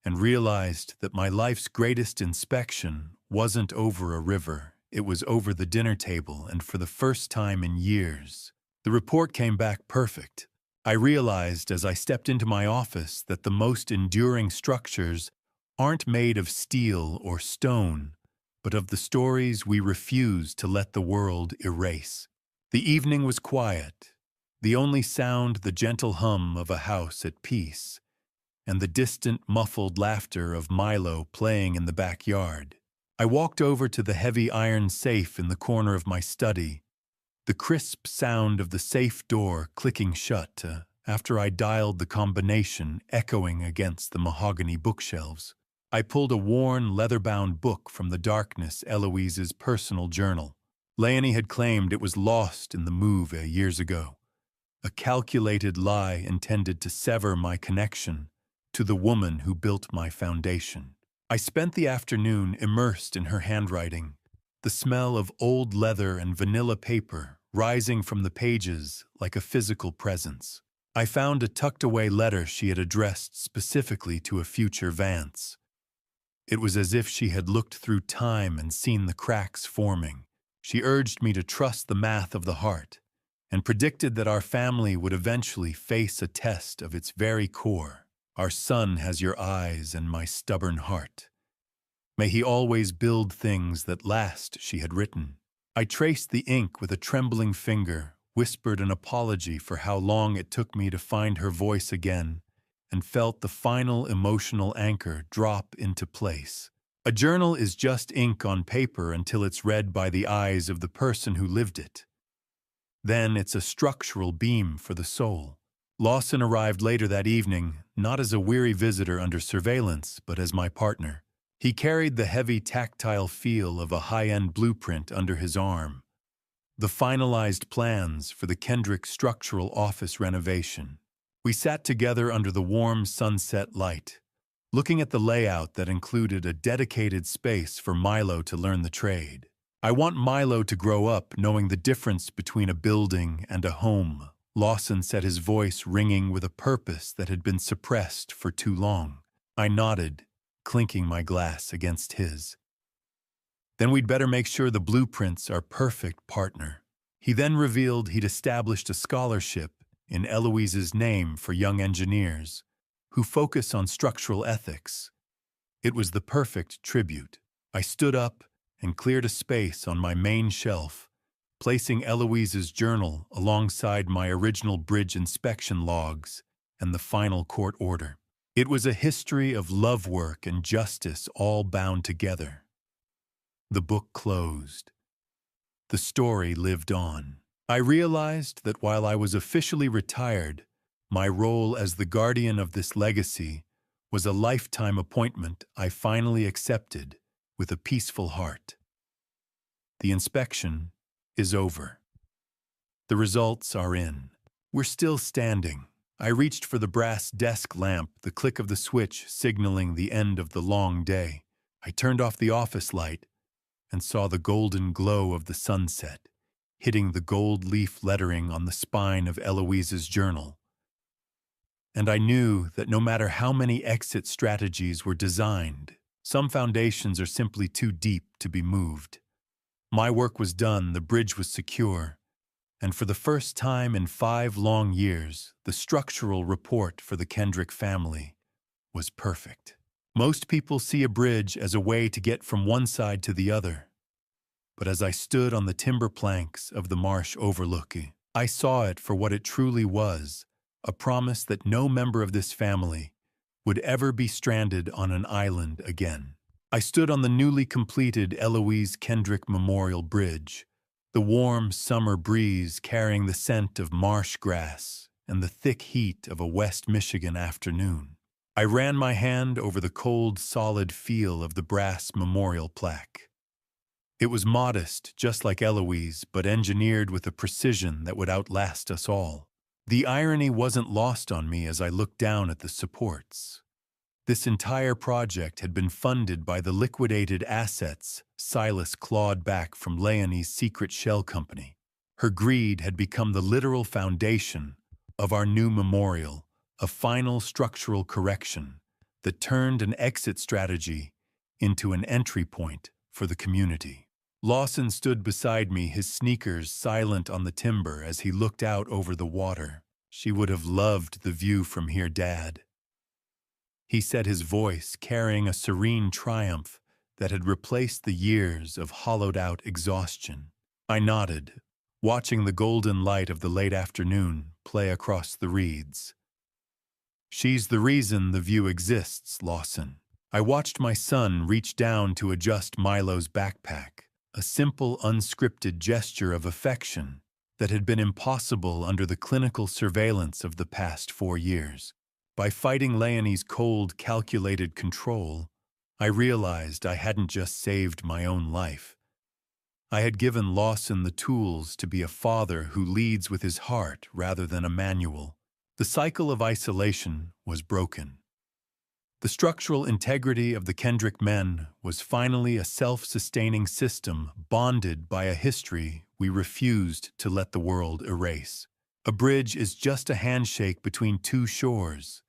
and realized that my life's greatest inspection wasn't over a river. It was over the dinner table, and for the first time in years, the report came back perfect. I realized as I stepped into my office that the most enduring structures aren't made of steel or stone, but of the stories we refuse to let the world erase. The evening was quiet, the only sound the gentle hum of a house at peace, and the distant, muffled laughter of Milo playing in the backyard. I walked over to the heavy iron safe in the corner of my study, the crisp sound of the safe door clicking shut after I dialed the combination echoing against the mahogany bookshelves. I pulled a worn, leather-bound book from the darkness, Eloise's personal journal. Leonie had claimed it was lost in the move years ago, a calculated lie intended to sever my connection to the woman who built my foundation. I spent the afternoon immersed in her handwriting, the smell of old leather and vanilla paper rising from the pages like a physical presence. I found a tucked-away letter she had addressed specifically to a future Vance. It was as if she had looked through time and seen the cracks forming. She urged me to trust the math of the heart and predicted that our family would eventually face a test of its very core. "Our son has your eyes and my stubborn heart. May he always build things that last," she had written. I traced the ink with a trembling finger, whispered an apology for how long it took me to find her voice again, and felt the final emotional anchor drop into place. A journal is just ink on paper until it's read by the eyes of the person who lived it. Then it's a structural beam for the soul. Lawson arrived later that evening, not as a weary visitor under surveillance, but as my partner. He carried the heavy tactile feel of a high-end blueprint under his arm, the finalized plans for the Kendrick structural office renovation. We sat together under the warm sunset light, looking at the layout that included a dedicated space for Milo to learn the trade. I want Milo to grow up knowing the difference between a building and a home. Lawson said, his voice ringing with a purpose that had been suppressed for too long. I nodded, clinking my glass against his. Then we'd better make sure the blueprints are perfect, partner. He then revealed he'd established a scholarship in Eloise's name for young engineers who focus on structural ethics. It was the perfect tribute. I stood up and cleared a space on my main shelf, placing Eloise's journal alongside my original bridge inspection logs and the final court order. It was a history of love work and justice all bound together. The book closed. The story lived on. I realized that while I was officially retired, my role as the guardian of this legacy was a lifetime appointment I finally accepted with a peaceful heart. The inspection is over. The results are in. We're still standing. I reached for the brass desk lamp, the click of the switch signaling the end of the long day. I turned off the office light and saw the golden glow of the sunset hitting the gold leaf lettering on the spine of Eloise's journal. And I knew that no matter how many exit strategies were designed, some foundations are simply too deep to be moved. My work was done, the bridge was secure, and for the first time in 5 long years, the structural report for the Kendrick family was perfect. Most people see a bridge as a way to get from one side to the other. But as I stood on the timber planks of the marsh overlooking, I saw it for what it truly was, a promise that no member of this family would ever be stranded on an island again. I stood on the newly completed Eloise Kendrick Memorial Bridge, the warm summer breeze carrying the scent of marsh grass and the thick heat of a West Michigan afternoon. I ran my hand over the cold, solid feel of the brass memorial plaque. It was modest, just like Eloise, but engineered with a precision that would outlast us all. The irony wasn't lost on me as I looked down at the supports. This entire project had been funded by the liquidated assets Silas clawed back from Leonie's secret shell company. Her greed had become the literal foundation of our new memorial, a final structural correction that turned an exit strategy into an entry point for the community. Lawson stood beside me, his sneakers silent on the timber as he looked out over the water. "She would have loved the view from here, Dad," he said, his voice carrying a serene triumph that had replaced the years of hollowed-out exhaustion. I nodded, watching the golden light of the late afternoon play across the reeds. "She's the reason the view exists, Lawson." I watched my son reach down to adjust Milo's backpack, a simple, unscripted gesture of affection that had been impossible under the clinical surveillance of the past 4 years. By fighting Leonie's cold, calculated control, I realized I hadn't just saved my own life. I had given Lawson the tools to be a father who leads with his heart rather than a manual. The cycle of isolation was broken. The structural integrity of the Kendrick men was finally a self-sustaining system bonded by a history we refused to let the world erase. A bridge is just a handshake between 2 shores.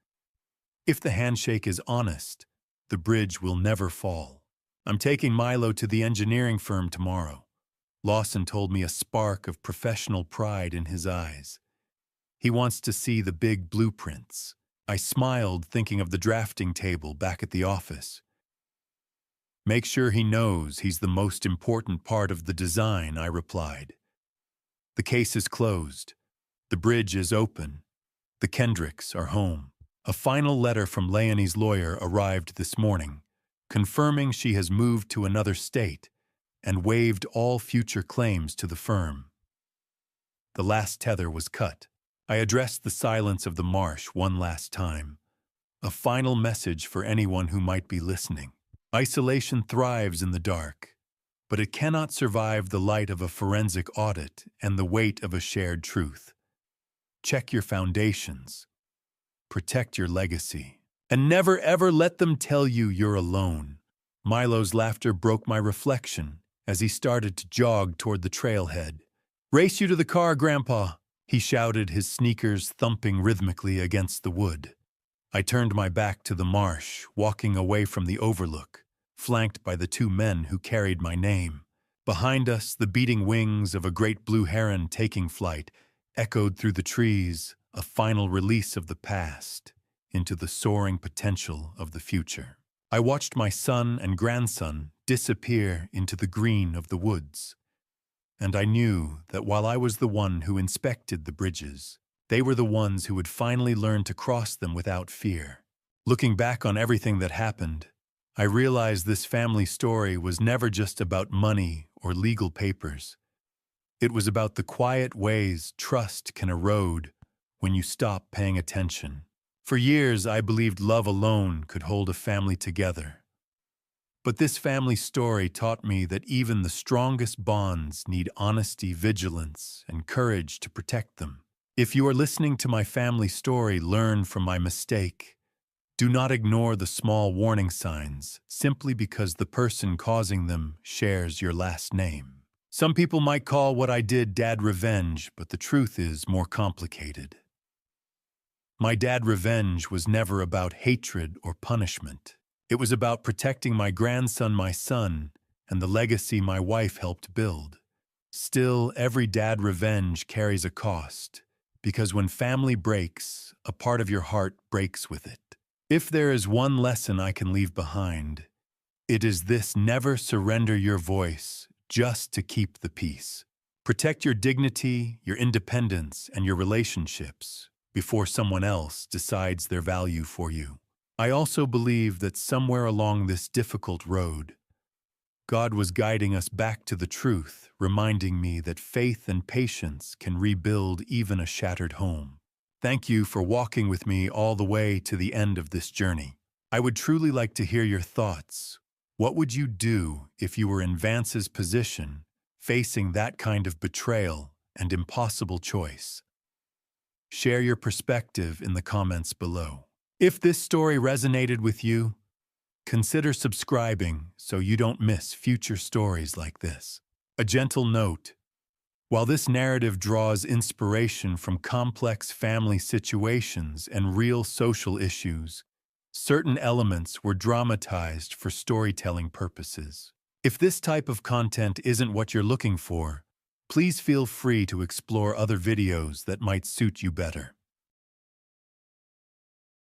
If the handshake is honest, the bridge will never fall. "I'm taking Milo to the engineering firm tomorrow," Lawson told me, a spark of professional pride in his eyes. "He wants to see the big blueprints." I smiled, thinking of the drafting table back at the office. "Make sure he knows he's the most important part of the design," I replied. "The case is closed. The bridge is open. The Kendricks are home." A final letter from Leonie's lawyer arrived this morning, confirming she has moved to another state and waived all future claims to the firm. The last tether was cut. I addressed the silence of the marsh one last time, a final message for anyone who might be listening. Isolation thrives in the dark, but it cannot survive the light of a forensic audit and the weight of a shared truth. Check your foundations, protect your legacy, and never ever let them tell you you're alone. Milo's laughter broke my reflection as he started to jog toward the trailhead. "Race you to the car, Grandpa," he shouted, his sneakers thumping rhythmically against the wood. I turned my back to the marsh, walking away from the overlook, flanked by the two men who carried my name. Behind us, the beating wings of a great blue heron taking flight echoed through the trees, a final release of the past into the soaring potential of the future. I watched my son and grandson disappear into the green of the woods, and I knew that while I was the one who inspected the bridges, they were the ones who would finally learn to cross them without fear. Looking back on everything that happened, I realized this family story was never just about money or legal papers. It was about the quiet ways trust can erode when you stop paying attention. For years, I believed love alone could hold a family together. But this family story taught me that even the strongest bonds need honesty, vigilance, and courage to protect them. If you are listening to my family story, learn from my mistake. Do not ignore the small warning signs simply because the person causing them shares your last name. Some people might call what I did dad revenge, but the truth is more complicated. My dad revenge was never about hatred or punishment. It was about protecting my grandson, my son, and the legacy my wife helped build. Still, every dad revenge carries a cost, because when family breaks, a part of your heart breaks with it. If there is one lesson I can leave behind, it is this: never surrender your voice just to keep the peace. Protect your dignity, your independence, and your relationships before someone else decides their value for you. I also believe that somewhere along this difficult road, God was guiding us back to the truth, reminding me that faith and patience can rebuild even a shattered home. Thank you for walking with me all the way to the end of this journey. I would truly like to hear your thoughts. What would you do if you were in Vance's position, facing that kind of betrayal and impossible choice? Share your perspective in the comments below. If this story resonated with you, consider subscribing so you don't miss future stories like this. A gentle note: while this narrative draws inspiration from complex family situations and real social issues, certain elements were dramatized for storytelling purposes. If this type of content isn't what you're looking for, please feel free to explore other videos that might suit you better.